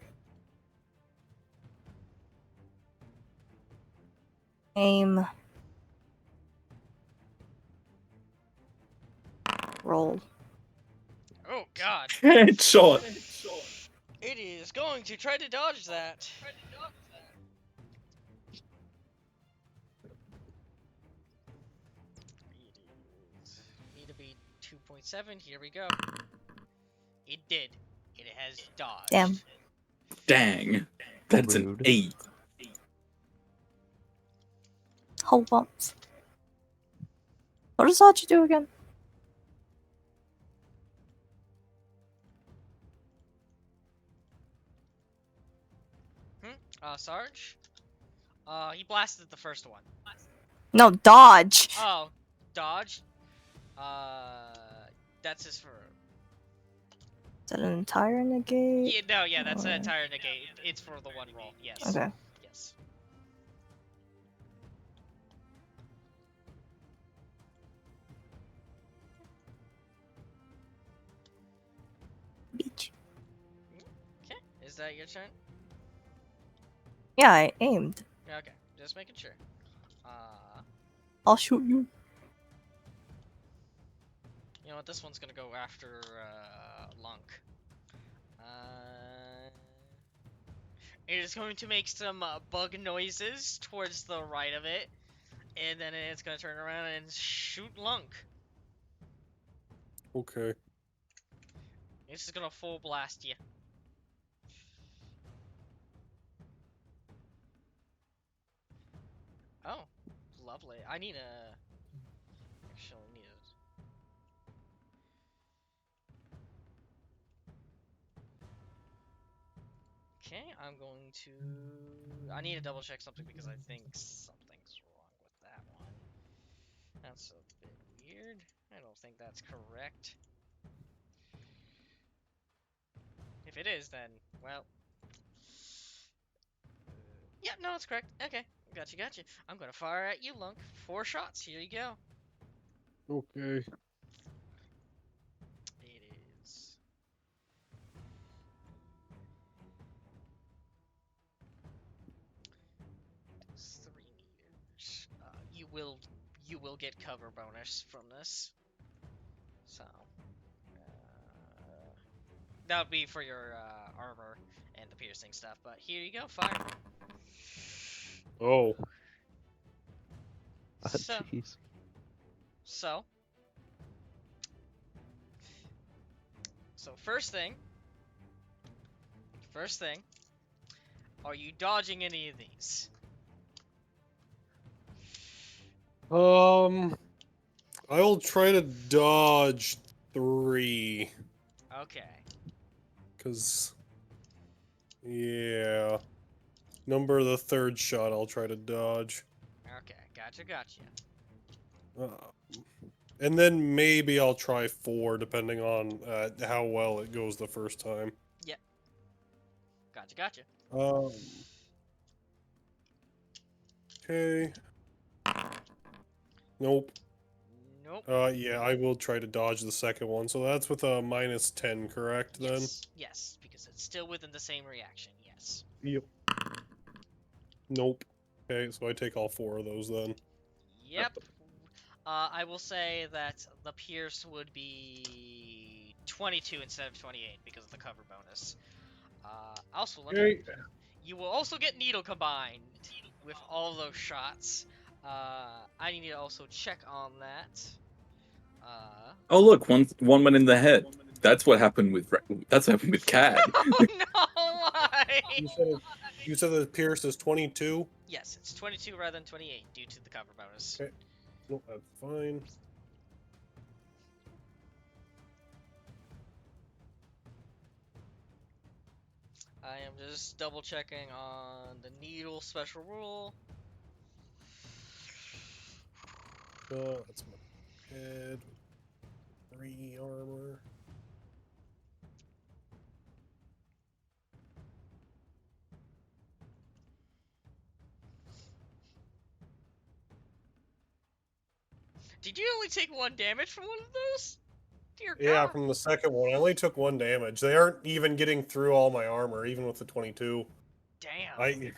Aim. Roll. Oh god. Headshot. It is going to try to dodge that. It is need to be 2.7. Here we go. It did. It has dodged. Damn. Dang. That's an Rude. 8. Whole bumps. What does Hachi do again? Sarge? He blasted the first one. No, dodge. Oh, dodge? That's his for. Is that an entire negate? Yeah, no, yeah, that's an Or- entire negate. It's for the one roll. Yes. Okay. Yes. Beach. Okay. Is that your turn? Yeah, I aimed. Okay. Just making sure. I'll shoot you. You know what? This one's gonna go after Lunk. It is going to make some bug noises towards the right of it, and then it's gonna turn around and shoot Lunk. Okay. It's just gonna full blast you. Oh, lovely. I need a. Actually, need a. Okay, I'm going to. I need to double check something because I think something's wrong with that one. That's a bit weird. I don't think that's correct. If it is, then, well. Yeah, no, it's correct. Okay, gotcha. I'm gonna fire at you, Lunk. 4 shots. Here you go. Okay. It is. It's 3 meters. You will get cover bonus from this. So. That would be for your armor and the piercing stuff, but here you go, fire. Oh. So, Jeez. so first thing, are you dodging any of these? I will try to dodge 3. Okay. Cause, yeah. Number the 3rd shot I'll try to dodge. Okay, gotcha. And then maybe I'll try 4, depending on how well it goes the first time. Yep. Gotcha. Okay. Nope. Nope. Yeah, I will try to dodge the second one. So that's with a -10, correct, then? Yes, because it's still within the same reaction, yes. Yep. Nope. Okay, so I take all 4 of those, then. Yep. I will say that the pierce would be 22 instead of 28 because of the cover bonus. Also, Okay. you will also get needle combined with all those shots. I need to also check on that. Oh look, one went in the head. That's what happened with Cad. Oh no! Why? You said the pierce is 22? Yes, it's 22 rather than 28 due to the cover bonus. Okay. Nope, that's fine. I am just double checking on the needle special rule. That's my head. 3 armor. Did you only take 1 damage from one of those? Dear Yeah, God. from the second one. I only took 1 damage. They aren't even getting through all my armor, even with the 22. Damn.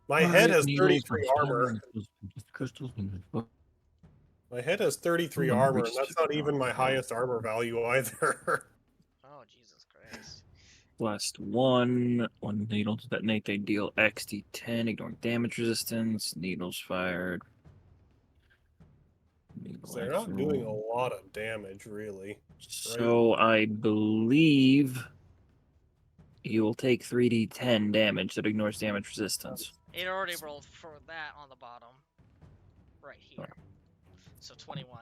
My head has Needles 33 and armor. crystals and My head has 33 Oh, armor, and reached that's not even my oh. highest armor value either. Oh, Jesus Christ. Blast 1. 1 needle to detonate. They deal XD10, ignoring damage resistance. Needles fired. Needle They're not doing a roll. lot of damage, really. So I believe you will take 3d10 damage that ignores damage resistance. It already rolled for that on the bottom. Right here. So 21.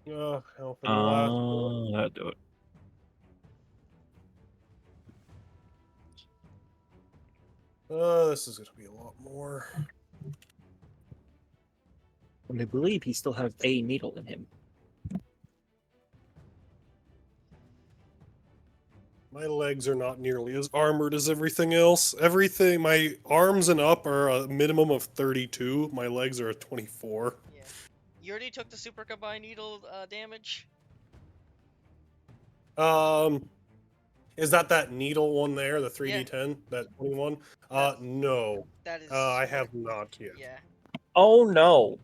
Hell for the last one. That'll do it. This is gonna be a lot more. And I believe he still has a needle in him. My legs are not nearly as armored as everything else. Everything, my arms and up are a minimum of 32. My legs are a 24. Yeah. You already took the super combined needle damage? Is that needle one there, the 3d10, that 21? No. That is. I have not yet. Yeah. Oh no.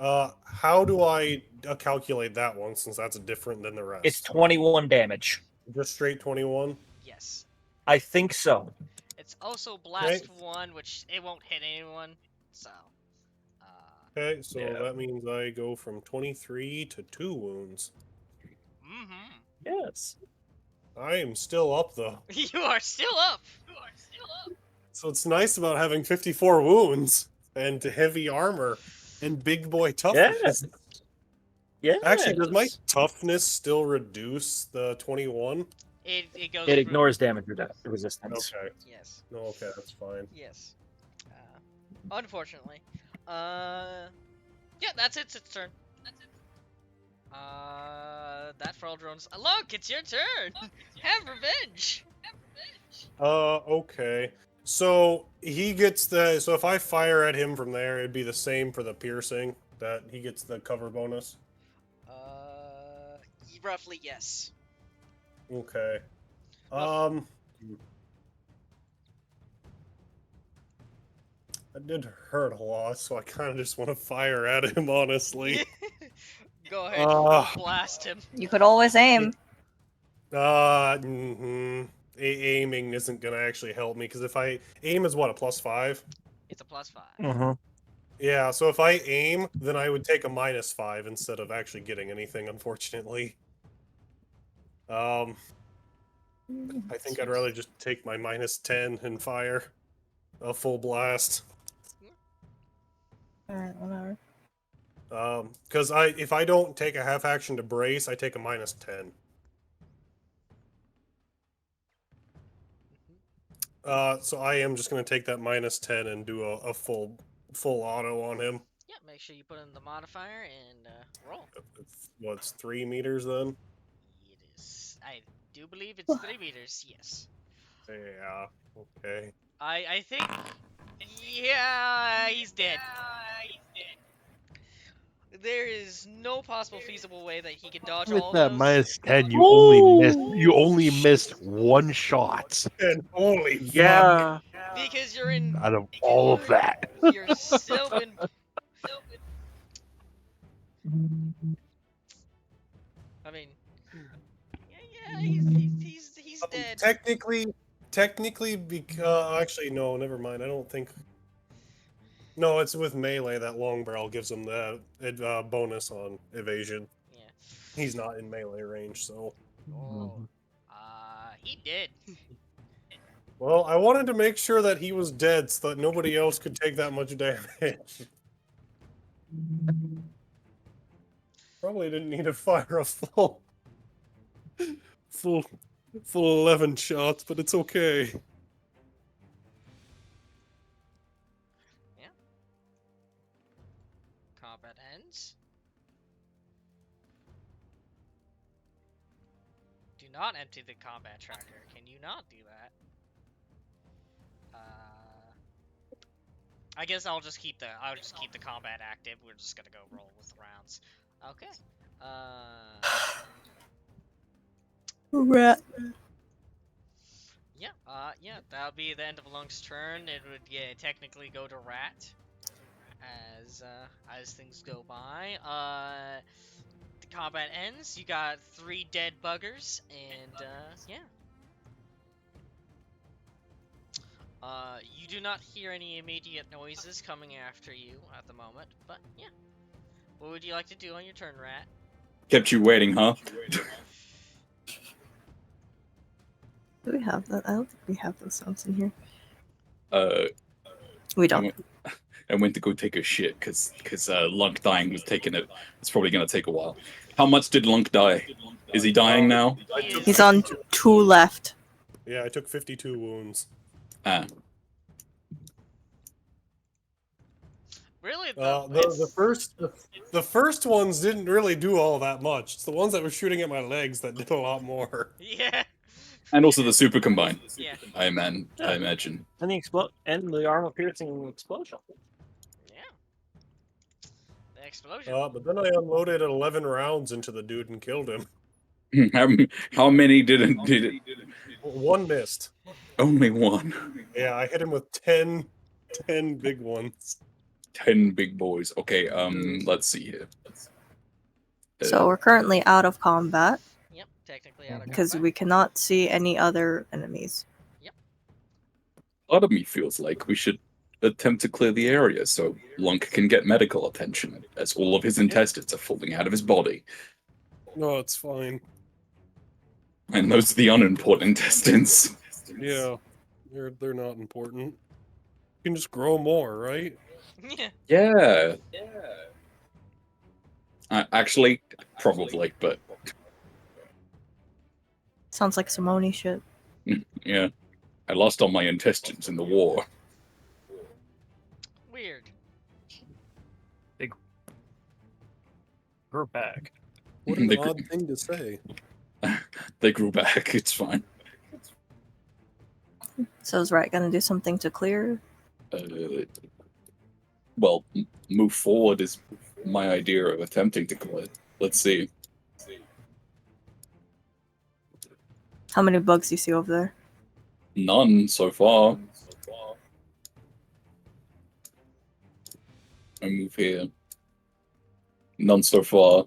How do I calculate that one since that's different than the rest? It's 21 damage. Just straight 21? Yes. I think so. It's also blast 1, which it won't hit anyone. So. Okay, so Yeah. that means I go from 23 to 2 wounds. Mm-hmm. Yes. I am still up, though. You are still up. So it's nice about having 54 wounds and heavy armor and big boy toughness. Yes. Yes. Actually, does my toughness still reduce the 21? It goes. It ignores damage resistance. Okay. Yes. No, okay, that's fine. Yes. Unfortunately. Yeah, that's it. It's its turn. That for all drones. Look, it's your turn. Have revenge. Okay. So he gets the. So if I fire at him from there, it'd be the same for the piercing. That he gets the cover bonus. Roughly yes. Okay. That did hurt a lot, so I kind of just want to fire at him, honestly. Go ahead, blast him. You could always aim. Aiming isn't gonna actually help me because if I aim is what, a +5? It's a +5. Mm-hmm. Yeah, so if I aim, then I would take a -5 instead of actually getting anything, unfortunately. I think I'd rather just take my -10 and fire a full blast. Alright, whatever. Because if I don't take a half action to brace, I take a -10. So I am just gonna take that -10 and do a full auto on him. Yeah, make sure you put in the modifier and roll. What's 3 meters then? It is. I do believe it's 3 meters. Yes. Yeah. Okay. I think. Yeah, he's dead. There is no possible feasible way that he can dodge With all that those. -10, you only missed one shot And holy fuck. Yeah. Because you're in. out of all of that. You're still in. I mean. Yeah, he's dead. Technically, because actually no, never mind. I don't think. No, it's with melee that long barrel gives him the bonus on evasion. Yeah. He's not in melee range, so. Oh. He did. Well, I wanted to make sure that he was dead so that nobody else could take that much damage. Probably didn't need to fire a full 11 shots, but it's okay. Yeah. Combat ends. Do not empty the combat tracker. Can you not do that? I guess I'll just keep the combat active. We're just gonna go roll with the rounds. Okay. Rat. Yeah, that'll be the end of Lung's turn. It would technically go to Rat as things go by. The combat ends. You got 3 dead buggers, and yeah. You do not hear any immediate noises coming after you at the moment, but yeah. What would you like to do on your turn, Rat? Kept you waiting, huh? Do we have that? I don't think we have those sounds in here. We I don't. went, I went to go take a shit because Lunk dying was taking it. It's probably gonna take a while. How much did Lunk die? Is he dying now? He's on 2 left. Yeah, I took 52 wounds. Ah, Really though, The first ones didn't really do all that much. It's the ones that were shooting at my legs that did a lot more. yeah. and also the super combine. Yeah. I imagine. And the armor piercing explosion. Yeah. The explosion. But then I unloaded 11 rounds into the dude and killed him. How many did it? One missed. Only one. Yeah, I hit him with 10 big ones. 10 big boys. Okay, let's see here. So we're currently out of combat Yep, technically out of because combat. we cannot see any other enemies. Part of me feels like we should attempt to clear the area so Lunk can get medical attention, as all of his intestines are falling out of his body. No, it's fine. And those are the unimportant intestines. Yeah, they're not important. You can just grow more, right? Yeah. Yeah. Actually, probably, but Sounds like Simone shit. yeah. I lost all my intestines in the war. Weird. We're back. What an They odd thing to say. They grew back, it's fine. So is Rat gonna do something to clear? Well, move forward is my idea of attempting to clear. Let's see. How many bugs do you see over there? None so far. I move here. None so far.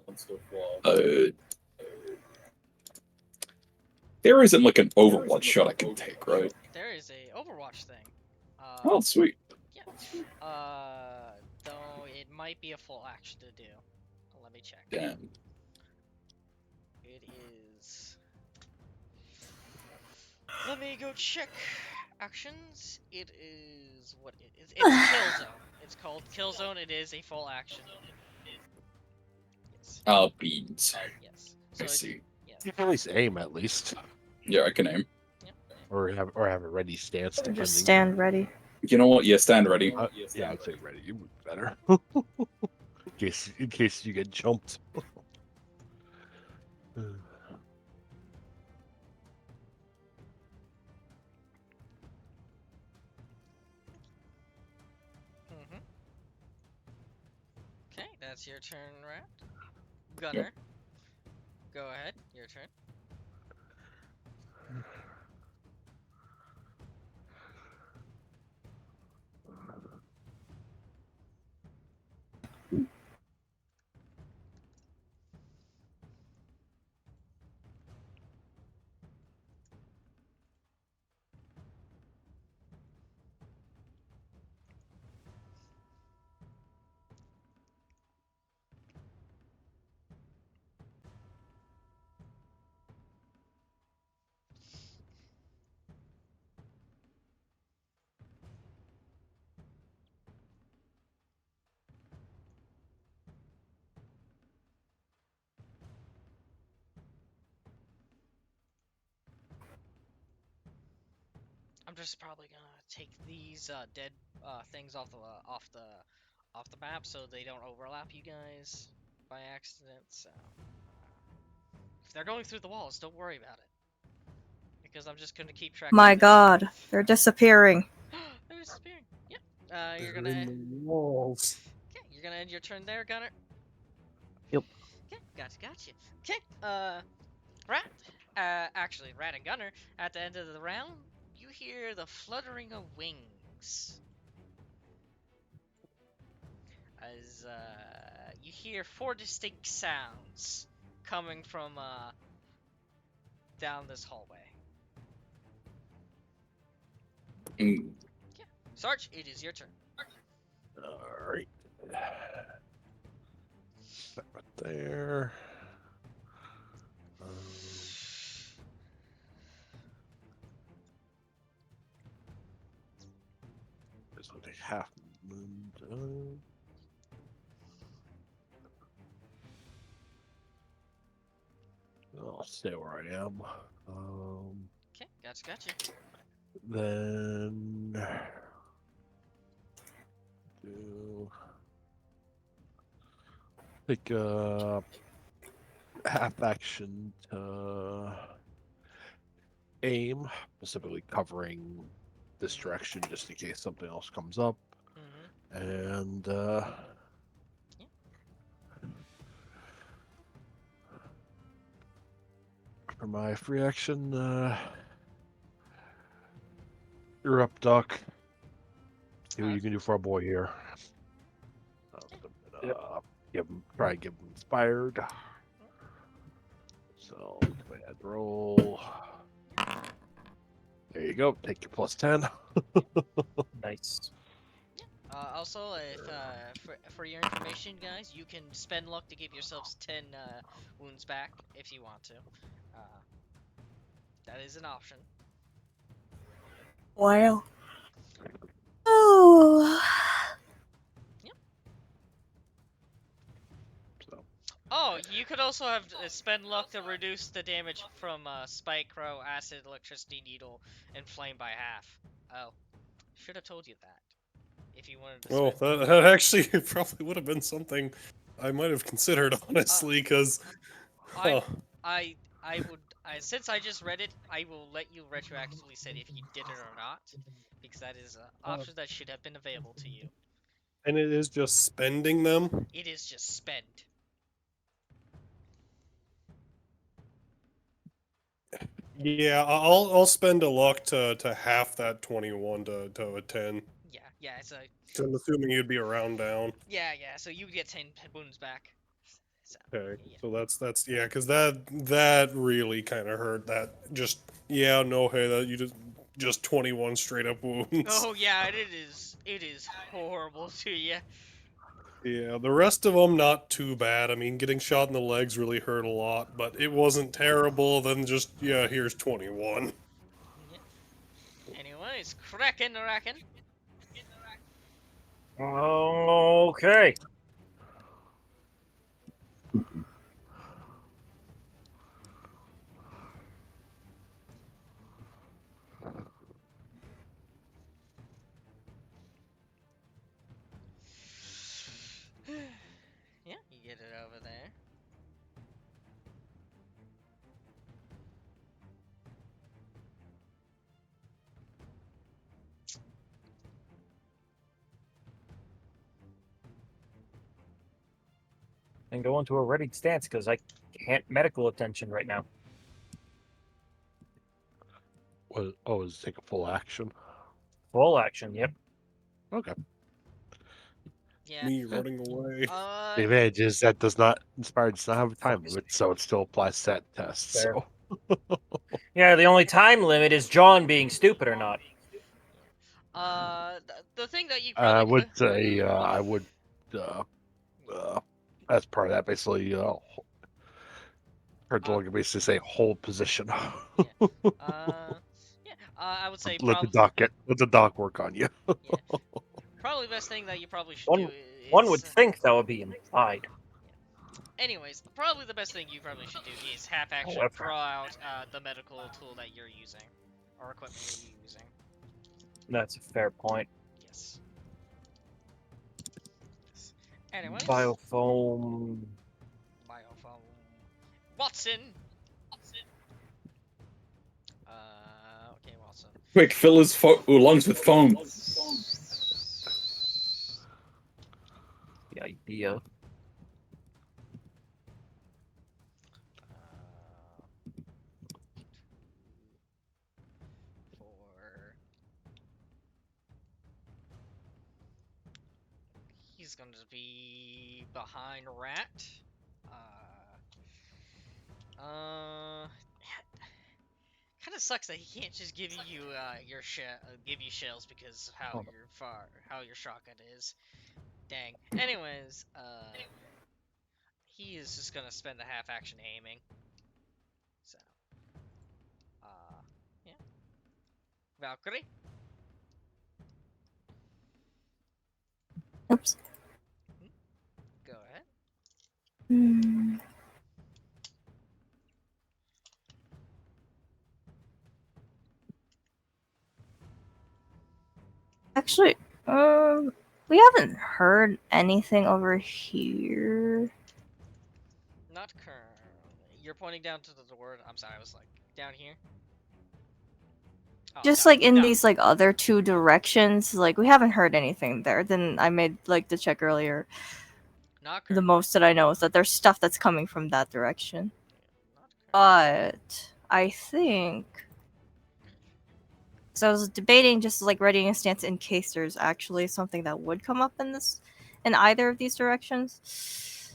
There isn't like an Overwatch shot I can take, right? There is a Overwatch thing. Oh, sweet. Yeah. Though it might be a full action to do. Let me check. Damn. It is. Let me go check actions. It is what it is. It's Kill Zone. It's called Kill Zone. It is a full action. Yes. Beans. Yes. I So see. yes. You can at least aim, at least, Yeah, I can aim. or have a ready stance. Or just depending. stand ready. You know what? Yeah, stand ready. Yeah, I'd say ready. You would be better. in case you get jumped. Mm-hmm. Okay, that's your turn, Rat. Gunner. Go ahead, your turn. I'm just probably gonna take these dead things off the map so they don't overlap you guys by accident. So if they're going through the walls, don't worry about it because I'm just gonna keep track. My of god, they're disappearing. They're disappearing. Yep. You're They're gonna. in the walls. Okay, you're gonna end your turn there, Gunner. Yep. Okay, gotcha. Okay, Rat. Actually, Rat and Gunner. At the end of the round, you hear the fluttering of wings. As you hear 4 distinct sounds coming from down this hallway. Mm. Sarge, it is your turn. All right. That right there. This will take half moon. I'll stay where I am. Okay, gotcha. Then do take a half action to aim, specifically covering this direction just in case something else comes up. And for my free action, you're up, Doc. See what you can do for a boy here. Try and give him inspired. So go ahead, roll. There you go. Take your plus 10. Nice. Also, if for your information, guys, you can spend luck to give yourselves 10 wounds back if you want to. That is an option. Wow. Oh. Oh, you could also have spend luck to reduce the damage from Spike, Crow, Acid, Electricity, Needle, and Flame by half. Oh, should have told you that. If you wanted to Oh, spend that actually probably would have been something I might have considered, honestly, because... I would, since I just read it, I will let you retroactively say if you did it or not, because that is an option that should have been available to you. And it is just spending them? It is just spend. Yeah, I'll spend a luck to half that 21 to a 10. Yeah, so... So I'm assuming you'd be around down. Yeah, so you get 10 wounds back. So, Okay, yeah. so that's yeah, because that really kind of hurt. That just that you just 21 straight up wounds. Oh yeah, it is horrible to you. Yeah, the rest of them not too bad. I mean, getting shot in the legs really hurt a lot, but it wasn't terrible. Then just here's 21. Yeah. Anyways, cracking racking. Okay. Yeah, you get it over there. And go into a ready stance because I can't medical attention right now. Is take a full action? Full action, yep. Okay. Yeah. Me running away. The advantage is that Inspired does not have a time limit, so it still applies to that test. Fair. So. Yeah, the only time limit is John being stupid or not. The thing that you I probably would say as part of that, basically, basically say hold position. I would say let the doc work on you. probably the best thing that you probably should do is... One would think that would be implied. Anyways, probably the best thing you probably should do is half action However. throw out the medical tool that you're using, or equipment that you're using. That's a fair point. Yes. Anyways. Biofoam. Watson. Okay, Watson. Quick, fill his lungs with foam. Yeah. For he's going to be behind Rat. Kind of sucks that he can't just give you give you shells because of how your shotgun is. Dang. Anyways, he is just gonna spend a half action aiming. So, yeah. Valkyrie. Oops. Go ahead. Hmm. Actually, we haven't heard anything over here. Not currently. You're pointing down to the door. I'm sorry, I was like down here. Oh, Just down, like in down. these like other two directions, like we haven't heard anything there. Then I made like the check earlier. Not The currently. most that I know is that there's stuff that's coming from that direction. Not currently. But I think so. I was debating just like readying a stance in case there's actually something that would come up in either of these directions.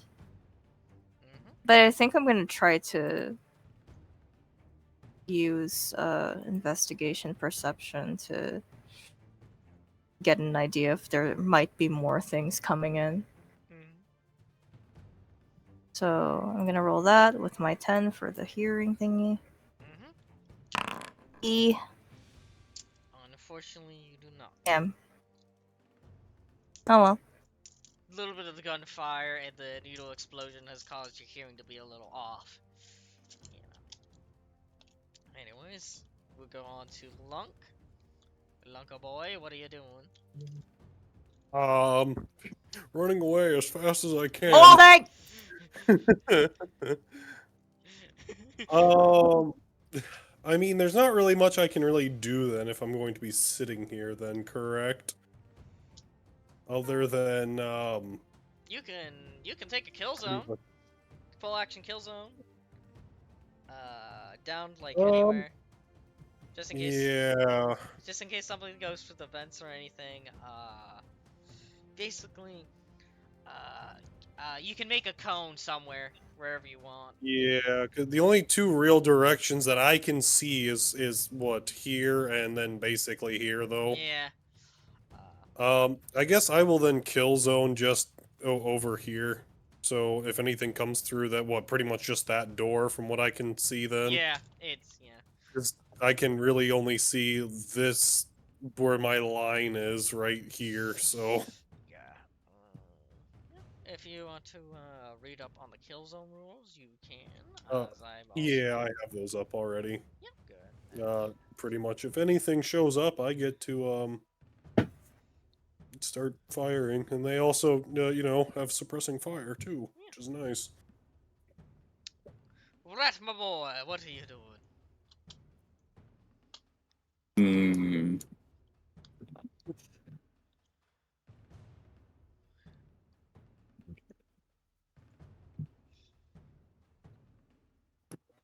But I think I'm gonna try to use investigation perception to get an idea if there might be more things coming in. So I'm gonna roll that with my 10 for the hearing thingy. E. Unfortunately, you do not. M. Oh well. A little bit of the gunfire and the needle explosion has caused your hearing to be a little off. You know. Anyways, we'll go on to Lunk. Lunka boy, what are you doing? Running away as fast as I can. Holding! I mean, there's not really much I can really do then if I'm going to be sitting here then, correct? Other than, You can take a kill zone. Full action kill zone. Down like anywhere. Just in case. Yeah. Just in case somebody goes for the vents or anything. Basically, you can make a cone somewhere, wherever you want. Yeah, because the only two real directions that I can see is what, here and then basically here, though. Yeah. I guess I will then kill zone just over here. So if anything comes through that, what, pretty much just that door from what I can see then? Yeah, it's, yeah. 'Cause I can really only see this, where my line is, right here, so... Yeah. If you want to read up on the kill zone rules, you can. As I'm also... Yeah, I have those up already. Yep, good. Pretty much, if anything shows up, I get to, start firing. And they also, you know, have suppressing fire, too, which is nice. Rat, my boy, what are you doing?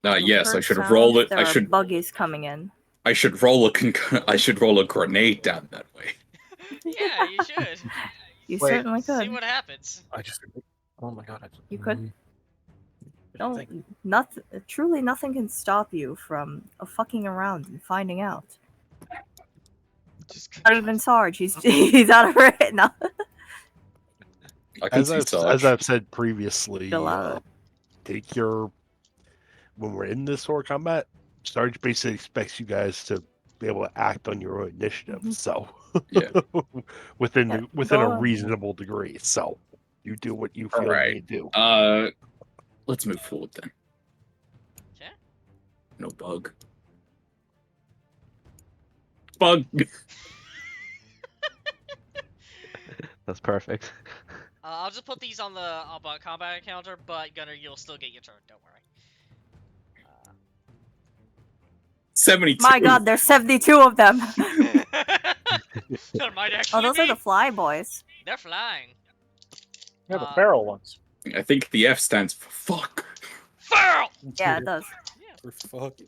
Yes, I First should have sound, rolled it. There I are should. buggies coming in. I should roll a. I should roll a grenade down that way. Yeah, you should. You certainly See could. what happens. I just. Oh my god. You could. No, nothing. Truly, nothing can stop you from fucking around and finding out. Not even Sarge. He's out of it now. I can see Sarge. As I've said previously, Still out. take your when we're in this sort of combat, Sarge basically expects you guys to be able to act on your own initiative. So Yeah. within a on. reasonable degree. So you do what you feel you need to do. Let's move forward then. Okay. No bug. Bug. That's perfect. I'll just put these on the combat encounter, but Gunner, you'll still get your turn. Don't worry. 72. My god, there's 72 of them. There might actually Oh, those are be. the fly boys. They're flying. Yeah, the feral ones. I think the F stands for fuck. Feral. Yeah, it does. Yeah. For fuck.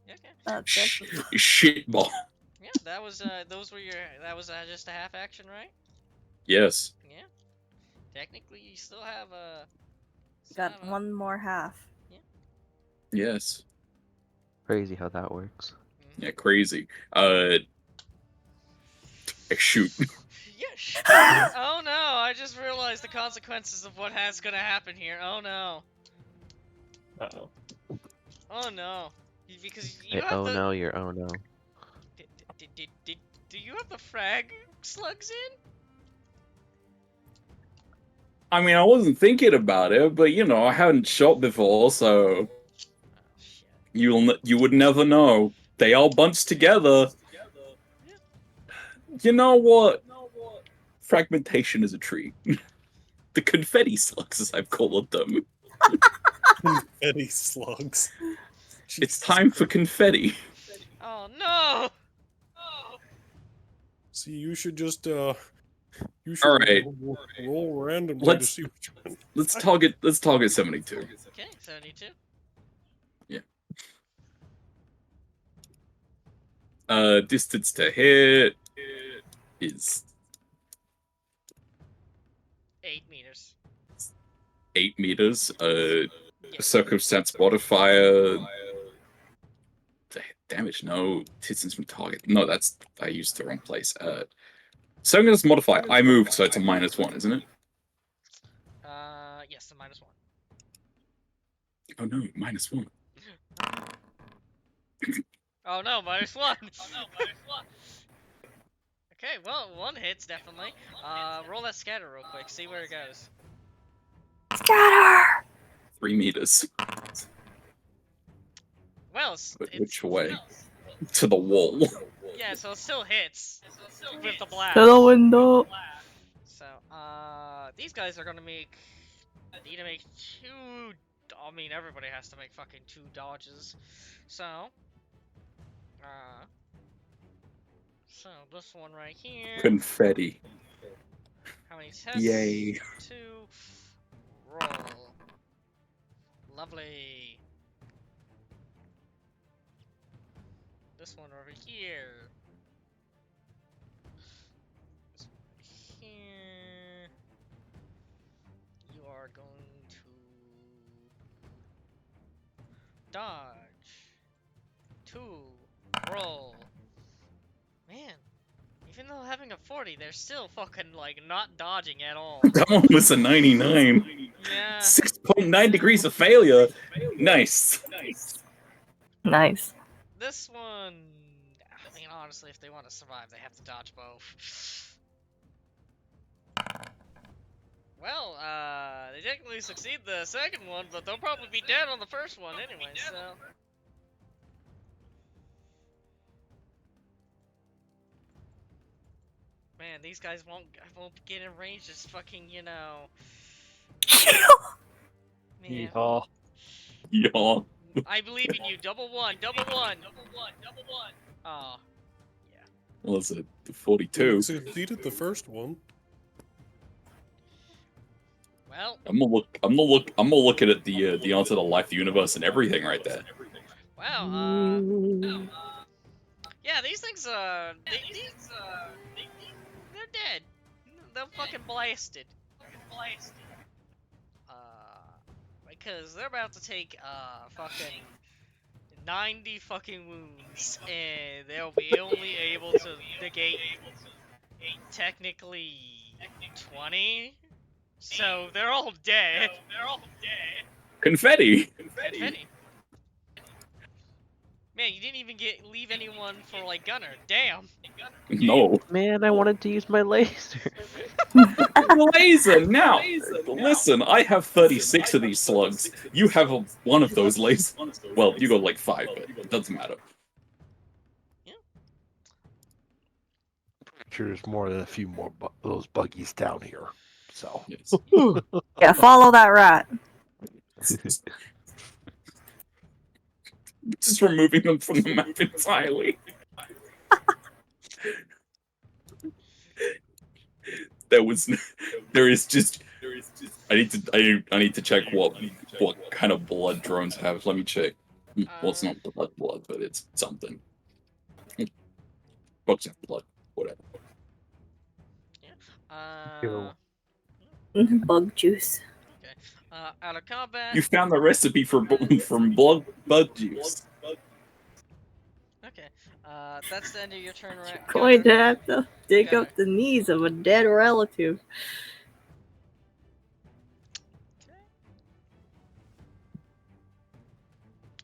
Yeah. Okay. That's Shitball. Yeah. That was those were your. That was just a half action, right? Yes. Yeah. Technically, you still have a. got one more half. Yes. Crazy how that works. Yeah, crazy. Shoot. Yes. Oh no! I just realized the consequences of what has gonna happen here. Oh no. Uh-oh. Oh no. Because you Hey, have oh the. no, you're oh no. Do you have the frag slugs in? I mean, I wasn't thinking about it, but you know, I haven't shot before, so Oh shit. you would never know. They all bunched together. You know what? Fragmentation is a treat. The confetti slugs, as I've called them. Confetti slugs. It's Jesus time for Christ. confetti. Oh no! See, you should just you should Alright. roll randomly to Let's- see which one. Let's target 72. Okay, 72. Distance to hit is 8 meters. 8 meters. Yeah. Circumstance modifier. Damage, no. Distance from target. No, I used the wrong place. Circumstance modifier. I moved, so it's a -1, isn't it? Yes, the -1. Oh no, -1. Oh no, -1. Okay, well, one hits definitely. Roll that scatter real quick. See where it goes. Scatter! 3 meters. Well, Which way? To the wall. Yeah, so it still hits with the blast. To the window. So, these guys are gonna need to make 2. I mean, everybody has to make fucking 2 dodges. So, so this one right here. Confetti. How many tests? Yay. 2. Roll. Lovely. This one over here. This one over here. You are going to dodge. 2. Roll. Man, even though having a 40, they're still fucking like not dodging at all. That one was a 99. Yeah. 6.9 degrees of failure. Nice. Nice. This one, I mean, honestly, if they want to survive, they have to dodge both. Well, they technically succeed the second one, but they'll probably be dead on the first one anyway, so. Man, these guys won't get in range, just fucking, you know. Man, Yeehaw. Yeah. I believe in you. Double one. Oh. What was it? You 42. succeeded the first one. Well, I'm gonna look at the answer to life, the universe, and everything right there. wow, yeah, these things, they're dead. They're fucking blasted. Because they're about to take, fucking 90 fucking wounds, and they'll be only able to negate technically 20. So they're all dead. Confetti. Confetti. Man, you didn't even leave anyone for like Gunner. Damn. No. Man, I wanted to use my laser. Laser now. Listen, I have 36 of these slugs. You have one of those lasers. Well, you got like 5, but it doesn't matter. Sure, there's more than a few more those buggies down here. So Yes. Yeah, follow that rat. Just removing them from the map entirely. There was There is just. I need to check what kind of blood drones have. Let me check. Well, it's not blood, but it's something. What's in blood? Whatever. Yeah. Bug juice. Okay. Out of combat. You found the recipe for from bug juice. Okay. That's the end of your turn, right? Going to have to dig Gunner. up the knees of a dead relative.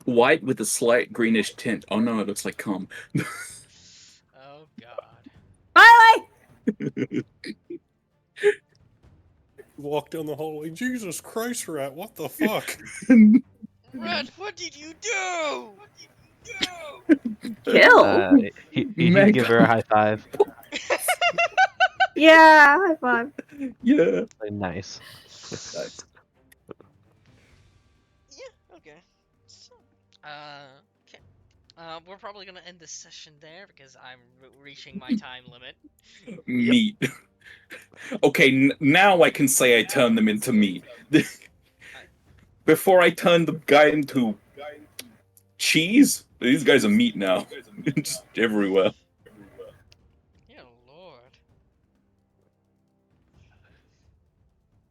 White with a slight greenish tint. Oh no, it looks like cum. Oh God. Bye. Walk down the hallway. Jesus Christ, Rat! What the fuck? Red, what did you do? Kill. He'd give her a high five. Yeah, high five. Yeah. Nice. Nice. Yeah. Okay. So, okay. We're probably gonna end this session there because I'm reaching my time limit. Meat. Okay, now I can say I turned them into meat. Before I turned the guy into cheese, these guys are meat now. Just everywhere. Yeah, Lord.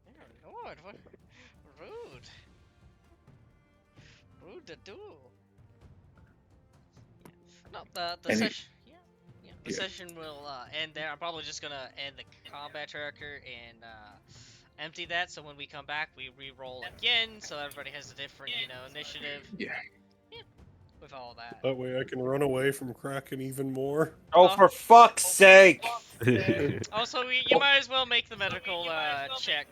Yeah, Lord, what? Rude. Rude to do. Yeah. No, the session. Yeah. The session will end there. I'm probably just gonna end the combat tracker and empty that. So when we come back, we re-roll again. So everybody has a different, initiative. Yeah. With all that. That way I can run away from Kraken even more. Oh, for fuck's sake! Also, you might as well make the medical check.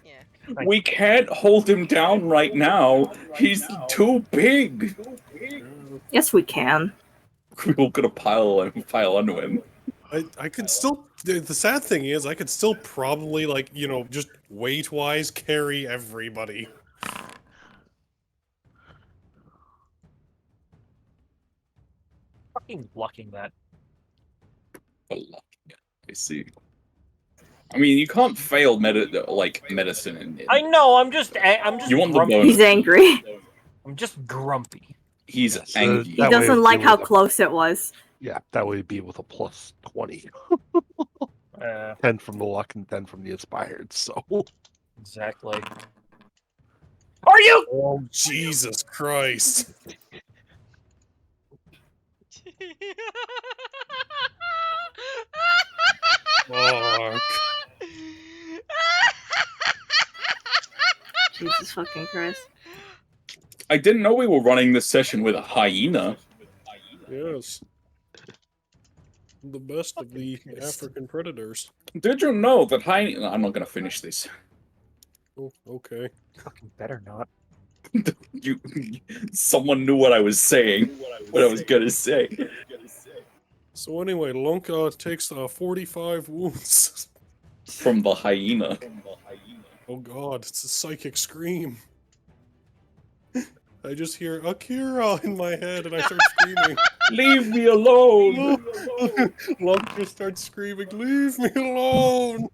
Yeah. We can't hold him down right now. He's too big. Yes, we can. We're all gonna pile onto him. I could still. The sad thing is, I could still probably, like, just weight-wise carry everybody. Fucking blocking that. I see. I mean, you can't fail medicine in. I know. I'm just. You want the grumpy. bonus. He's angry. I'm just grumpy. He's Yes, angry. He that way doesn't it'd like be how with a- close it was. Yeah, that would be with a plus 20. 10 10 from the luck and 10 from the inspired, so. exactly. Are you? Oh, Jesus Christ. Fuck. Jesus fucking Christ. I didn't know we were running this session with a hyena. Yes. The best of the African predators. Did you know that hyena? I'm not gonna finish this. Oh, okay. Fucking better not. Someone knew what I was saying. What I was gonna say. So anyway, Lonka takes 45 wounds. From the hyena. Oh god, it's a psychic scream. I just hear Akira in my head and I start screaming. Leave me alone! Lonka starts screaming, leave me alone!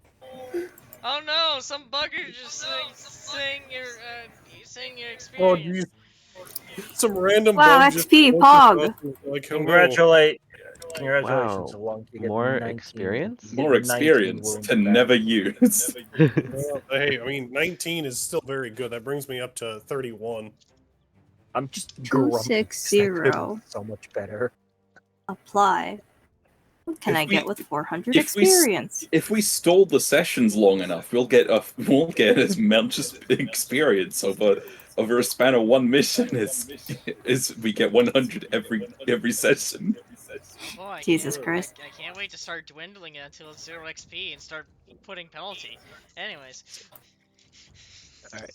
Oh no, some bugger just saying your Oh experience. geez. Some random Wow, bug just XP, woke Pog. up and was like, hello. Congratulations, Wow. Alonk. You get More 19 experience? More 19 experience wounds to back. never use. Well, hey, I mean, 19 is still very good. That brings me up to 31. I'm just grumpy. 260. That could be so much better. Apply. What can If I get we- with 400 if we s- experience? If we stall the sessions long enough, we'll get as much experience over a span of one mission as we get 100 every session. Oh, I Jesus can't- Christ. I can't wait to start dwindling it until it's 0 XP and start putting penalty. Anyways. Alright,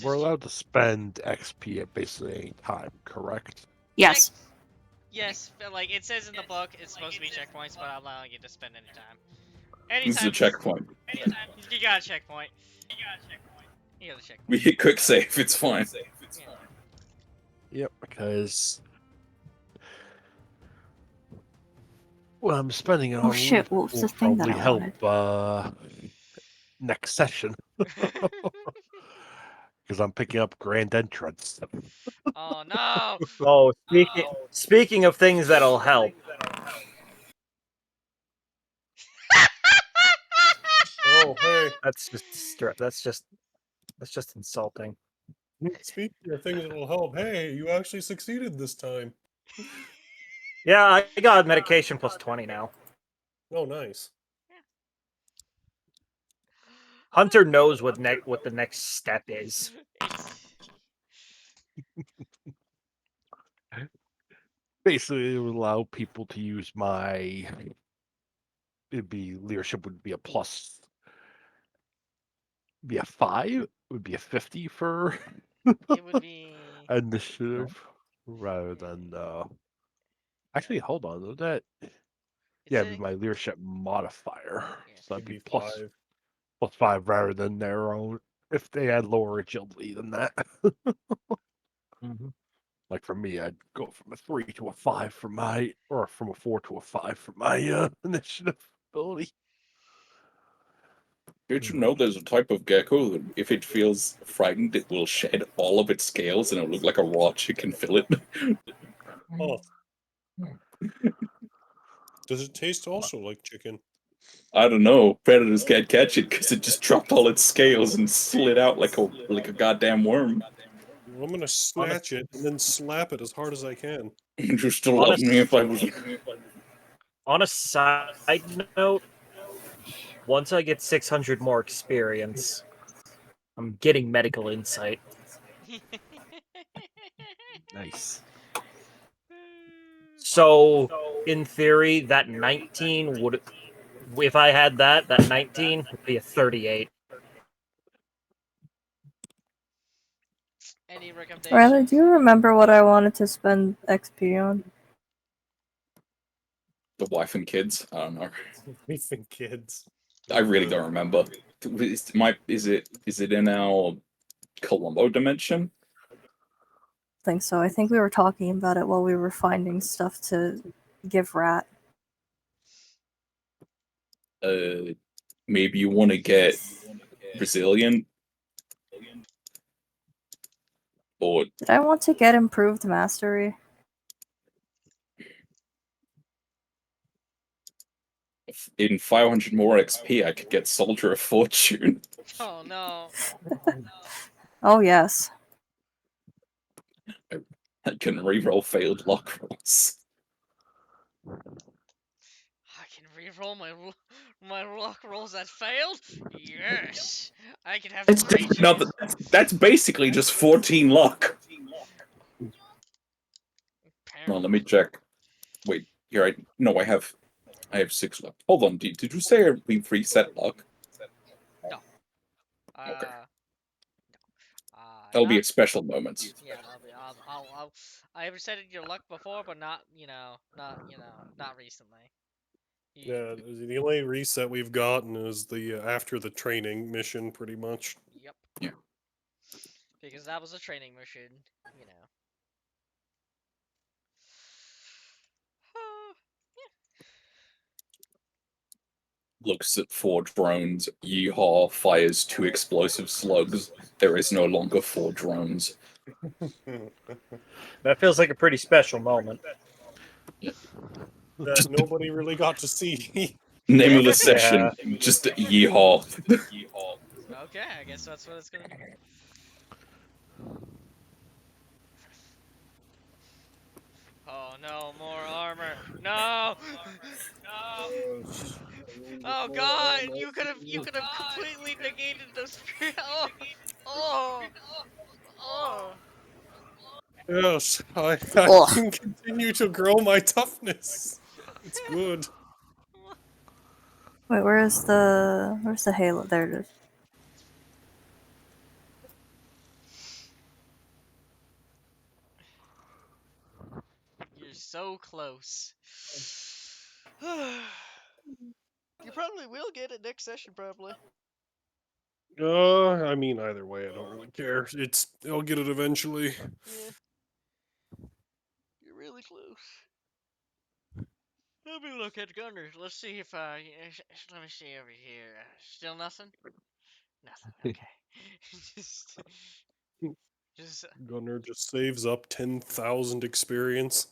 we're allowed to spend XP at basically any time, correct? Yes. Yes, but like it says in the book, it's supposed to be checkpoints, but I'm allowing you to spend any time. This is a checkpoint. Anytime. You got a checkpoint. You got a checkpoint. We hit quick save, it's fine. Yep, because what I'm spending it Oh on shit, what was will the thing that probably I help wanted? next session because I'm picking up Grand Entrance. Oh no! Oh, speaking of things that'll help. Oh, hey. That's just insulting. Speaking of things that'll help, hey, you actually succeeded this time. Yeah, I got medication plus 20 now. Oh, nice. Hunter knows what the next step is. Basically, it would allow people to use my. It'd be leadership would be a plus. Be a 5. It would be a 50 for It would be. initiative rather than. Actually, hold on. Would that. Yeah, it'd be my leadership modifier. Yes. So that'd It'd be be plus 5. plus 5 rather than their own. If they had lower agility than that. Mhm. Like for me, I'd go from a 3 to a 5 for my, or from a 4 to a 5 for my initiative ability. Did you know there's a type of gecko that if it feels frightened, it will shed all of its scales and it'll look like a raw chicken fillet? Oh. Does it taste also like chicken? I don't know. Predators can't catch it because it just dropped all its scales and slid out like a goddamn worm. Well, I'm gonna snatch it and then slap it as hard as I can. Would you still love me if I was? On a side note, once I get 600 more experience, I'm getting medical insight. Nice. So, in theory, that 19 would, if I had that 19 would be a 38. Any Riley, recommendations? do you remember what I wanted to spend XP on? The wife and kids? I don't know. Wife and kids. I really don't remember. Is it in our Colombo dimension? I think so. I think we were talking about it while we were finding stuff to give Rat. Maybe you want to get resilient, or Did I want to get improved mastery? in 500 more XP, I could get Soldier of Fortune. Oh no. Oh yes. I can reroll failed luck rolls. I can reroll my luck rolls that failed. Yes, I can have It's three. just, no, that's basically just 14 luck. Well, let me check. Wait, you're right. No, I have 6 luck. Hold on, did you say we've reset luck? No. Okay. No. That'll be Not. at special moments. Yeah, I resetted your luck before, but not recently. Yeah, the only reset we've gotten is the after the training mission, pretty much. Yep. Yeah. Because that was a training mission, you know. Looks at 4 drones. Yeehaw, fires 2 explosive slugs. There is no longer 4 drones. That feels like a pretty special moment. That nobody really got to see. Name of the session, just yeehaw. Okay, I guess that's what it's gonna be. Oh no, more armor! No! No! Oh god, you could have completely negated those. Oh, oh, oh. Yes, I Ugh. can continue to grow my toughness. It's good. Wait, where's the halo? There it is. You're so close. You probably will get it next session, probably. I mean, either way, I don't really care. I'll get it eventually. Yeah. You're really close. Let me look at Gunner. Let's see if let me see over here. Still nothing? Nothing. Okay. just, just Gunner just saves up 10,000 experience.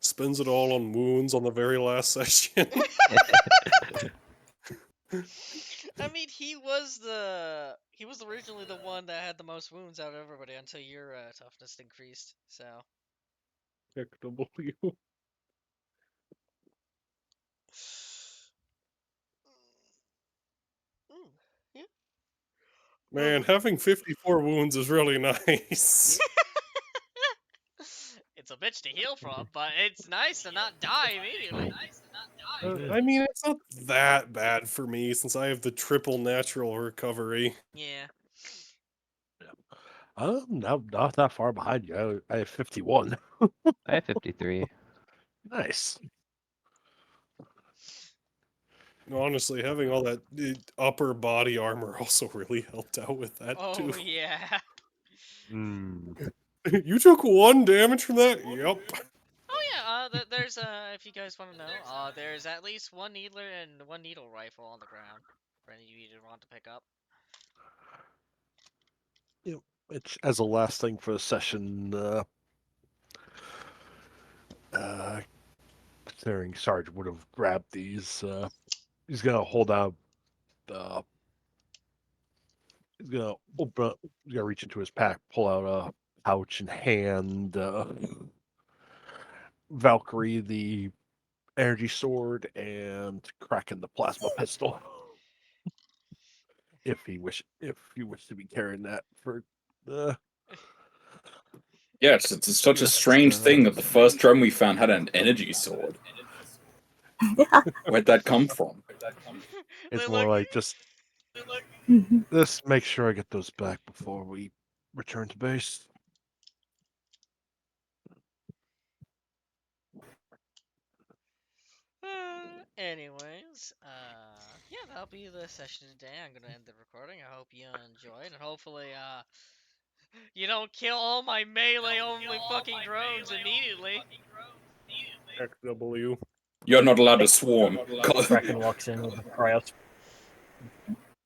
Spends it all on wounds on the very last session. I mean, he was originally the one that had the most wounds out of everybody until your toughness increased. So. XW. Yeah. Man, having 54 wounds is really nice. It's a bitch to heal from, but it's nice to not die immediately. I mean, it's not that bad for me since I have the triple natural recovery. Yeah. Not that far behind you. I have 51. I have 53. Nice. Honestly, having all that upper body armor also really helped out with that Oh too. yeah. You took 1 damage from that? Yep. Oh yeah. There's if you guys want to know, there's at least 1 needler and 1 needle rifle on the ground for any of you to want to pick up. It's as a last thing for the session. Considering Sarge would have grabbed these, he's gonna hold out. He's gonna open up. He's gonna reach into his pack, pull out a pouch, and hand Valkyrie the energy sword and Kraken the plasma pistol. If you wish to be carrying that for the. Yeah, it's such a strange thing that the first drone we found had an energy sword. Where'd that come from? It's They're more like, like just Mhm. let's make sure I get those back before we return to base. anyways, yeah, that'll be the session today. I'm gonna end the recording. I hope you enjoyed, and hopefully, you don't kill all my melee only fucking drones immediately. XW. You're not allowed to swarm. Kraken walks in with the cryos.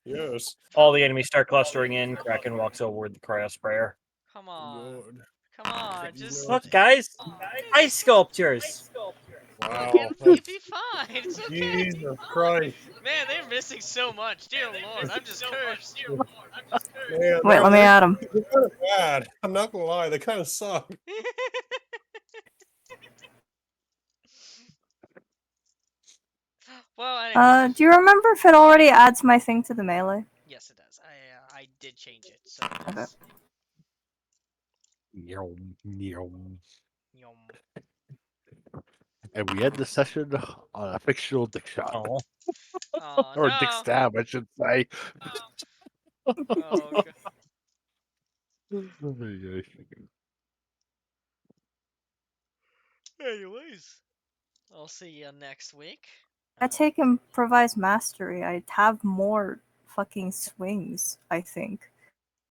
Yes. All the enemies start clustering in. Kraken walks over with the cryo sprayer. Come on, Good. come on, You just know- Look, guys, ice sculptures. Wow. it'd be fine. It's okay. Jesus Christ. Man, they're missing so much. Dear Lord, I'm just cursed. Man, Wait, let me add them. they're kind of bad. I'm not gonna lie, they kind of suck. Well, anyway. Do you remember if it already adds my thing to the melee? Yes, it does. I did change it, so Okay. yes. Yum, yum. Yum. And we end the session on a fictional dick shot. Oh, Oh Or dick no. stab, I should say. Oh god. Anyways, I'll see you next week. I take improvised mastery. I'd have more fucking swings, I think.